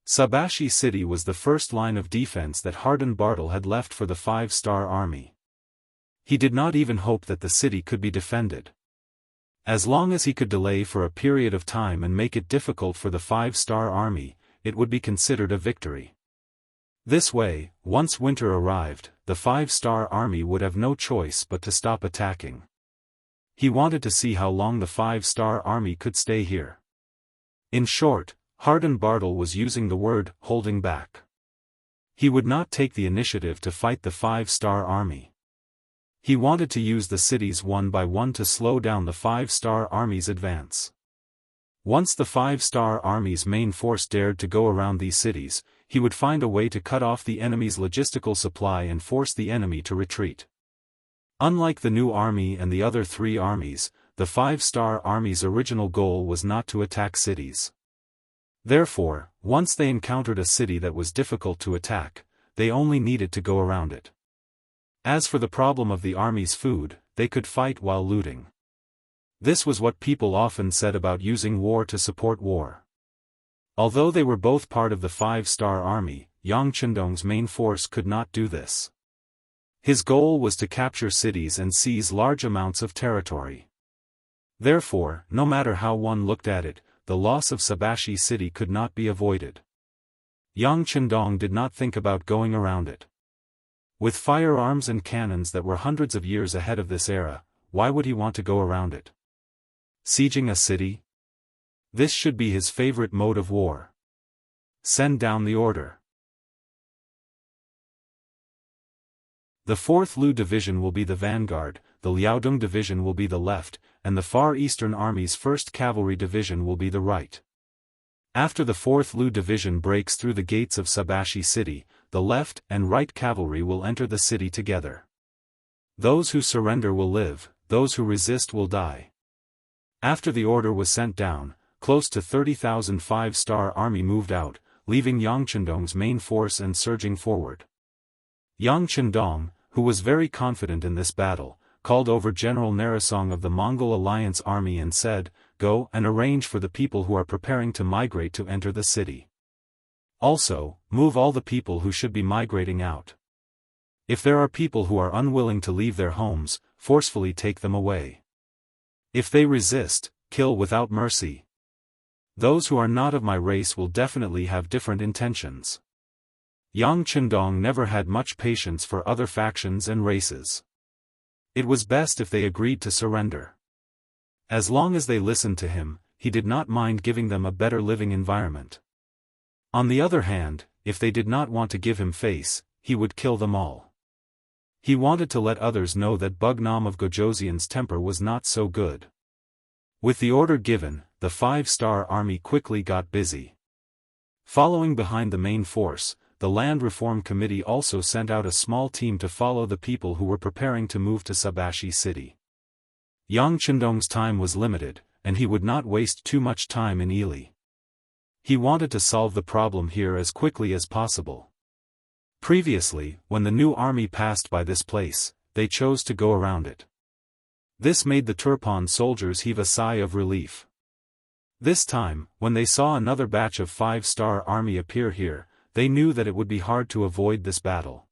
Sabashi City was the first line of defense that Harden Bartle had left for the 5-star army. He did not even hope that the city could be defended. As long as he could delay for a period of time and make it difficult for the 5-star army, it would be considered a victory. This way, once winter arrived, the 5-star army would have no choice but to stop attacking. He wanted to see how long the 5-star army could stay here. In short, Harden Bartle was using the word holding back. He would not take the initiative to fight the 5-star army. He wanted to use the cities one by one to slow down the 5-star army's advance. Once the 5-star army's main force dared to go around these cities, he would find a way to cut off the enemy's logistical supply and force the enemy to retreat. Unlike the new army and the other 3 armies, the 5-star army's original goal was not to attack cities. Therefore, once they encountered a city that was difficult to attack, they only needed to go around it. As for the problem of the army's food, they could fight while looting. This was what people often said about using war to support war. Although they were both part of the 5-star army, Yang Chendong's main force could not do this. His goal was to capture cities and seize large amounts of territory. Therefore, no matter how one looked at it, the loss of Sabashi city could not be avoided. Yang Chendong did not think about going around it. With firearms and cannons that were hundreds of years ahead of this era, why would he want to go around it? Sieging a city? This should be his favorite mode of war. Send down the order. The 4th Lu Division will be the vanguard, the Liaodong Division will be the left, and the Far Eastern Army's 1st Cavalry Division will be the right. After the 4th Lu Division breaks through the gates of Sabashi city, the left and right cavalry will enter the city together. Those who surrender will live, those who resist will die. After the order was sent down, close to 30,000 5-star army moved out, leaving Yang Chendong's main force and surging forward. Yang Chendong, who was very confident in this battle, called over General Narisong of the Mongol Alliance army and said, "Go and arrange for the people who are preparing to migrate to enter the city. Also, move all the people who should be migrating out. If there are people who are unwilling to leave their homes, forcefully take them away. If they resist, kill without mercy. Those who are not of my race will definitely have different intentions." Yang Chendong never had much patience for other factions and races. It was best if they agreed to surrender. As long as they listened to him, he did not mind giving them a better living environment. On the other hand, if they did not want to give him face, he would kill them all. He wanted to let others know that Bugnam of Gojoseon's temper was not so good. With the order given, the 5-star army quickly got busy. Following behind the main force, the Land Reform Committee also sent out a small team to follow the people who were preparing to move to Sabashi city. Yang Chendong's time was limited, and he would not waste too much time in Ili. He wanted to solve the problem here as quickly as possible. Previously, when the new army passed by this place, they chose to go around it. This made the Turpan soldiers heave a sigh of relief. This time, when they saw another batch of 5-star army appear here, they knew that it would be hard to avoid this battle.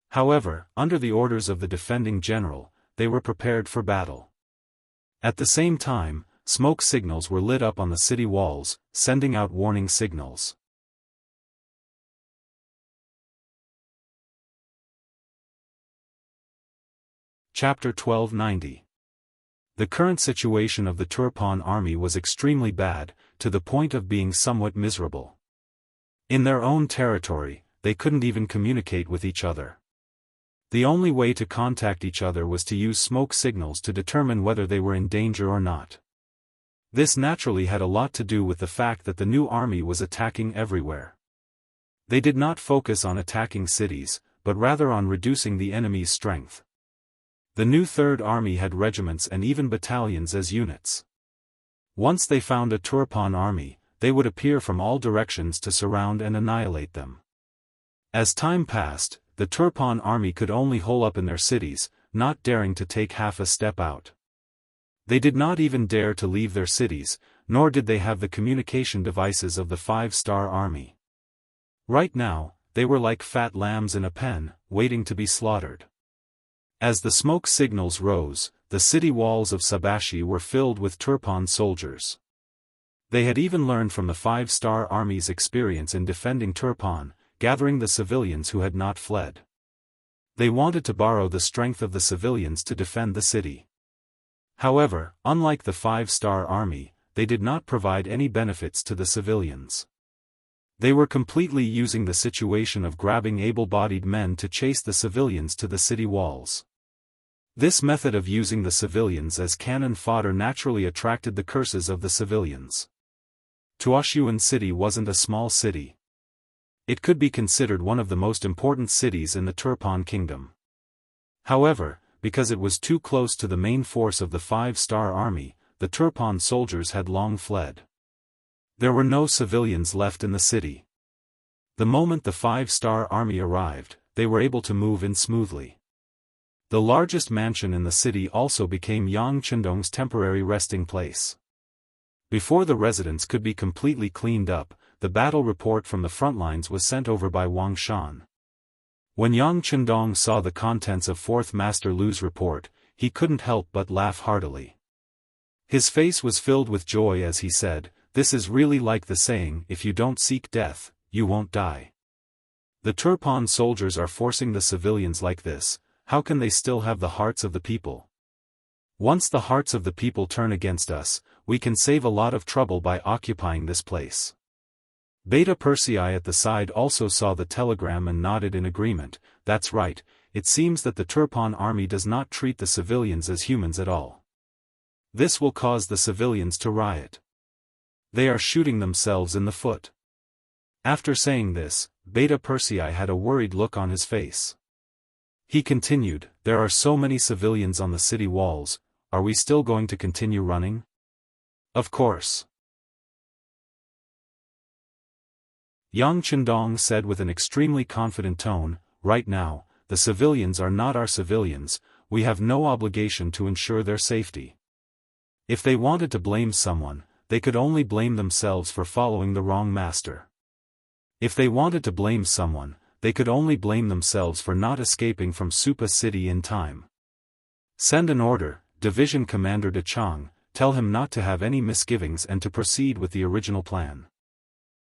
However, under the orders of the defending general, they were prepared for battle. At the same time, smoke signals were lit up on the city walls, sending out warning signals. Chapter 1290. The current situation of the Turpan army was extremely bad, to the point of being somewhat miserable. In their own territory, they couldn't even communicate with each other. The only way to contact each other was to use smoke signals to determine whether they were in danger or not. This naturally had a lot to do with the fact that the new army was attacking everywhere. They did not focus on attacking cities, but rather on reducing the enemy's strength. The new Third Army had regiments and even battalions as units. Once they found a Turpan army, they would appear from all directions to surround and annihilate them. As time passed, the Turpan army could only hole up in their cities, not daring to take half a step out. They did not even dare to leave their cities, nor did they have the communication devices of the 5-star army. Right now, they were like fat lambs in a pen, waiting to be slaughtered. As the smoke signals rose, the city walls of Sabashi were filled with Turpan soldiers. They had even learned from the 5-star army's experience in defending Turpan, gathering the civilians who had not fled. They wanted to borrow the strength of the civilians to defend the city. However, unlike the 5-star army, they did not provide any benefits to the civilians. They were completely using the situation of grabbing able-bodied men to chase the civilians to the city walls. This method of using the civilians as cannon fodder naturally attracted the curses of the civilians. Tuoshiyuan city wasn't a small city. It could be considered one of the most important cities in the Turpan kingdom. However, because it was too close to the main force of the 5-star army, the Turpan soldiers had long fled. There were no civilians left in the city. The moment the 5-star army arrived, they were able to move in smoothly. The largest mansion in the city also became Yang Chendong's temporary resting place. Before the residence could be completely cleaned up, the battle report from the front lines was sent over by Wang Shan. When Yang Chendong saw the contents of 4th Master Lu's report, he couldn't help but laugh heartily. His face was filled with joy as he said, "This is really like the saying, if you don't seek death, you won't die. The Turpan soldiers are forcing the civilians like this, how can they still have the hearts of the people? Once the hearts of the people turn against us, we can save a lot of trouble by occupying this place." Beta Persei at the side also saw the telegram and nodded in agreement. That's right, it seems that the Turpan army does not treat the civilians as humans at all. This will cause the civilians to riot. They are shooting themselves in the foot. After saying this, Beta Persei had a worried look on his face. He continued, "There are so many civilians on the city walls, are we still going to continue running?" "Of course." Yang Chendong said with an extremely confident tone, "Right now, the civilians are not our civilians, we have no obligation to ensure their safety. If they wanted to blame someone, they could only blame themselves for following the wrong master. If they wanted to blame someone, they could only blame themselves for not escaping from Supa City in time. Send an order, Division Commander De Chang, tell him not to have any misgivings and to proceed with the original plan.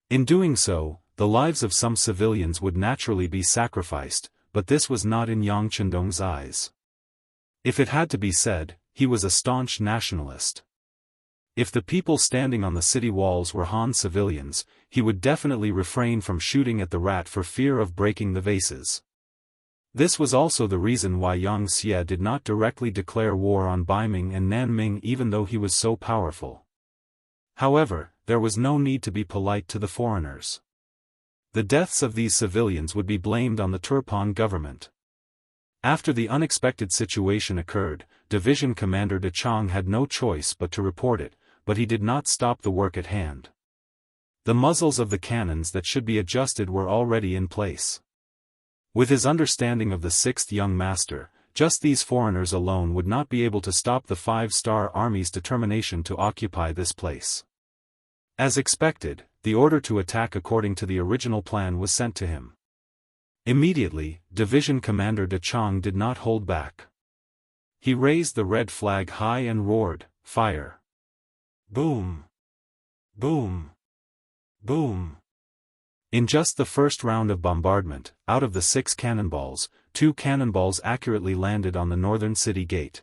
In doing so, the lives of some civilians would naturally be sacrificed, but this was not in Yang Chendong's eyes. If it had to be said, he was a staunch nationalist. If the people standing on the city walls were Han civilians, he would definitely refrain from shooting at the rat for fear of breaking the vases. This was also the reason why Yang Xie did not directly declare war on Baiming and Nanming even though he was so powerful. However, there was no need to be polite to the foreigners. The deaths of these civilians would be blamed on the Turpan government. After the unexpected situation occurred, Division Commander De Chang had no choice but to report it, but he did not stop the work at hand. The muzzles of the cannons that should be adjusted were already in place. With his understanding of the 6th young master, just these foreigners alone would not be able to stop the 5-star army's determination to occupy this place. As expected, the order to attack according to the original plan was sent to him. Immediately, Division Commander De Chang did not hold back. He raised the red flag high and roared, "Fire!" Boom! Boom! Boom! In just the first round of bombardment, out of the 6 cannonballs, 2 cannonballs accurately landed on the northern city gate.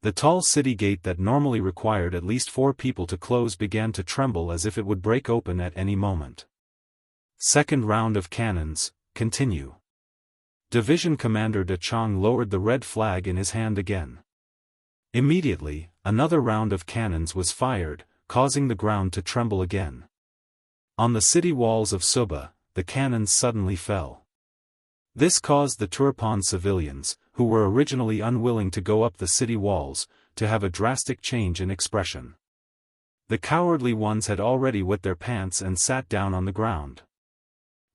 The tall city gate that normally required at least 4 people to close began to tremble as if it would break open at any moment. Second round of cannons, continue. Division Commander De Chang lowered the red flag in his hand again. Immediately, another round of cannons was fired, causing the ground to tremble again. On the city walls of Suba, the cannons suddenly fell. This caused the Turpan civilians, who were originally unwilling to go up the city walls, to have a drastic change in expression. The cowardly ones had already wet their pants and sat down on the ground.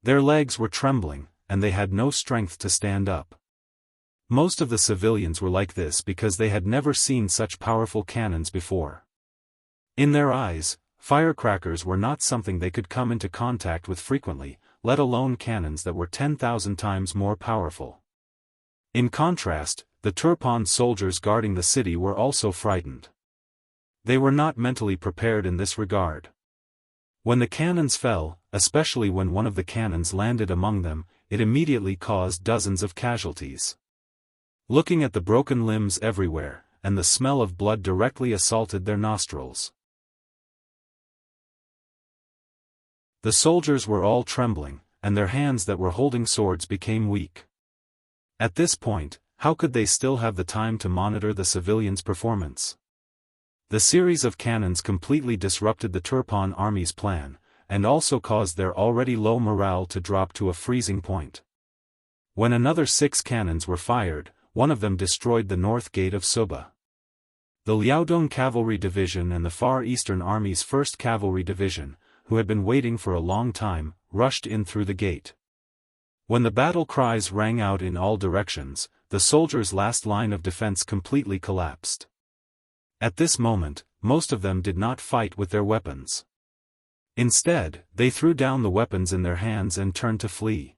Their legs were trembling, and they had no strength to stand up. Most of the civilians were like this because they had never seen such powerful cannons before. In their eyes, firecrackers were not something they could come into contact with frequently, let alone cannons that were 10,000 times more powerful. In contrast, the Turpan soldiers guarding the city were also frightened. They were not mentally prepared in this regard. When the cannons fell, especially when one of the cannons landed among them, it immediately caused dozens of casualties. Looking at the broken limbs everywhere, and the smell of blood directly assaulted their nostrils. The soldiers were all trembling, and their hands that were holding swords became weak. At this point, how could they still have the time to monitor the civilians' performance? The series of cannons completely disrupted the Turpan army's plan, and also caused their already low morale to drop to a freezing point. When another 6 cannons were fired, one of them destroyed the north gate of Suba. The Liaodong Cavalry Division and the Far Eastern Army's 1st Cavalry Division, who had been waiting for a long time, rushed in through the gate. When the battle cries rang out in all directions, the soldiers' last line of defense completely collapsed. At this moment, most of them did not fight with their weapons. Instead, they threw down the weapons in their hands and turned to flee.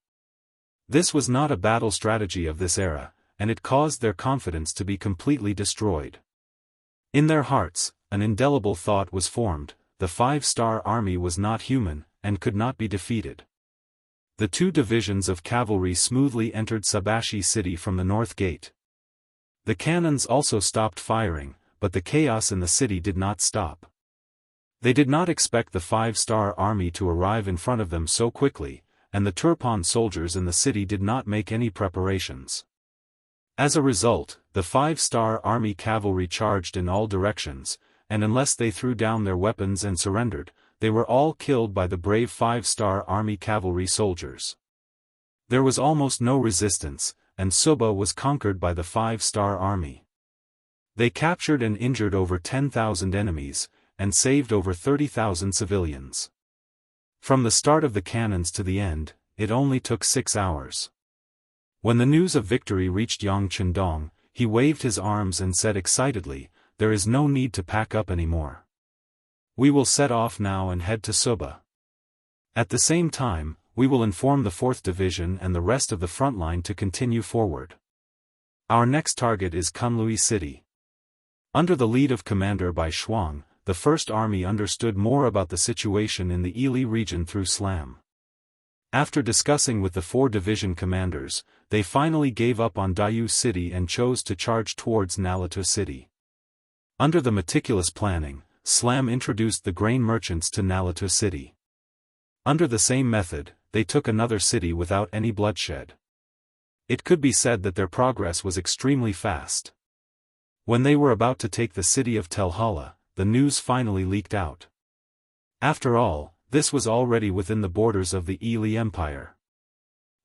This was not a battle strategy of this era, and it caused their confidence to be completely destroyed. In their hearts, an indelible thought was formed: the 5-star army was not human, and could not be defeated. The 2 divisions of cavalry smoothly entered Sabashi city from the north gate. The cannons also stopped firing, but the chaos in the city did not stop. They did not expect the 5-star army to arrive in front of them so quickly, and the Turpan soldiers in the city did not make any preparations. As a result, the 5-star army cavalry charged in all directions, and unless they threw down their weapons and surrendered, they were all killed by the brave 5-star army cavalry soldiers. There was almost no resistance, and Suba was conquered by the 5-star army. They captured and injured over 10,000 enemies, and saved over 30,000 civilians. From the start of the cannons to the end, it only took 6 hours. When the news of victory reached Yang Chendong, he waved his arms and said excitedly, "There is no need to pack up anymore. We will set off now and head to Suba. At the same time, we will inform the 4th Division and the rest of the front line to continue forward. Our next target is Kunlui City." Under the lead of Commander Bai Shuang, the First Army understood more about the situation in the Ili region through Slam. After discussing with the 4 division commanders, they finally gave up on Daoist City and chose to charge towards Nalato City. Under the meticulous planning, Slam introduced the grain merchants to Nalato City. Under the same method, they took another city without any bloodshed. It could be said that their progress was extremely fast. When they were about to take the city of Telhala, the news finally leaked out. After all, this was already within the borders of the Ili Empire.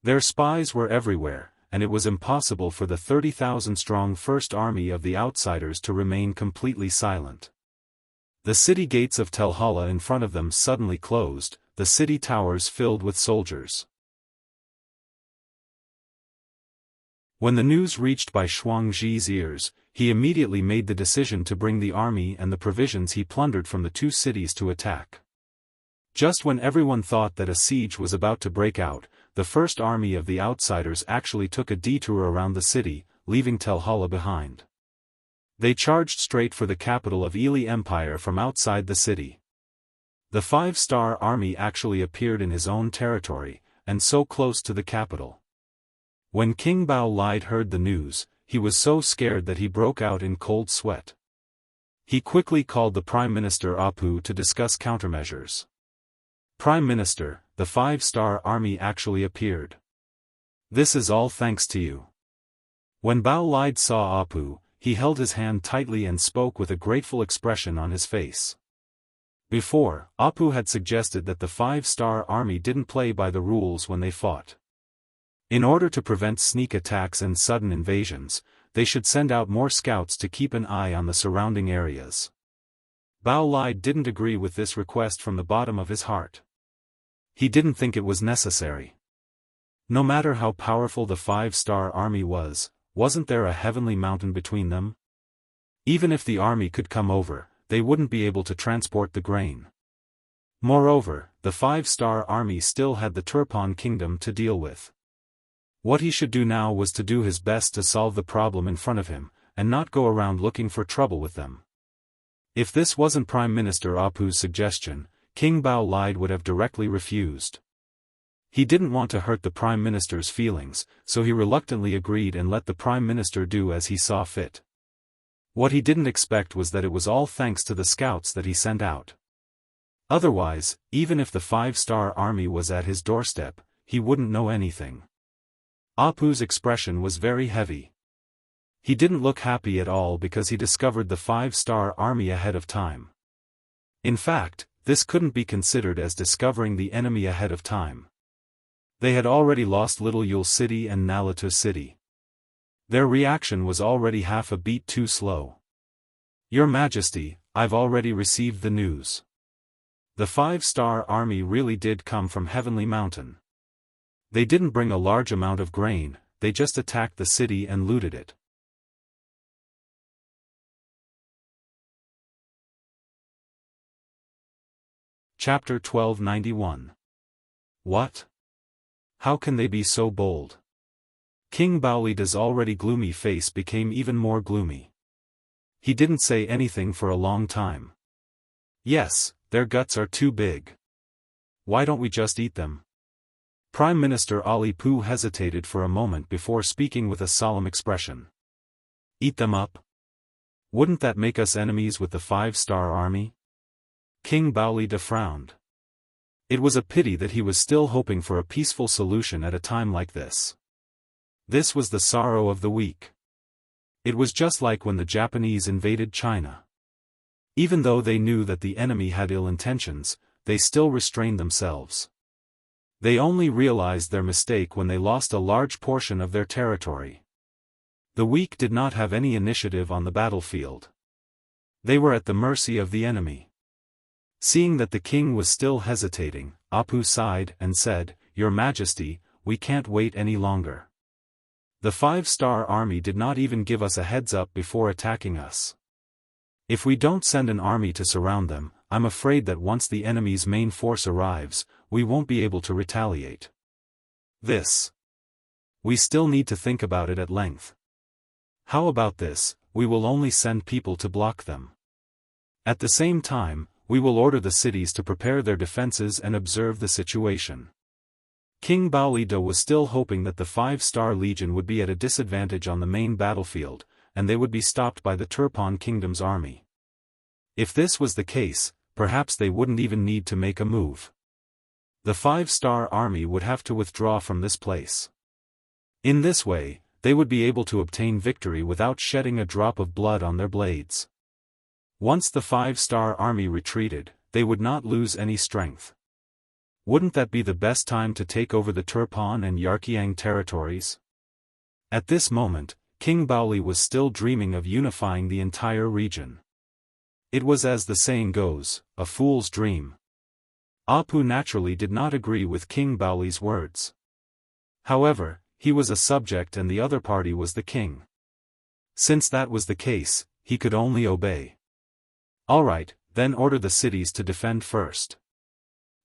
Their spies were everywhere, and it was impossible for the 30,000-strong First Army of the outsiders to remain completely silent. The city gates of Telhala in front of them suddenly closed, the city towers filled with soldiers. When the news reached Bai Shuangji's ears, he immediately made the decision to bring the army and the provisions he plundered from the 2 cities to attack. Just when everyone thought that a siege was about to break out, the First Army of the outsiders actually took a detour around the city, leaving Telhala behind. They charged straight for the capital of Ili Empire from outside the city. The 5-star army actually appeared in his own territory, and so close to the capital. When King Bao Lide heard the news, he was so scared that he broke out in cold sweat. He quickly called the Prime Minister Apu to discuss countermeasures. "Prime Minister, the 5-star army actually appeared. This is all thanks to you." When Bao Lide saw Apu, he held his hand tightly and spoke with a grateful expression on his face. Before, Apu had suggested that the 5-star army didn't play by the rules when they fought. In order to prevent sneak attacks and sudden invasions, they should send out more scouts to keep an eye on the surrounding areas. Bao Lide didn't agree with this request from the bottom of his heart. He didn't think it was necessary. No matter how powerful the 5-star army was, wasn't there a heavenly mountain between them? Even if the army could come over, they wouldn't be able to transport the grain. Moreover, the 5-star army still had the Turpan kingdom to deal with. What he should do now was to do his best to solve the problem in front of him, and not go around looking for trouble with them. If this wasn't Prime Minister Apu's suggestion, King Bao Lide would have directly refused. He didn't want to hurt the Prime Minister's feelings, so he reluctantly agreed and let the Prime Minister do as he saw fit. What he didn't expect was that it was all thanks to the scouts that he sent out. Otherwise, even if the 5-star army was at his doorstep, he wouldn't know anything. Apu's expression was very heavy. He didn't look happy at all because he discovered the 5-star army ahead of time. In fact, this couldn't be considered as discovering the enemy ahead of time. They had already lost Little Yule City and Nalato City. Their reaction was already half a beat too slow. "Your Majesty, I've already received the news. The 5-star army really did come from Heavenly Mountain. They didn't bring a large amount of grain, they just attacked the city and looted it." Chapter 1291. What? How can they be so bold? King Baolida's already gloomy face became even more gloomy. He didn't say anything for a long time. Yes, their guts are too big. Why don't we just eat them? Prime Minister Ali Pu hesitated for a moment before speaking with a solemn expression. Eat them up? Wouldn't that make us enemies with the 5-star army? King Baolida frowned. It was a pity that he was still hoping for a peaceful solution at a time like this. This was the sorrow of the weak. It was just like when the Japanese invaded China. Even though they knew that the enemy had ill intentions, they still restrained themselves. They only realized their mistake when they lost a large portion of their territory. The weak did not have any initiative on the battlefield. They were at the mercy of the enemy. Seeing that the king was still hesitating, Apu sighed and said, "Your Majesty, we can't wait any longer. The 5-star army did not even give us a heads up before attacking us. If we don't send an army to surround them, I'm afraid that once the enemy's main force arrives, we won't be able to retaliate. We still need to think about it at length. How about this, we will only send people to block them. At the same time, we will order the cities to prepare their defenses and observe the situation." King Baolida was still hoping that the 5-star legion would be at a disadvantage on the main battlefield, and they would be stopped by the Turpan Kingdom's army. If this was the case, perhaps they wouldn't even need to make a move. The 5-star army would have to withdraw from this place. In this way, they would be able to obtain victory without shedding a drop of blood on their blades. Once the 5-star army retreated, they would not lose any strength. Wouldn't that be the best time to take over the Turpan and Yarqiang territories? At this moment, King Baoli was still dreaming of unifying the entire region. It was, as the saying goes, a fool's dream. Apu naturally did not agree with King Baoli's words. However, he was a subject and the other party was the king. Since that was the case, he could only obey. Alright, then order the cities to defend first.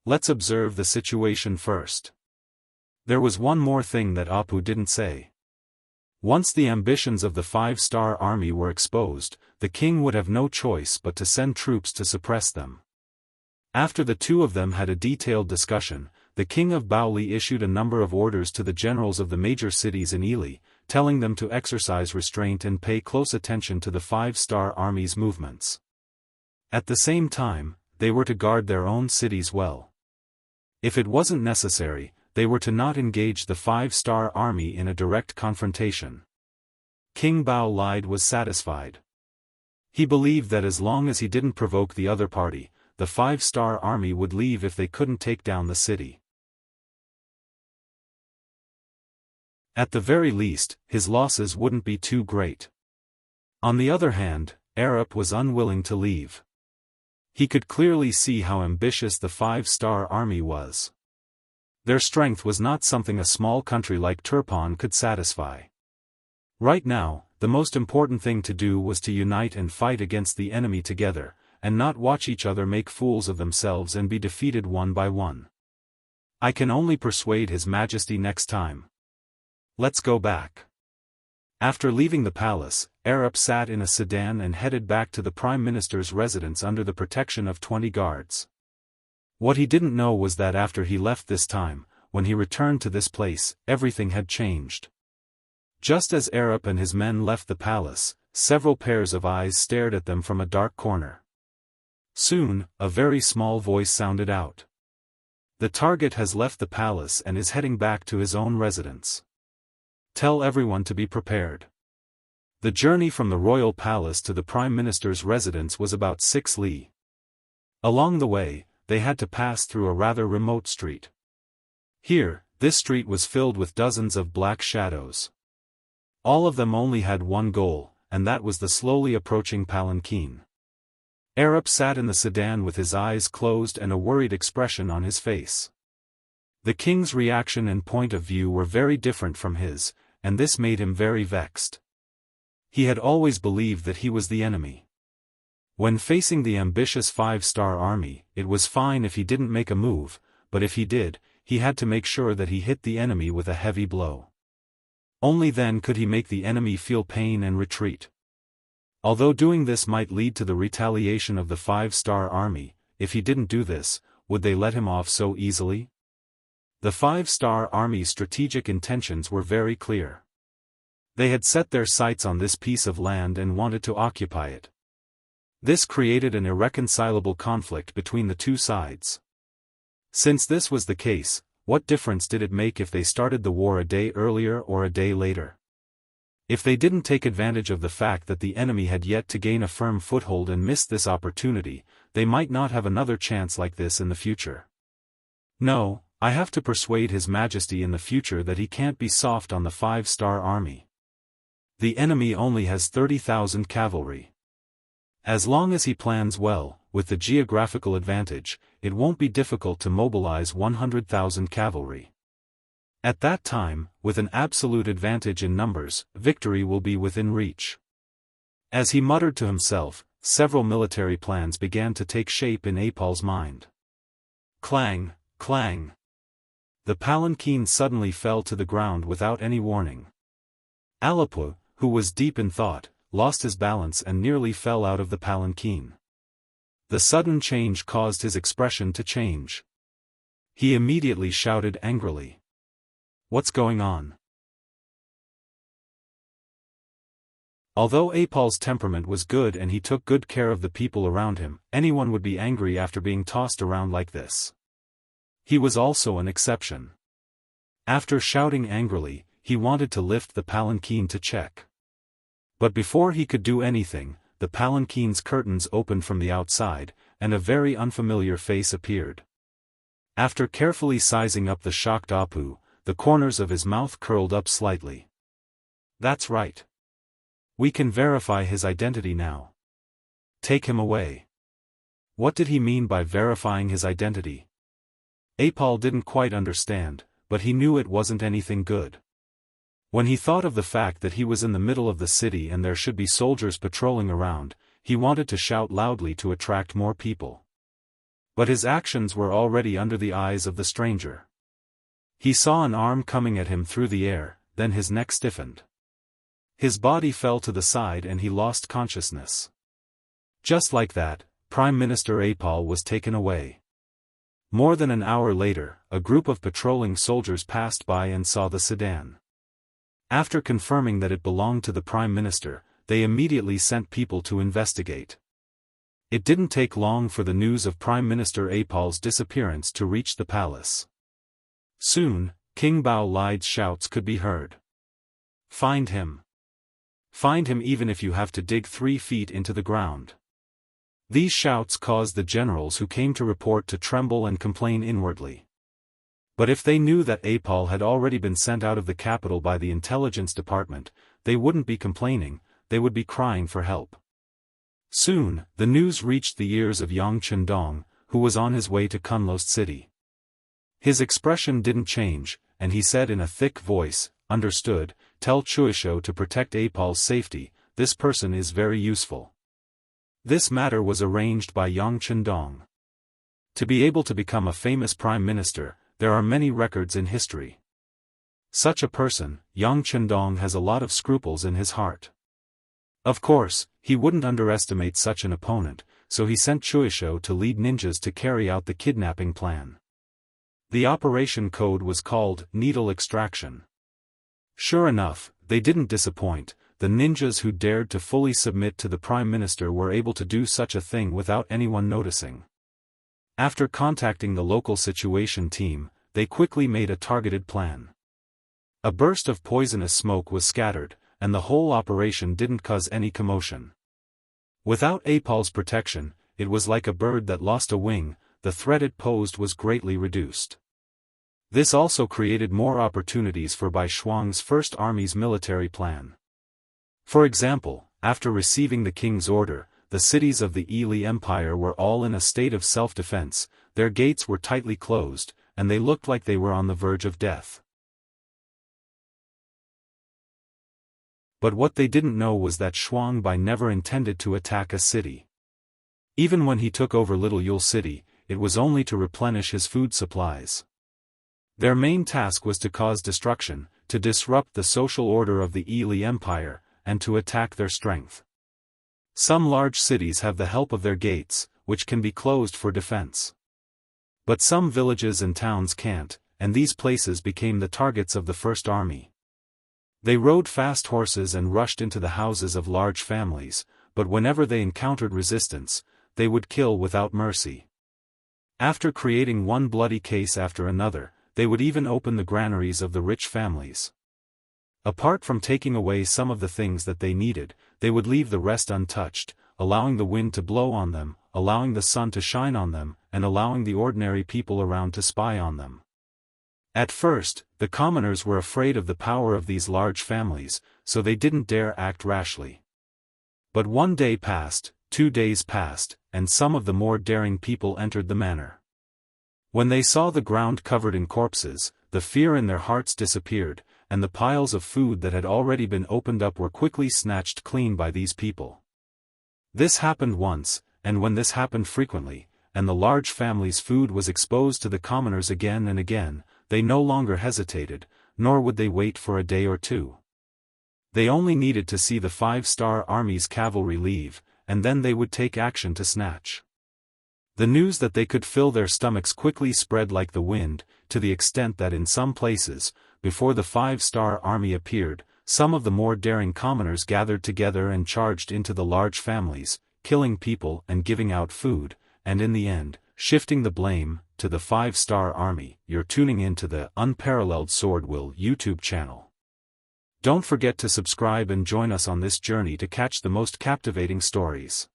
Let's observe the situation first. There was one more thing that Apu didn't say. Once the ambitions of the 5-star army were exposed, the king would have no choice but to send troops to suppress them. After the two of them had a detailed discussion, the king of Baoli issued a number of orders to the generals of the major cities in Ili, telling them to exercise restraint and pay close attention to the 5-star army's movements. At the same time, they were to guard their own cities well. If it wasn't necessary, they were to not engage the 5-star army in a direct confrontation. King Baolide was satisfied. He believed that as long as he didn't provoke the other party, the 5-star army would leave if they couldn't take down the city. At the very least, his losses wouldn't be too great. On the other hand, Arup was unwilling to leave. He could clearly see how ambitious the 5-star army was. Their strength was not something a small country like Turpan could satisfy. Right now, the most important thing to do was to unite and fight against the enemy together, and not watch each other make fools of themselves and be defeated one by one. I can only persuade His Majesty next time. Let's go back. After leaving the palace, Arup sat in a sedan and headed back to the Prime Minister's residence under the protection of 20 guards. What he didn't know was that after he left this time, when he returned to this place, everything had changed. Just as Arup and his men left the palace, several pairs of eyes stared at them from a dark corner. Soon, a very small voice sounded out. The target has left the palace and is heading back to his own residence. Tell everyone to be prepared. The journey from the royal palace to the Prime Minister's residence was about 6 li. Along the way, they had to pass through a rather remote street. Here, this street was filled with dozens of black shadows. All of them only had one goal, and that was the slowly approaching palanquin. Arup sat in the sedan with his eyes closed and a worried expression on his face. The king's reaction and point of view were very different from his, and this made him very vexed. He had always believed that he was the enemy. When facing the ambitious 5-star army, it was fine if he didn't make a move, but if he did, he had to make sure that he hit the enemy with a heavy blow. Only then could he make the enemy feel pain and retreat. Although doing this might lead to the retaliation of the 5-star army, if he didn't do this, would they let him off so easily? The 5-star army's strategic intentions were very clear. They had set their sights on this piece of land and wanted to occupy it. This created an irreconcilable conflict between the two sides. Since this was the case, what difference did it make if they started the war a day earlier or a day later? If they didn't take advantage of the fact that the enemy had yet to gain a firm foothold and missed this opportunity, they might not have another chance like this in the future. No, I have to persuade His Majesty in the future that he can't be soft on the 5-star army. The enemy only has 30,000 cavalry. As long as he plans well, with the geographical advantage, it won't be difficult to mobilize 100,000 cavalry. At that time, with an absolute advantage in numbers, victory will be within reach. As he muttered to himself, several military plans began to take shape in Apal's mind. Clang, clang. The palanquin suddenly fell to the ground without any warning. Alapu, who was deep in thought, lost his balance and nearly fell out of the palanquin. The sudden change caused his expression to change. He immediately shouted angrily. "What's going on?" Although Apal's temperament was good and he took good care of the people around him, anyone would be angry after being tossed around like this. He was also an exception. After shouting angrily, he wanted to lift the palanquin to check. But before he could do anything, the palanquin's curtains opened from the outside, and a very unfamiliar face appeared. After carefully sizing up the shocked Apu, the corners of his mouth curled up slightly. "That's right. We can verify his identity now. Take him away." What did he mean by verifying his identity? Apal didn't quite understand, but he knew it wasn't anything good. When he thought of the fact that he was in the middle of the city and there should be soldiers patrolling around, he wanted to shout loudly to attract more people. But his actions were already under the eyes of the stranger. He saw an arm coming at him through the air, then his neck stiffened. His body fell to the side and he lost consciousness. Just like that, Prime Minister Apal was taken away. More than an hour later, a group of patrolling soldiers passed by and saw the sedan. After confirming that it belonged to the Prime Minister, they immediately sent people to investigate. It didn't take long for the news of Prime Minister Apal's disappearance to reach the palace. Soon, King Bao Lide's shouts could be heard. "Find him. Find him even if you have to dig 3 feet into the ground." These shouts caused the generals who came to report to tremble and complain inwardly. But if they knew that Apal had already been sent out of the capital by the intelligence department, they wouldn't be complaining, they would be crying for help. Soon, the news reached the ears of Yang Chendong, who was on his way to Kunlost City. His expression didn't change, and he said in a thick voice, "Understood, tell Chuisho to protect Apal's safety, this person is very useful." This matter was arranged by Yang Chendong. To be able to become a famous prime minister, there are many records in history. Such a person, Yang Chendong, has a lot of scruples in his heart. Of course, he wouldn't underestimate such an opponent, so he sent Chuisho to lead ninjas to carry out the kidnapping plan. The operation code was called Needle Extraction. Sure enough, they didn't disappoint. The ninjas who dared to fully submit to the Prime Minister were able to do such a thing without anyone noticing. After contacting the local situation team, they quickly made a targeted plan. A burst of poisonous smoke was scattered, and the whole operation didn't cause any commotion. Without Apal's protection, it was like a bird that lost a wing, the threat it posed was greatly reduced. This also created more opportunities for Bai Shuang's First Army's military plan. For example, after receiving the king's order, the cities of the Yili Empire were all in a state of self-defense, their gates were tightly closed, and they looked like they were on the verge of death. But what they didn't know was that Shuang Bai never intended to attack a city. Even when he took over Little Yule City, it was only to replenish his food supplies. Their main task was to cause destruction, to disrupt the social order of the Yili Empire, and to attack their strength. Some large cities have the help of their gates, which can be closed for defense. But some villages and towns can't, and these places became the targets of the First Army. They rode fast horses and rushed into the houses of large families, but whenever they encountered resistance, they would kill without mercy. After creating one bloody case after another, they would even open the granaries of the rich families. Apart from taking away some of the things that they needed, they would leave the rest untouched, allowing the wind to blow on them, allowing the sun to shine on them, and allowing the ordinary people around to spy on them. At first, the commoners were afraid of the power of these large families, so they didn't dare act rashly. But 1 day passed, 2 days passed, and some of the more daring people entered the manor. When they saw the ground covered in corpses, the fear in their hearts disappeared, and the piles of food that had already been opened up were quickly snatched clean by these people. This happened once, and when this happened frequently, and the large family's food was exposed to the commoners again and again, they no longer hesitated, nor would they wait for a day or two. They only needed to see the 5-star army's cavalry leave, and then they would take action to snatch. The news that they could fill their stomachs quickly spread like the wind, to the extent that in some places, before the 5-star army appeared, some of the more daring commoners gathered together and charged into the large families, killing people and giving out food, and in the end, shifting the blame to the 5-star army. You're tuning in to the Unparalleled SwordWill YouTube channel. Don't forget to subscribe and join us on this journey to catch the most captivating stories.